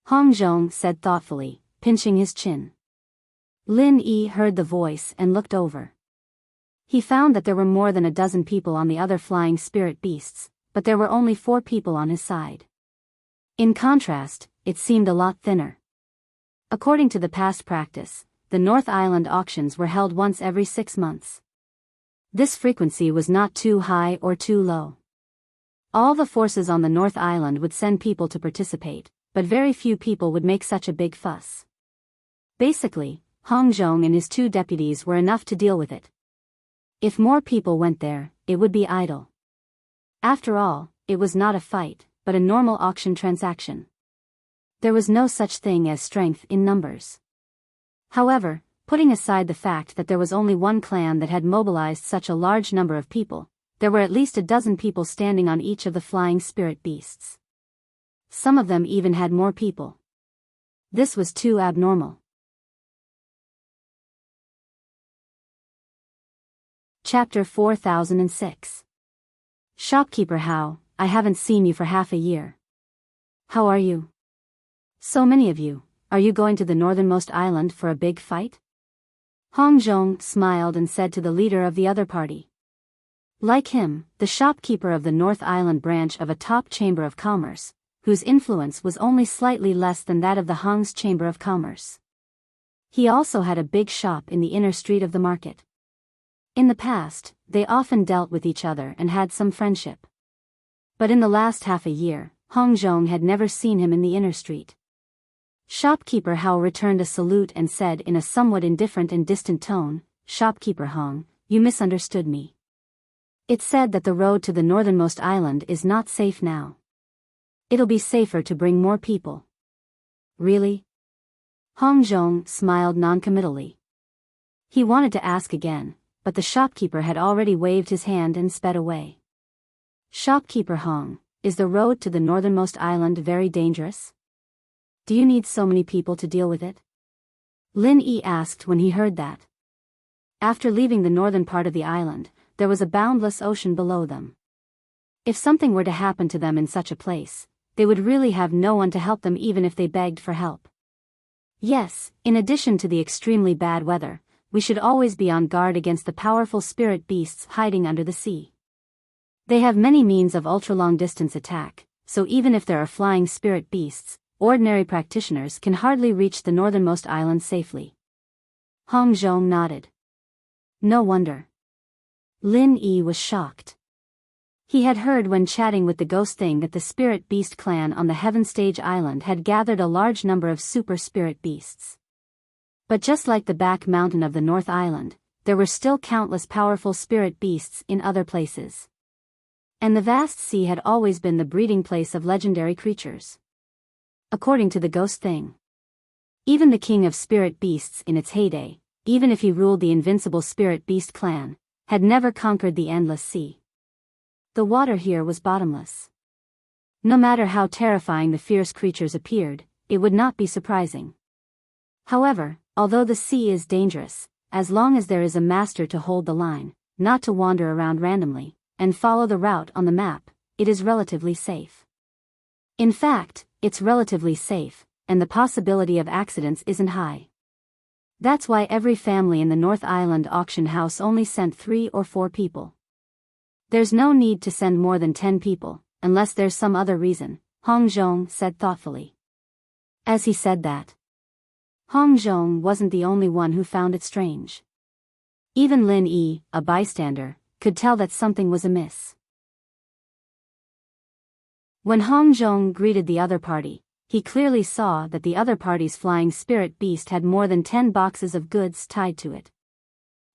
Hong Zhong said thoughtfully, pinching his chin. Lin Yi heard the voice and looked over. He found that there were more than a dozen people on the other flying spirit beasts, but there were only 4 people on his side. In contrast, it seemed a lot thinner. According to the past practice, the North Island auctions were held once every 6 months. This frequency was not too high or too low. All the forces on the North Island would send people to participate, but very few people would make such a big fuss. Basically, Hong Zhong and his 2 deputies were enough to deal with it. If more people went there, it would be idle. After all, it was not a fight, but a normal auction transaction. There was no such thing as strength in numbers. However, putting aside the fact that there was only one clan that had mobilized such a large number of people, there were at least a dozen people standing on each of the flying spirit beasts. Some of them even had more people. This was too abnormal. Chapter 4006. Shopkeeper Hao, I haven't seen you for half a year. How are you? So many of you, are you going to the northernmost island for a big fight? Hong Zhong smiled and said to the leader of the other party. Like him, the shopkeeper of the North Island branch of a top chamber of commerce, whose influence was only slightly less than that of the Hong's Chamber of Commerce. He also had a big shop in the inner street of the market. In the past, they often dealt with each other and had some friendship. But in the last half a year, Hong Zhong had never seen him in the inner street. Shopkeeper Hao returned a salute and said in a somewhat indifferent and distant tone, Shopkeeper Hong, you misunderstood me. It's said that the road to the northernmost island is not safe now. It'll be safer to bring more people. Really? Hong Zhong smiled noncommittally. He wanted to ask again, but the shopkeeper had already waved his hand and sped away. Shopkeeper Hong, is the road to the northernmost island very dangerous? Do you need so many people to deal with it? Lin Yi asked when he heard that. After leaving the northern part of the island, there was a boundless ocean below them. If something were to happen to them in such a place, they would really have no one to help them even if they begged for help. Yes, in addition to the extremely bad weather, we should always be on guard against the powerful spirit beasts hiding under the sea. They have many means of ultra-long distance attack, so even if there are flying spirit beasts, ordinary practitioners can hardly reach the northernmost island safely. Hong Zhong nodded. No wonder. Lin Yi was shocked. He had heard when chatting with the ghost thing that the spirit beast clan on the Heaven Stage Island had gathered a large number of super spirit beasts. But just like the back mountain of the North Island, there were still countless powerful spirit beasts in other places. And the vast sea had always been the breeding place of legendary creatures. According to the ghost thing, even the king of spirit beasts in its heyday, even if he ruled the invincible spirit beast clan, had never conquered the endless sea. The water here was bottomless. No matter how terrifying the fierce creatures appeared, it would not be surprising. However, although the sea is dangerous, as long as there is a master to hold the line, not to wander around randomly, and follow the route on the map, it is relatively safe. In fact, it's relatively safe, and the possibility of accidents isn't high. That's why every family in the North Island auction house only sent 3 or 4 people. There's no need to send more than 10 people, unless there's some other reason, Hong Zhong said thoughtfully. As he said that, Hong Zhong wasn't the only one who found it strange. Even Lin Yi, a bystander, could tell that something was amiss. When Hong Zhong greeted the other party, he clearly saw that the other party's flying spirit beast had more than 10 boxes of goods tied to it.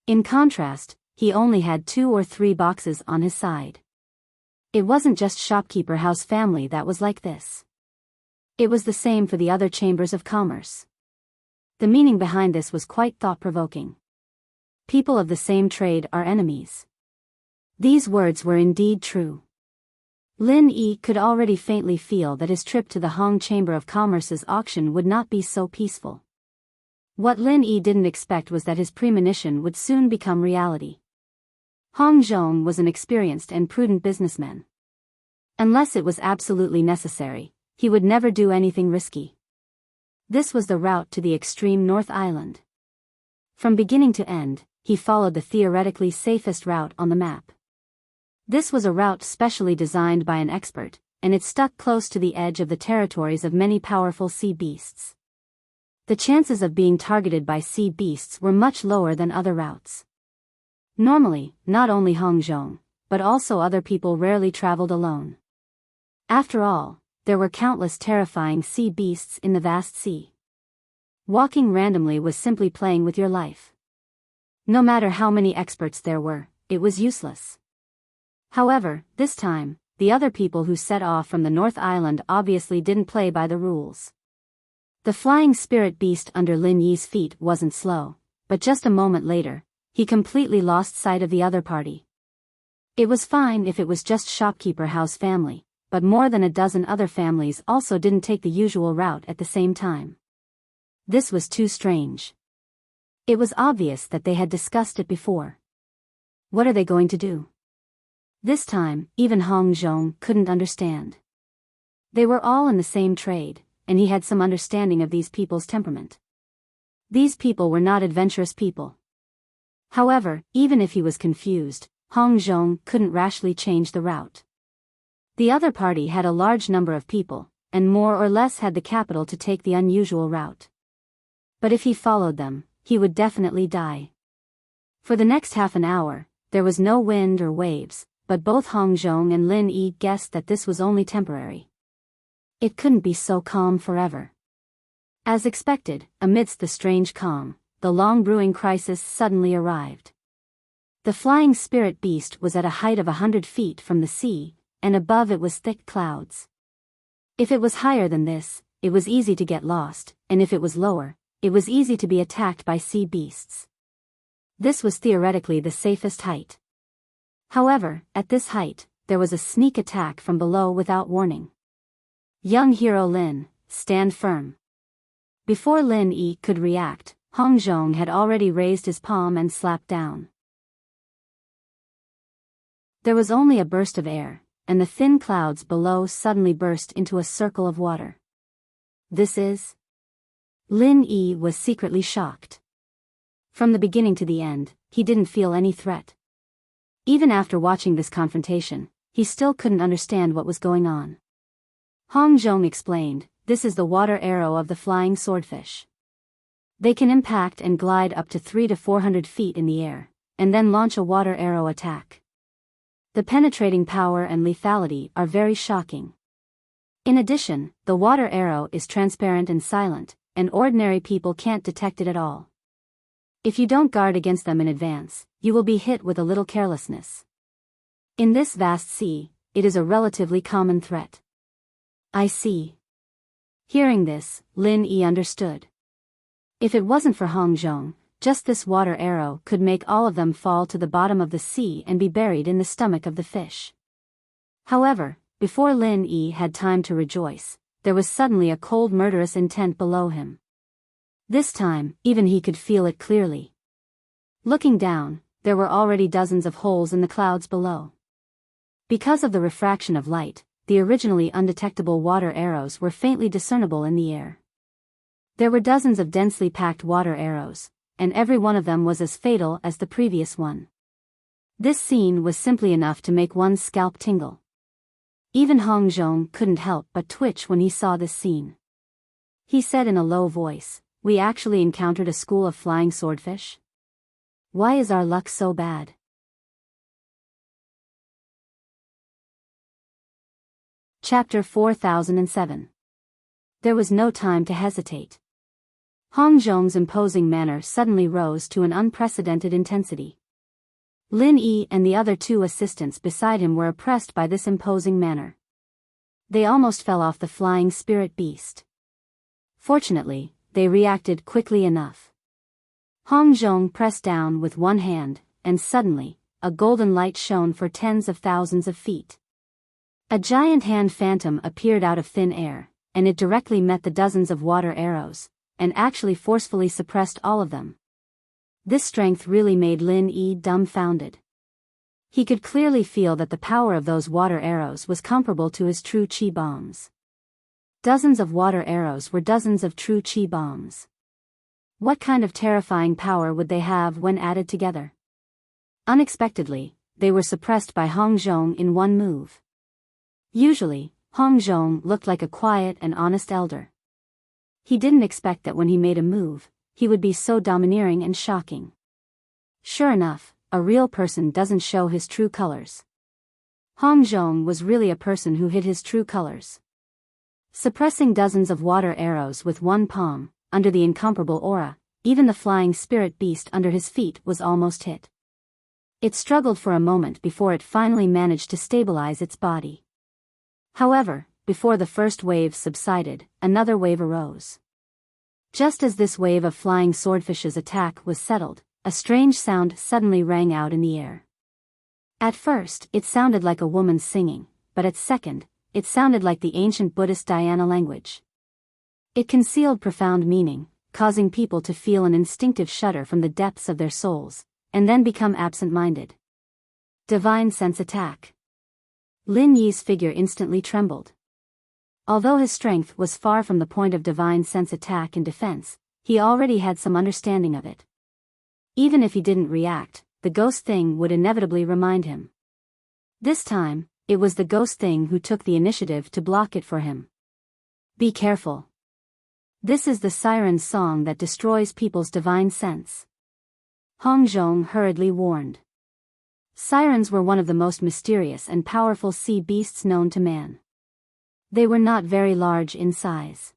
In contrast, he only had 2 or 3 boxes on his side. It wasn't just shopkeeper house family that was like this. It was the same for the other chambers of commerce. The meaning behind this was quite thought-provoking. People of the same trade are enemies. These words were indeed true. Lin Yi could already faintly feel that his trip to the Hong Chamber of Commerce's auction would not be so peaceful. What Lin Yi didn't expect was that his premonition would soon become reality. Hong Zhong was an experienced and prudent businessman. Unless it was absolutely necessary, he would never do anything risky. This was the route to the extreme North Island. From beginning to end, he followed the theoretically safest route on the map. This was a route specially designed by an expert, and it stuck close to the edge of the territories of many powerful sea beasts. The chances of being targeted by sea beasts were much lower than other routes. Normally, not only Hong Zhong, but also other people rarely traveled alone. After all, there were countless terrifying sea beasts in the vast sea. Walking randomly was simply playing with your life. No matter how many experts there were, it was useless. However, this time, the other people who set off from the North Island obviously didn't play by the rules. The flying spirit beast under Lin Yi's feet wasn't slow, but just a moment later, he completely lost sight of the other party. It was fine if it was just shopkeeper house family, but more than a dozen other families also didn't take the usual route at the same time. This was too strange. It was obvious that they had discussed it before. What are they going to do? This time, even Hong Zhong couldn't understand. They were all in the same trade, and he had some understanding of these people's temperament. These people were not adventurous people. However, even if he was confused, Hong Zhong couldn't rashly change the route. The other party had a large number of people, and more or less had the capital to take the unusual route. But if he followed them, he would definitely die. For the next half an hour, there was no wind or waves, but both Hong Zhong and Lin Yi guessed that this was only temporary. It couldn't be so calm forever. As expected, amidst the strange calm, the long-brewing crisis suddenly arrived. The flying spirit beast was at a height of 100 feet from the sea, and above it was thick clouds. If it was higher than this, it was easy to get lost, and if it was lower, it was easy to be attacked by sea beasts. This was theoretically the safest height. However, at this height, there was a sneak attack from below without warning. Young hero Lin, stand firm. Before Lin Yi could react, Hong Zhong had already raised his palm and slapped down. There was only a burst of air, and the thin clouds below suddenly burst into a circle of water. This is... Lin Yi was secretly shocked. From the beginning to the end, he didn't feel any threat. Even after watching this confrontation, he still couldn't understand what was going on. Hong Zhong explained, this is the water arrow of the flying swordfish. They can impact and glide up to 300 to 400 feet in the air, and then launch a water arrow attack. The penetrating power and lethality are very shocking. In addition, the water arrow is transparent and silent, and ordinary people can't detect it at all. If you don't guard against them in advance, you will be hit with a little carelessness. In this vast sea, it is a relatively common threat. I see. Hearing this, Lin Yi understood. If it wasn't for Hong Zhong, just this water arrow could make all of them fall to the bottom of the sea and be buried in the stomach of the fish. However, before Lin Yi had time to rejoice, there was suddenly a cold murderous intent below him. This time, even he could feel it clearly. Looking down, there were already dozens of holes in the clouds below. Because of the refraction of light, the originally undetectable water arrows were faintly discernible in the air. There were dozens of densely packed water arrows, and every one of them was as fatal as the previous one. This scene was simply enough to make one's scalp tingle. Even Hong Zhong couldn't help but twitch when he saw this scene. He said in a low voice, "We actually encountered a school of flying swordfish? Why is our luck so bad?" Chapter 4007. There was no time to hesitate. Hong Zhong's imposing manner suddenly rose to an unprecedented intensity. Lin Yi and the other two assistants beside him were oppressed by this imposing manner. They almost fell off the flying spirit beast. Fortunately, they reacted quickly enough. Hong Zhong pressed down with one hand, and suddenly, a golden light shone for tens of thousands of feet. A giant hand phantom appeared out of thin air, and it directly met the dozens of water arrows, and actually forcefully suppressed all of them. This strength really made Lin Yi dumbfounded. He could clearly feel that the power of those water arrows was comparable to his true chi bombs. Dozens of water arrows were dozens of true chi bombs. What kind of terrifying power would they have when added together? Unexpectedly, they were suppressed by Hong Zhong in one move. Usually, Hong Zhong looked like a quiet and honest elder. He didn't expect that when he made a move, he would be so domineering and shocking. Sure enough, a real person doesn't show his true colors. Hong Zhong was really a person who hid his true colors. Suppressing dozens of water arrows with one palm, under the incomparable aura, even the flying spirit beast under his feet was almost hit. It struggled for a moment before it finally managed to stabilize its body. However, before the first wave subsided, another wave arose. Just as this wave of flying swordfish's attack was settled, a strange sound suddenly rang out in the air. At first, it sounded like a woman singing, but at second, it sounded like the ancient Buddhist dhyana language. It concealed profound meaning, causing people to feel an instinctive shudder from the depths of their souls, and then become absent-minded. Divine sense attack. Lin Yi's figure instantly trembled. Although his strength was far from the point of divine sense attack and defense, he already had some understanding of it. Even if he didn't react, the ghost thing would inevitably remind him. This time, it was the ghost thing who took the initiative to block it for him. Be careful. This is the siren's song that destroys people's divine sense. Hong Zhong hurriedly warned. Sirens were one of the most mysterious and powerful sea beasts known to man. They were not very large in size.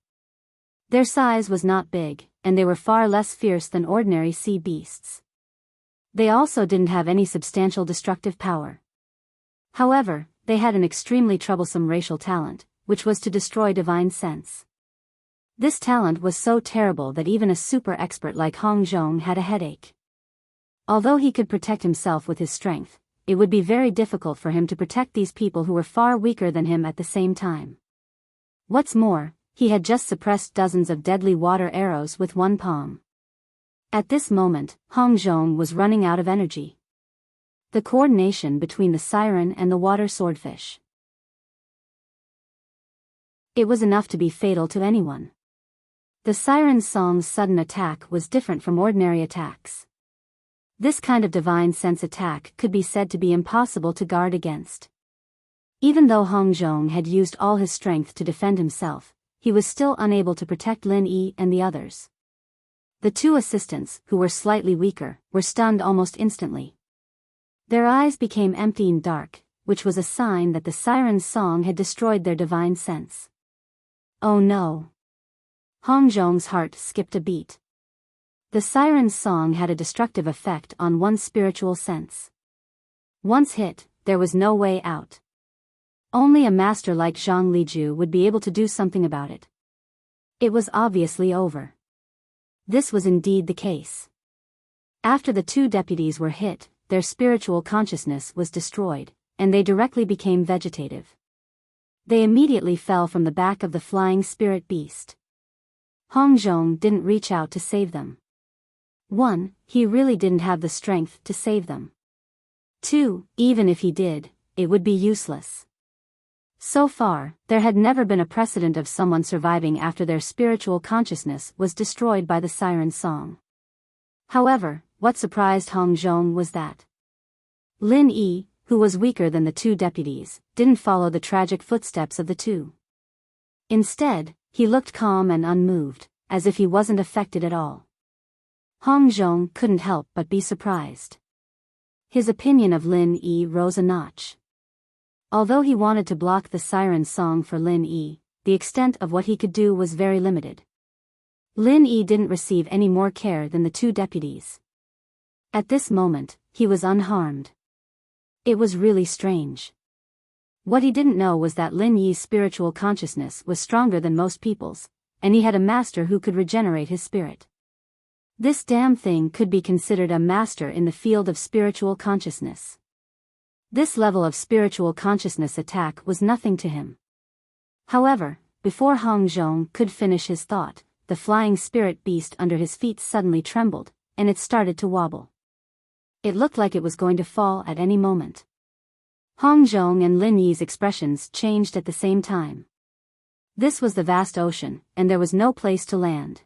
Their size was not big, and they were far less fierce than ordinary sea beasts. They also didn't have any substantial destructive power. However, they had an extremely troublesome racial talent, which was to destroy divine sense. This talent was so terrible that even a super expert like Hong Zhong had a headache. Although he could protect himself with his strength, it would be very difficult for him to protect these people who were far weaker than him at the same time. What's more, he had just suppressed dozens of deadly water arrows with one palm. At this moment, Hong Zhong was running out of energy. The coordination between the siren and the water swordfish. It was enough to be fatal to anyone. The siren's song's sudden attack was different from ordinary attacks. This kind of divine sense attack could be said to be impossible to guard against. Even though Hong Zhong had used all his strength to defend himself, he was still unable to protect Lin Yi and the others. The two assistants, who were slightly weaker, were stunned almost instantly. Their eyes became empty and dark, which was a sign that the siren's song had destroyed their divine sense. Oh no! Hong Zhong's heart skipped a beat. The siren's song had a destructive effect on one's spiritual sense. Once hit, there was no way out. Only a master like Zhang Liju would be able to do something about it. It was obviously over. This was indeed the case. After the two deputies were hit, their spiritual consciousness was destroyed, and they directly became vegetative. They immediately fell from the back of the flying spirit beast. Hong Zhong didn't reach out to save them. 1. He really didn't have the strength to save them. 2. Even if he did, it would be useless. So far, there had never been a precedent of someone surviving after their spiritual consciousness was destroyed by the siren song. However, what surprised Hong Zhong was that Lin Yi, who was weaker than the two deputies, didn't follow the tragic footsteps of the two. Instead, he looked calm and unmoved, as if he wasn't affected at all. Hong Zhong couldn't help but be surprised. His opinion of Lin Yi rose a notch. Although he wanted to block the siren song for Lin Yi, the extent of what he could do was very limited. Lin Yi didn't receive any more care than the two deputies. At this moment, he was unharmed. It was really strange. What he didn't know was that Lin Yi's spiritual consciousness was stronger than most people's, and he had a master who could regenerate his spirit. This damn thing could be considered a master in the field of spiritual consciousness. This level of spiritual consciousness attack was nothing to him. However, before Hong Zhong could finish his thought, the flying spirit beast under his feet suddenly trembled, and it started to wobble. It looked like it was going to fall at any moment. Hong Zhong and Lin Yi's expressions changed at the same time. This was the vast ocean, and there was no place to land.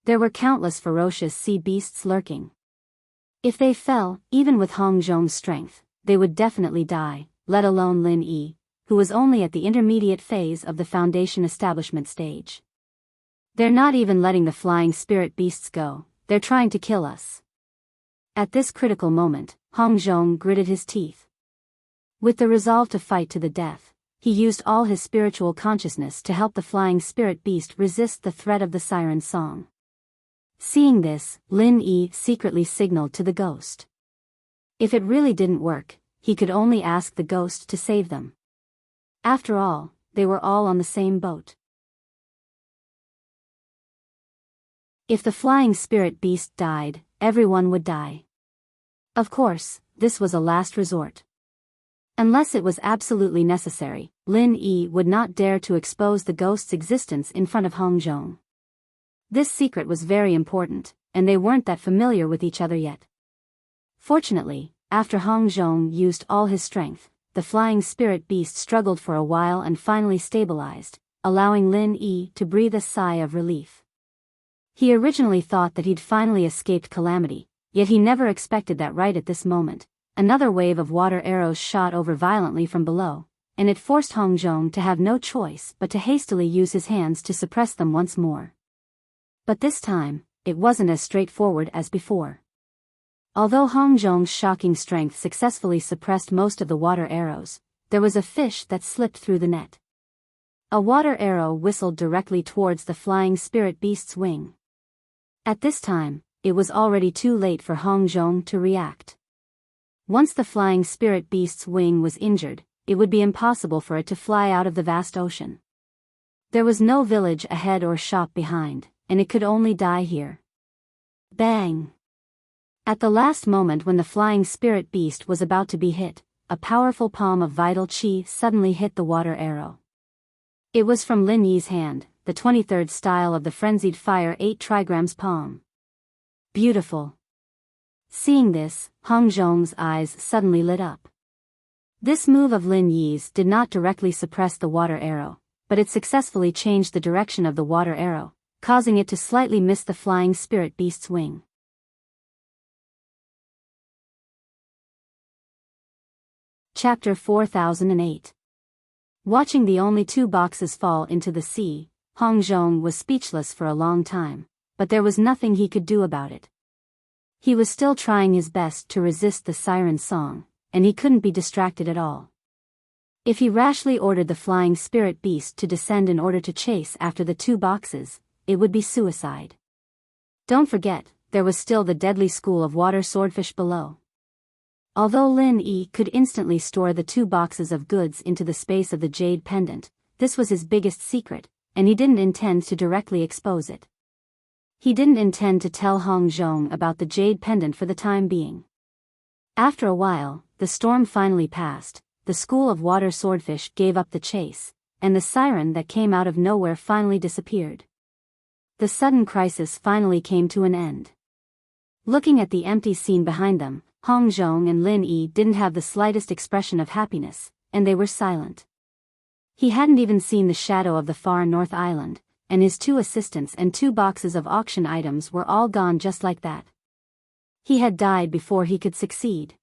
There were countless ferocious sea beasts lurking. If they fell, even with Hong Zhong's strength, they would definitely die, let alone Lin Yi, who was only at the intermediate phase of the Foundation establishment stage. They're not even letting the flying spirit beasts go, they're trying to kill us. At this critical moment, Hong Zhong gritted his teeth. With the resolve to fight to the death, he used all his spiritual consciousness to help the flying spirit beast resist the threat of the siren song. Seeing this, Lin Yi secretly signaled to the ghost. If it really didn't work, he could only ask the ghost to save them. After all, they were all on the same boat. If the flying spirit beast died, everyone would die. Of course, this was a last resort. Unless it was absolutely necessary, Lin Yi would not dare to expose the ghost's existence in front of Hong Zhong. This secret was very important, and they weren't that familiar with each other yet. Fortunately, after Hong Zhong used all his strength, the flying spirit beast struggled for a while and finally stabilized, allowing Lin Yi to breathe a sigh of relief. He originally thought that he'd finally escaped calamity, yet he never expected that right at this moment. Another wave of water arrows shot over violently from below, and it forced Hong Zhong to have no choice but to hastily use his hands to suppress them once more. But this time, it wasn't as straightforward as before. Although Hong Zhong's shocking strength successfully suppressed most of the water arrows, there was a fish that slipped through the net. A water arrow whistled directly towards the flying spirit beast's wing. At this time, it was already too late for Hong Zhong to react. Once the flying spirit beast's wing was injured, it would be impossible for it to fly out of the vast ocean. There was no village ahead or shop behind, and it could only die here. Bang! At the last moment when the flying spirit beast was about to be hit, a powerful palm of vital chi suddenly hit the water arrow. It was from Lin Yi's hand, the 23rd style of the frenzied fire 8 trigrams palm. Beautiful. Seeing this, Hong Zhong's eyes suddenly lit up. This move of Lin Yi's did not directly suppress the water arrow, but it successfully changed the direction of the water arrow, causing it to slightly miss the flying spirit beast's wing. Chapter 4008. Watching the only 2 boxes fall into the sea, Hong Zhong was speechless for a long time, but there was nothing he could do about it. He was still trying his best to resist the siren song, and he couldn't be distracted at all. If he rashly ordered the flying spirit beast to descend in order to chase after the 2 boxes, it would be suicide. Don't forget, there was still the deadly school of water swordfish below. Although Lin Yi could instantly store the 2 boxes of goods into the space of the jade pendant, this was his biggest secret, and he didn't intend to directly expose it. He didn't intend to tell Hong Zhong about the jade pendant for the time being. After a while, the storm finally passed, the school of water swordfish gave up the chase, and the siren that came out of nowhere finally disappeared. The sudden crisis finally came to an end. Looking at the empty scene behind them, Hong Zhong and Lin Yi didn't have the slightest expression of happiness, and they were silent. He hadn't even seen the shadow of the far north island, and his 2 assistants and 2 boxes of auction items were all gone just like that. He had died before he could succeed.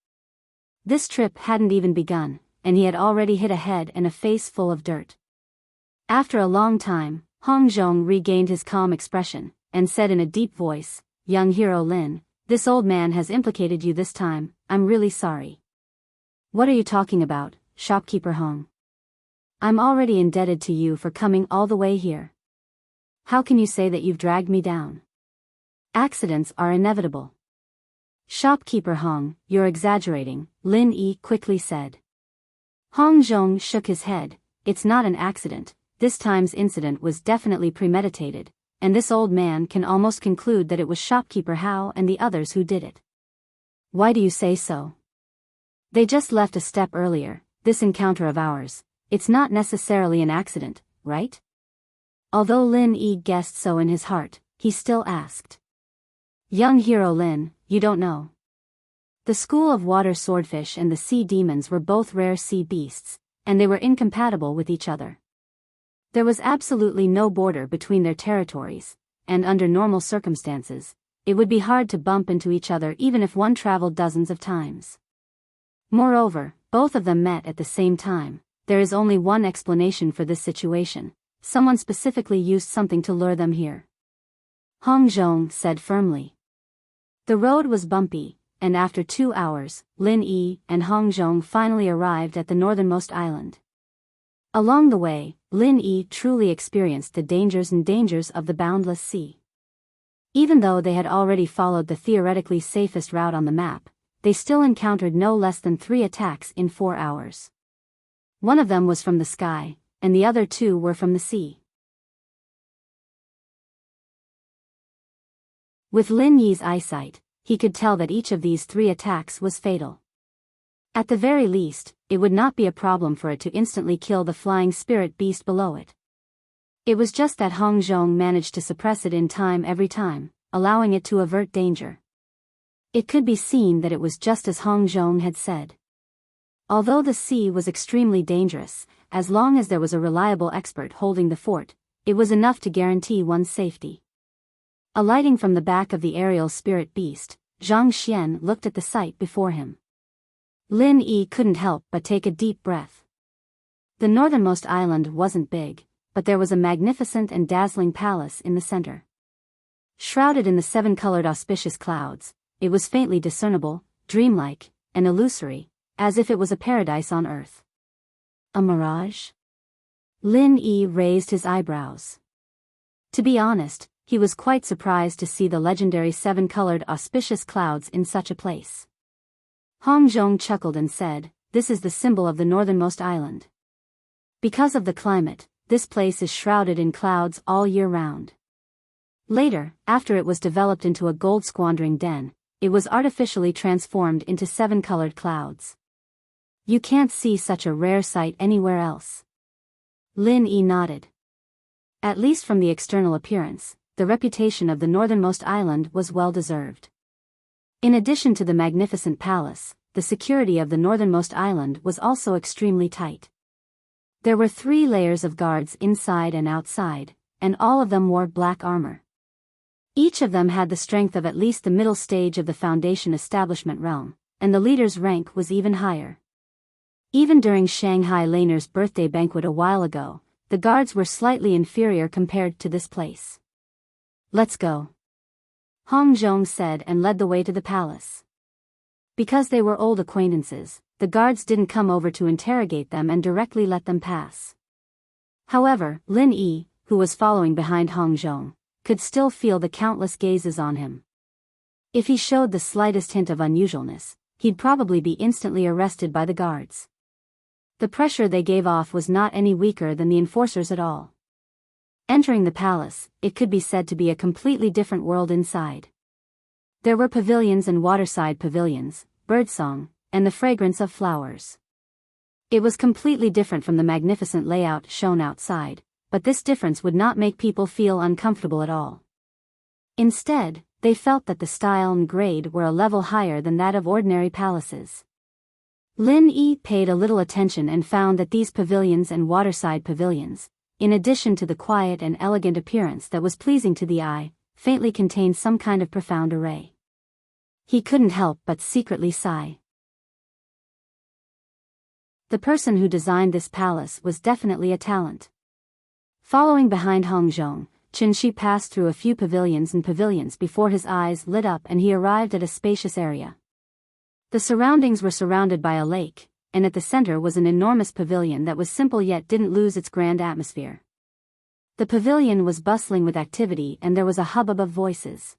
This trip hadn't even begun, and he had already hit a head and a face full of dirt. After a long time, Hong Zhong regained his calm expression, and said in a deep voice, "Young hero Lin, this old man has implicated you this time, I'm really sorry." "What are you talking about, shopkeeper Hong? I'm already indebted to you for coming all the way here. How can you say that you've dragged me down? Accidents are inevitable." "Shopkeeper Hong, you're exaggerating," Lin Yi quickly said. Hong Zhong shook his head. "It's not an accident, this time's incident was definitely premeditated, and this old man can almost conclude that it was shopkeeper Hao and the others who did it." "Why do you say so? They just left a step earlier, this encounter of ours, it's not necessarily an accident, right?" Although Lin Yi guessed so in his heart, he still asked. "Young hero Lin, you don't know. The school of water swordfish and the sea demons were both rare sea beasts, and they were incompatible with each other. There was absolutely no border between their territories, and under normal circumstances, it would be hard to bump into each other even if one traveled dozens of times. Moreover, both of them met at the same time. There is only one explanation for this situation: someone specifically used something to lure them here," Hong Zhong said firmly. The road was bumpy, and after 2 hours, Lin Yi and Hong Zhong finally arrived at the northernmost island. Along the way, Lin Yi truly experienced the dangers of the boundless sea. Even though they had already followed the theoretically safest route on the map, they still encountered no less than 3 attacks in 4 hours. One of them was from the sky, and the other 2 were from the sea. With Lin Yi's eyesight, he could tell that each of these 3 attacks was fatal. At the very least, it would not be a problem for it to instantly kill the flying spirit beast below it. It was just that Hong Zhong managed to suppress it in time every time, allowing it to avert danger. It could be seen that it was just as Hong Zhong had said. Although the sea was extremely dangerous, as long as there was a reliable expert holding the fort, it was enough to guarantee one's safety. Alighting from the back of the aerial spirit beast, Zhang Xian looked at the sight before him. Lin Yi couldn't help but take a deep breath. The northernmost island wasn't big, but there was a magnificent and dazzling palace in the center. Shrouded in the 7-colored auspicious clouds, it was faintly discernible, dreamlike, and illusory, as if it was a paradise on earth. A mirage? Lin Yi raised his eyebrows. To be honest, he was quite surprised to see the legendary 7-colored auspicious clouds in such a place. Hong Zhong chuckled and said, "This is the symbol of the northernmost island. Because of the climate, this place is shrouded in clouds all year round. Later, after it was developed into a gold-squandering den, it was artificially transformed into 7-colored clouds. You can't see such a rare sight anywhere else." Lin Yi nodded. At least from the external appearance, the reputation of the northernmost island was well-deserved. In addition to the magnificent palace, the security of the northernmost island was also extremely tight. There were 3 layers of guards inside and outside, and all of them wore black armor. Each of them had the strength of at least the middle stage of the Foundation establishment realm, and the leader's rank was even higher. Even during Shanghai Laner's birthday banquet a while ago, the guards were slightly inferior compared to this place. "Let's go," Hong Zhong said and led the way to the palace. Because they were old acquaintances, the guards didn't come over to interrogate them and directly let them pass. However, Lin Yi, who was following behind Hong Zhong, could still feel the countless gazes on him. If he showed the slightest hint of unusualness, he'd probably be instantly arrested by the guards. The pressure they gave off was not any weaker than the enforcers at all. Entering the palace, it could be said to be a completely different world inside. There were pavilions and waterside pavilions, birdsong, and the fragrance of flowers. It was completely different from the magnificent layout shown outside, but this difference would not make people feel uncomfortable at all. Instead, they felt that the style and grade were a level higher than that of ordinary palaces. Lin Yi paid a little attention and found that these pavilions and waterside pavilions, in addition to the quiet and elegant appearance that was pleasing to the eye, faintly contained some kind of profound array. He couldn't help but secretly sigh. The person who designed this palace was definitely a talent. Following behind Hong Zhong, Chen Shi passed through a few pavilions and pavilions before his eyes lit up and he arrived at a spacious area. The surroundings were surrounded by a lake, and at the center was an enormous pavilion that was simple yet didn't lose its grand atmosphere. The pavilion was bustling with activity and there was a hubbub of voices.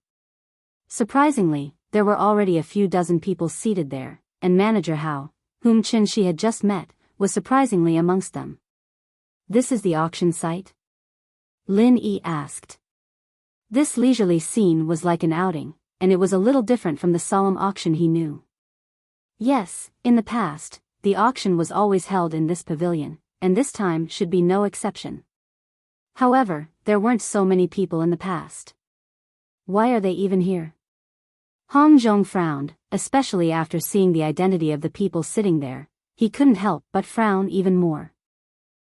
Surprisingly, there were already a few dozen people seated there, and Manager Hao, whom Chen Shi had just met, was surprisingly amongst them. "This is the auction site?" Lin Yi asked. This leisurely scene was like an outing, and it was a little different from the solemn auction he knew. Yes, in the past, the auction was always held in this pavilion, and this time should be no exception. However, there weren't so many people in the past. Why are they even here? Hong Zhong frowned, especially after seeing the identity of the people sitting there. He couldn't help but frown even more.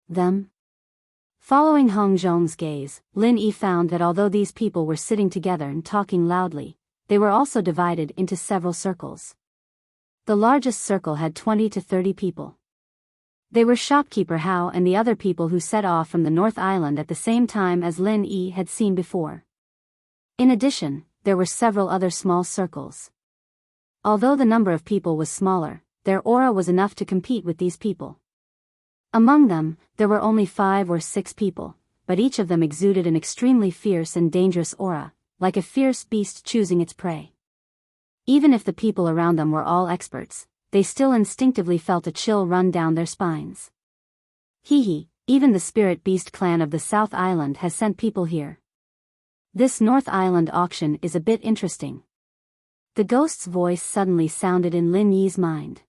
Them? Following Hong Zhong's gaze, Lin Yi found that although these people were sitting together and talking loudly, they were also divided into several circles. The largest circle had 20 to 30 people. They were shopkeeper Hao and the other people who set off from the North Island at the same time as Lin Yi had seen before. In addition, there were several other small circles. Although the number of people was smaller, their aura was enough to compete with these people. Among them, there were only 5 or 6 people, but each of them exuded an extremely fierce and dangerous aura, like a fierce beast choosing its prey. Even if the people around them were all experts, they still instinctively felt a chill run down their spines. Even the spirit beast clan of the South Island has sent people here. This North Island auction is a bit interesting. The ghost's voice suddenly sounded in Lin Yi's mind.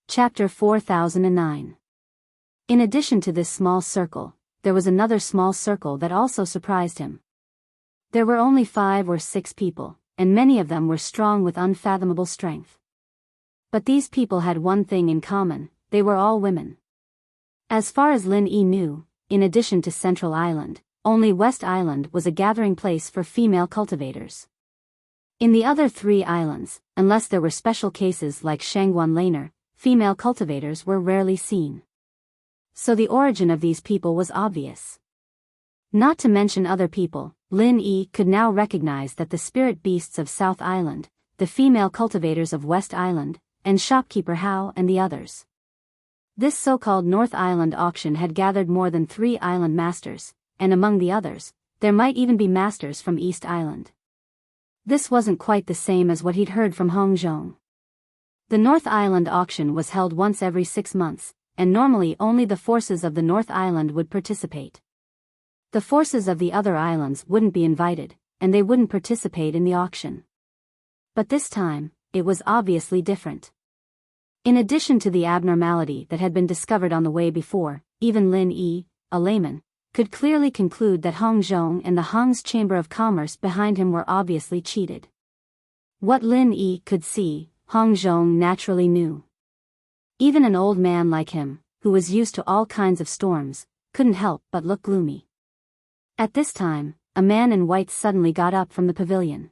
Chapter 4009. In addition to this small circle, there was another small circle that also surprised him. There were only 5 or 6 people, and many of them were strong with unfathomable strength. But these people had one thing in common: they were all women. As far as Lin Yi knew, in addition to Central Island, only West Island was a gathering place for female cultivators. In the other 3 islands, unless there were special cases like Shangguan Laner, female cultivators were rarely seen. So the origin of these people was obvious. Not to mention other people, Lin Yi could now recognize that the spirit beasts of South Island, the female cultivators of West Island, and shopkeeper Hao and the others. This so-called North Island auction had gathered more than 3 island masters, and among the others, there might even be masters from East Island. This wasn't quite the same as what he'd heard from Hong Zhong. The North Island auction was held once every 6 months, and normally only the forces of the North Island would participate. The forces of the other islands wouldn't be invited, and they wouldn't participate in the auction. But this time, it was obviously different. In addition to the abnormality that had been discovered on the way before, even Lin Yi, a layman, could clearly conclude that Hong Zhong and the Hong's Chamber of Commerce behind him were obviously cheated. What Lin Yi could see, Hong Zhong naturally knew. Even an old man like him, who was used to all kinds of storms, couldn't help but look gloomy. At this time, a man in white suddenly got up from the pavilion.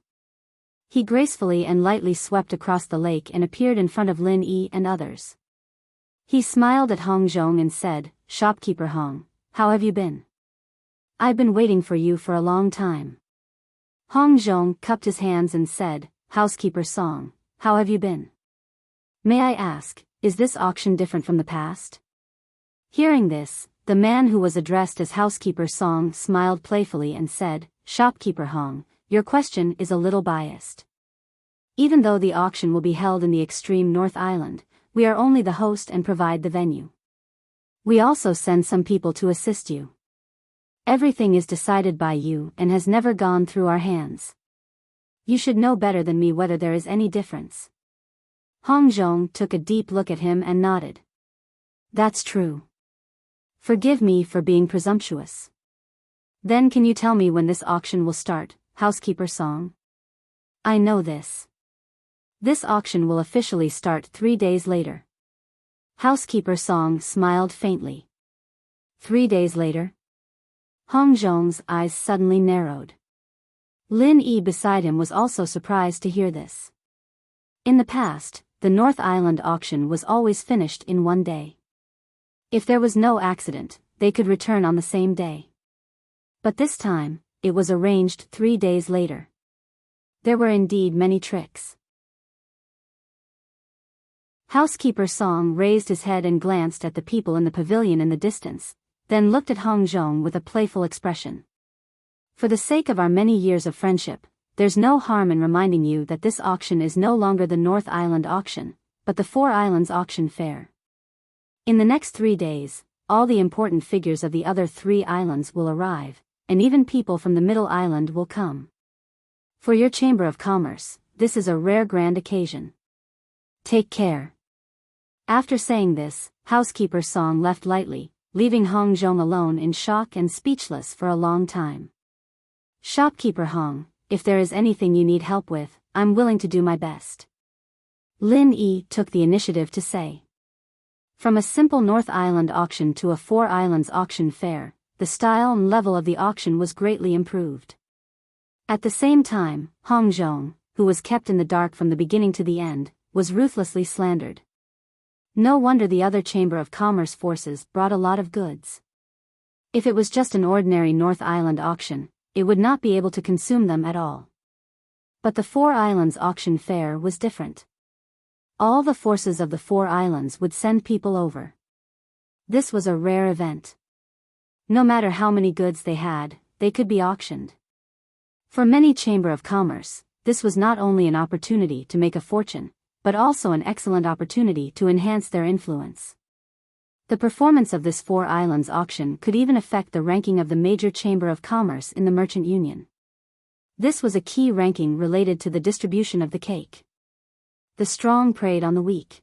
He gracefully and lightly swept across the lake and appeared in front of Lin Yi and others. He smiled at Hong Zhong and said, "Shopkeeper Hong, how have you been? I've been waiting for you for a long time." Hong Zhong cupped his hands and said, "Housekeeper Song, how have you been? May I ask, is this auction different from the past?" Hearing this, the man who was addressed as Housekeeper Song smiled playfully and said, "Shopkeeper Hong, your question is a little biased. Even though the auction will be held in the extreme North Island, we are only the host and provide the venue. We also send some people to assist you. Everything is decided by you and has never gone through our hands. You should know better than me whether there is any difference." Hong Zhong took a deep look at him and nodded. "That's true. Forgive me for being presumptuous. Then can you tell me when this auction will start, Housekeeper Song?" "I know this. This auction will officially start 3 days later." Housekeeper Song smiled faintly. 3 days later? Hong Zhong's eyes suddenly narrowed. Lin Yi beside him was also surprised to hear this. In the past, the North Island auction was always finished in 1 day. If there was no accident, they could return on the same day. But this time, it was arranged 3 days later. There were indeed many tricks. Housekeeper Song raised his head and glanced at the people in the pavilion in the distance, then looked at Hong Zhong with a playful expression. "For the sake of our many years of friendship, there's no harm in reminding you that this auction is no longer the North Island auction, but the Four Islands auction fair. In the next 3 days, all the important figures of the other 3 islands will arrive, and even people from the Middle Island will come. For your Chamber of Commerce, this is a rare grand occasion. Take care." After saying this, Housekeeper Song left lightly, leaving Hong Zhong alone in shock and speechless for a long time. "Shopkeeper Hong, if there is anything you need help with, I'm willing to do my best," Lin Yi took the initiative to say. From a simple North Island auction to a Four Islands auction fair, the style and level of the auction was greatly improved. At the same time, Hong Zhong, who was kept in the dark from the beginning to the end, was ruthlessly slandered. No wonder the other Chamber of Commerce forces brought a lot of goods. If it was just an ordinary North Island auction, it would not be able to consume them at all. But the Four Islands auction fair was different. All the forces of the Four Islands would send people over. This was a rare event. No matter how many goods they had, they could be auctioned. For many Chamber of Commerce, this was not only an opportunity to make a fortune, but also an excellent opportunity to enhance their influence. The performance of this Four Islands auction could even affect the ranking of the major Chamber of Commerce in the Merchant Union. This was a key ranking related to the distribution of the cake. The strong preyed on the weak.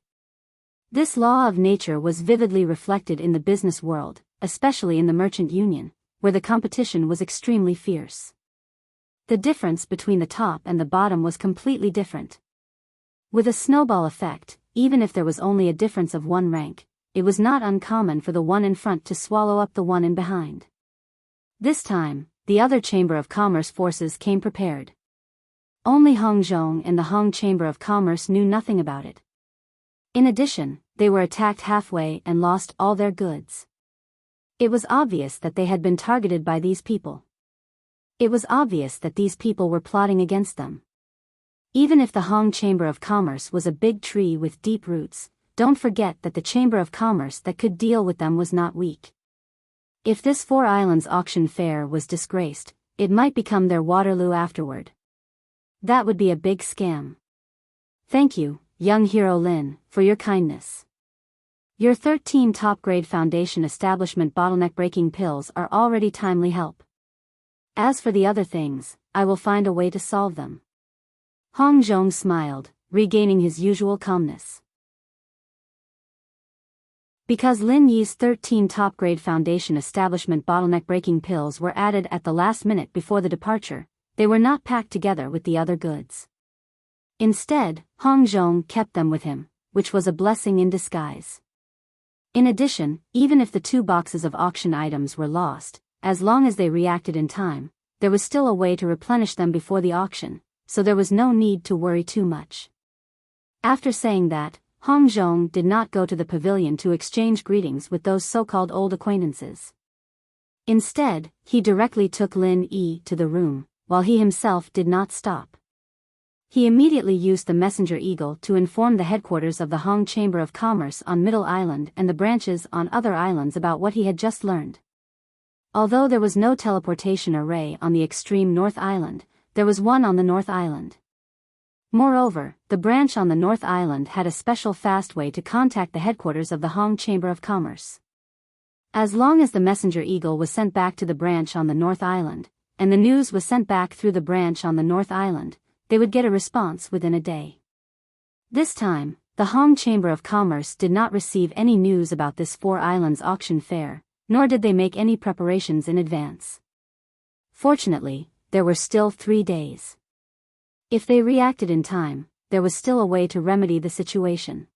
This law of nature was vividly reflected in the business world, especially in the Merchant Union, where the competition was extremely fierce. The difference between the top and the bottom was completely different. With a snowball effect, even if there was only a difference of 1 rank, it was not uncommon for the one in front to swallow up the one in behind. This time, the other Chamber of Commerce forces came prepared. Only Hong Zhong and the Hong Chamber of Commerce knew nothing about it. In addition, they were attacked halfway and lost all their goods. It was obvious that they had been targeted by these people. It was obvious that these people were plotting against them. Even if the Hong Chamber of Commerce was a big tree with deep roots, don't forget that the Chamber of Commerce that could deal with them was not weak. If this Four Islands auction fair was disgraced, it might become their Waterloo afterward. That would be a big scam. Thank you, young hero Lin, for your kindness. Your 13 top-grade foundation establishment bottleneck-breaking pills are already timely help. As for the other things, I will find a way to solve them. Hong Zhong smiled, regaining his usual calmness. Because Lin Yi's 13 top-grade foundation establishment bottleneck-breaking pills were added at the last minute before the departure, they were not packed together with the other goods. Instead, Hong Zhong kept them with him, which was a blessing in disguise. In addition, even if the 2 boxes of auction items were lost, as long as they reacted in time, there was still a way to replenish them before the auction, so there was no need to worry too much. After saying that, Hong Zhong did not go to the pavilion to exchange greetings with those so-called old acquaintances. Instead, he directly took Lin Yi to the room, while he himself did not stop. He immediately used the messenger eagle to inform the headquarters of the Hong Chamber of Commerce on Middle Island and the branches on other islands about what he had just learned. Although there was no teleportation array on the extreme North Island, there was one on the North Island. Moreover, the branch on the North Island had a special fast way to contact the headquarters of the Hong Chamber of Commerce. As long as the messenger eagle was sent back to the branch on the North Island, and the news was sent back through the branch on the North Island, they would get a response within a day. This time, the Hong Chamber of Commerce did not receive any news about this Four Islands auction fair, nor did they make any preparations in advance. Fortunately, there were still 3 days. If they reacted in time, there was still a way to remedy the situation.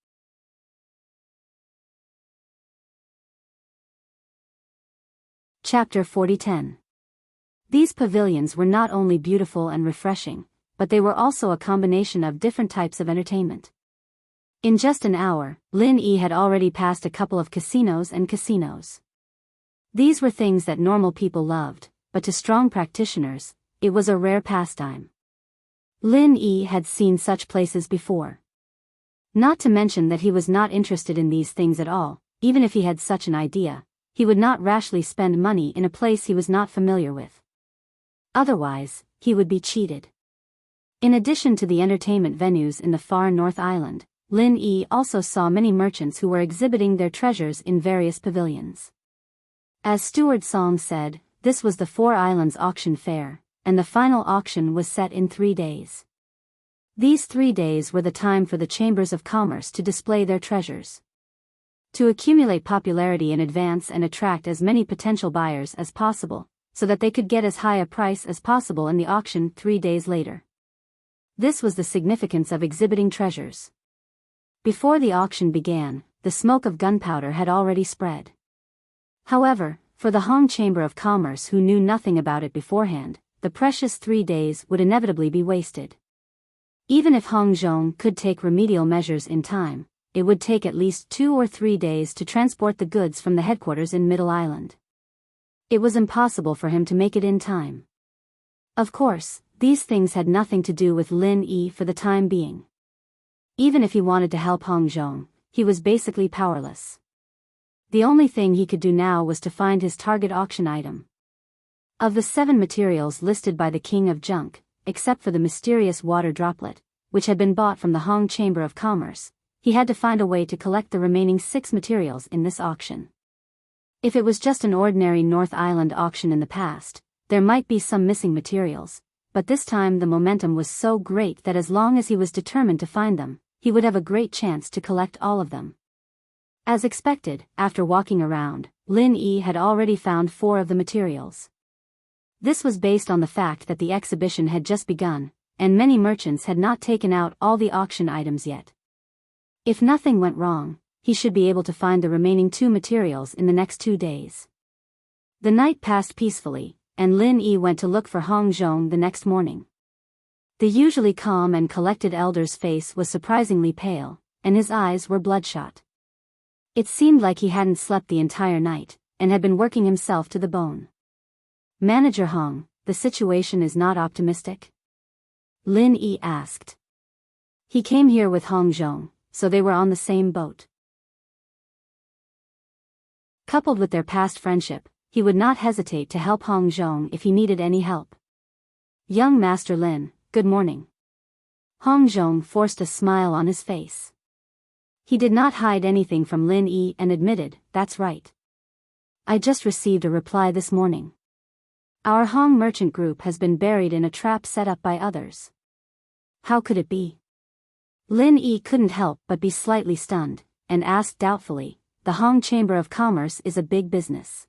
Chapter 40:10. These pavilions were not only beautiful and refreshing, but they were also a combination of different types of entertainment. In just an hour, Lin Yi had already passed a couple of casinos and casinos. These were things that normal people loved, but to strong practitioners, it was a rare pastime. Lin Yi had seen such places before. Not to mention that he was not interested in these things at all. Even if he had such an idea, he would not rashly spend money in a place he was not familiar with. Otherwise, he would be cheated. In addition to the entertainment venues in the far North Island, Lin Yi also saw many merchants who were exhibiting their treasures in various pavilions. As Steward Song said, this was the Four Islands auction fair, and the final auction was set in 3 days. These 3 days were the time for the chambers of commerce to display their treasures. To accumulate popularity in advance and attract as many potential buyers as possible, so that they could get as high a price as possible in the auction 3 days later. This was the significance of exhibiting treasures. Before the auction began, the smoke of gunpowder had already spread. However, for the Hong Chamber of Commerce who knew nothing about it beforehand, the precious 3 days would inevitably be wasted. Even if Hong Zhong could take remedial measures in time, it would take at least 2 or 3 days to transport the goods from the headquarters in Middle Island. It was impossible for him to make it in time. Of course, these things had nothing to do with Lin Yi for the time being. Even if he wanted to help Hong Zhong, he was basically powerless. The only thing he could do now was to find his target auction item. Of the 7 materials listed by the King of Junk, except for the mysterious water droplet, which had been bought from the Hong Chamber of Commerce, he had to find a way to collect the remaining 6 materials in this auction. If it was just an ordinary North Island auction in the past, there might be some missing materials, but this time the momentum was so great that as long as he was determined to find them, he would have a great chance to collect all of them. As expected, after walking around, Lin Yi had already found 4 of the materials. This was based on the fact that the exhibition had just begun, and many merchants had not taken out all the auction items yet. If nothing went wrong, he should be able to find the remaining 2 materials in the next 2 days. The night passed peacefully, and Lin Yi went to look for Hong Zhong the next morning. The usually calm and collected elder's face was surprisingly pale, and his eyes were bloodshot. It seemed like he hadn't slept the entire night, and had been working himself to the bone. "Manager Hong, the situation is not optimistic?" Lin Yi asked. He came here with Hong Zhong, so they were on the same boat. Coupled with their past friendship, he would not hesitate to help Hong Zhong if he needed any help. "Young Master Lin, good morning." Hong Zhong forced a smile on his face. He did not hide anything from Lin Yi and admitted, "That's right. I just received a reply this morning. Our Hong merchant group has been buried in a trap set up by others." How could it be? Lin Yi couldn't help but be slightly stunned, and asked doubtfully, "The Hong Chamber of Commerce is a big business.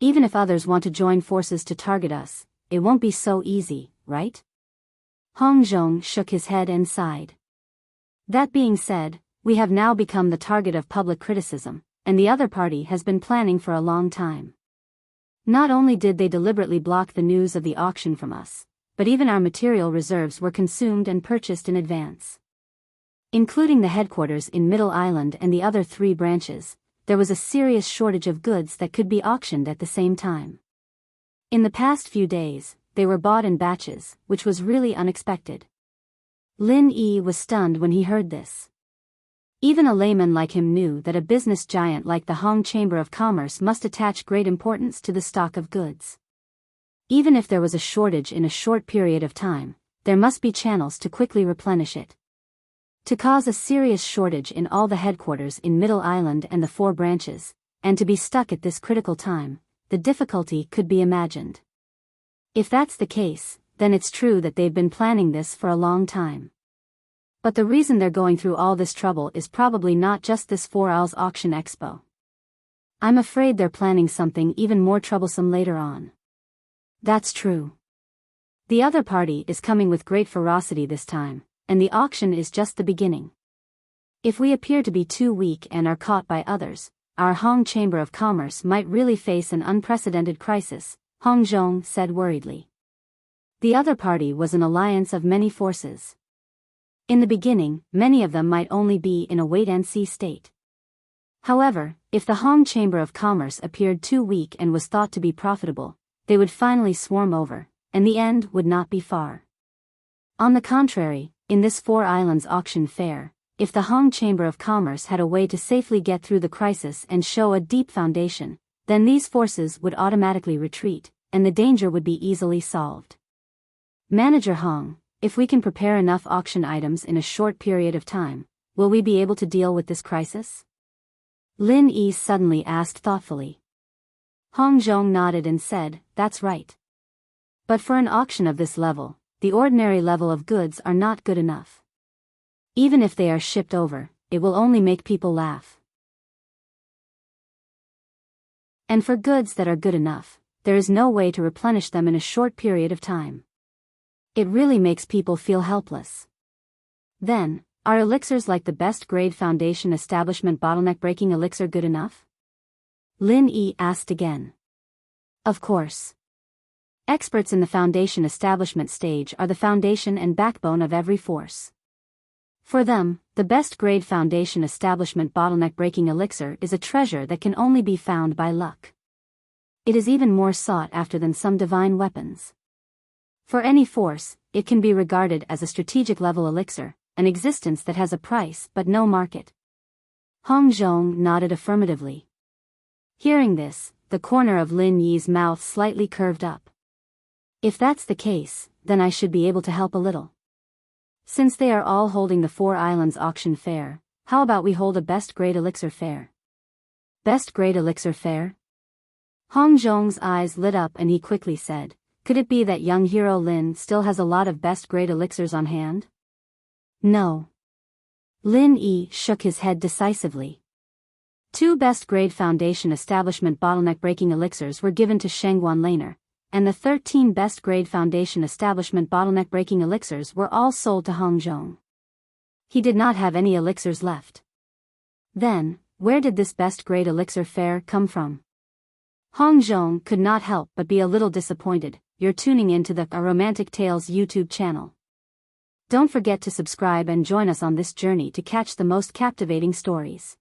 Even if others want to join forces to target us, it won't be so easy, right?" Hong Zhong shook his head and sighed. "That being said, we have now become the target of public criticism, and the other party has been planning for a long time. Not only did they deliberately block the news of the auction from us, but even our material reserves were consumed and purchased in advance. Including the headquarters in Middle Island and the other 3 branches, there was a serious shortage of goods that could be auctioned at the same time. In the past few days, they were bought in batches, which was really unexpected. Lin Yi was stunned when he heard this. Even a layman like him knew that a business giant like the Hong Chamber of Commerce must attach great importance to the stock of goods. Even if there was a shortage in a short period of time, there must be channels to quickly replenish it. To cause a serious shortage in all the headquarters in Middle Island and the 4 branches, and to be stuck at this critical time, the difficulty could be imagined. If that's the case, then it's true that they've been planning this for a long time. But the reason they're going through all this trouble is probably not just this 4 Owls auction expo. I'm afraid they're planning something even more troublesome later on. That's true. The other party is coming with great ferocity this time, and the auction is just the beginning. If we appear to be too weak and are caught by others, our Hong Chamber of Commerce might really face an unprecedented crisis, Hong Zhong said worriedly. The other party was an alliance of many forces. In the beginning, many of them might only be in a wait-and-see state. However, if the Hong Chamber of Commerce appeared too weak and was thought to be profitable, they would finally swarm over, and the end would not be far. On the contrary, in this 4 Islands auction fair, if the Hong Chamber of Commerce had a way to safely get through the crisis and show a deep foundation, then these forces would automatically retreat, and the danger would be easily solved. Manager Hong, if we can prepare enough auction items in a short period of time, will we be able to deal with this crisis? Lin Yi suddenly asked thoughtfully. Hong Zhong nodded and said, that's right. But for an auction of this level, the ordinary level of goods are not good enough. Even if they are shipped over, it will only make people laugh. And for goods that are good enough, there is no way to replenish them in a short period of time. It really makes people feel helpless. Then, are elixirs like the best grade foundation establishment bottleneck breaking elixir good enough? Lin Yi asked again. Of course. Experts in the foundation establishment stage are the foundation and backbone of every force. For them, the best grade foundation establishment bottleneck breaking elixir is a treasure that can only be found by luck. It is even more sought after than some divine weapons. For any force, it can be regarded as a strategic level elixir, an existence that has a price but no market. Hong Zhong nodded affirmatively. Hearing this, the corner of Lin Yi's mouth slightly curved up. If that's the case, then I should be able to help a little. Since they are all holding the 4 Islands auction fair, how about we hold a best grade elixir fair? Best grade elixir fair? Hong Zhong's eyes lit up and he quickly said, could it be that young hero Lin still has a lot of best grade elixirs on hand? No. Lin Yi shook his head decisively. 2 best grade foundation establishment bottleneck breaking elixirs were given to Shengguan Laner, and the 13 best grade foundation establishment bottleneck breaking elixirs were all sold to Hong Zhong. He did not have any elixirs left. Then, where did this best grade elixir fair come from? Hong Zhong could not help but be a little disappointed. You're tuning into the A Romantic Tales YouTube channel. Don't forget to subscribe and join us on this journey to catch the most captivating stories.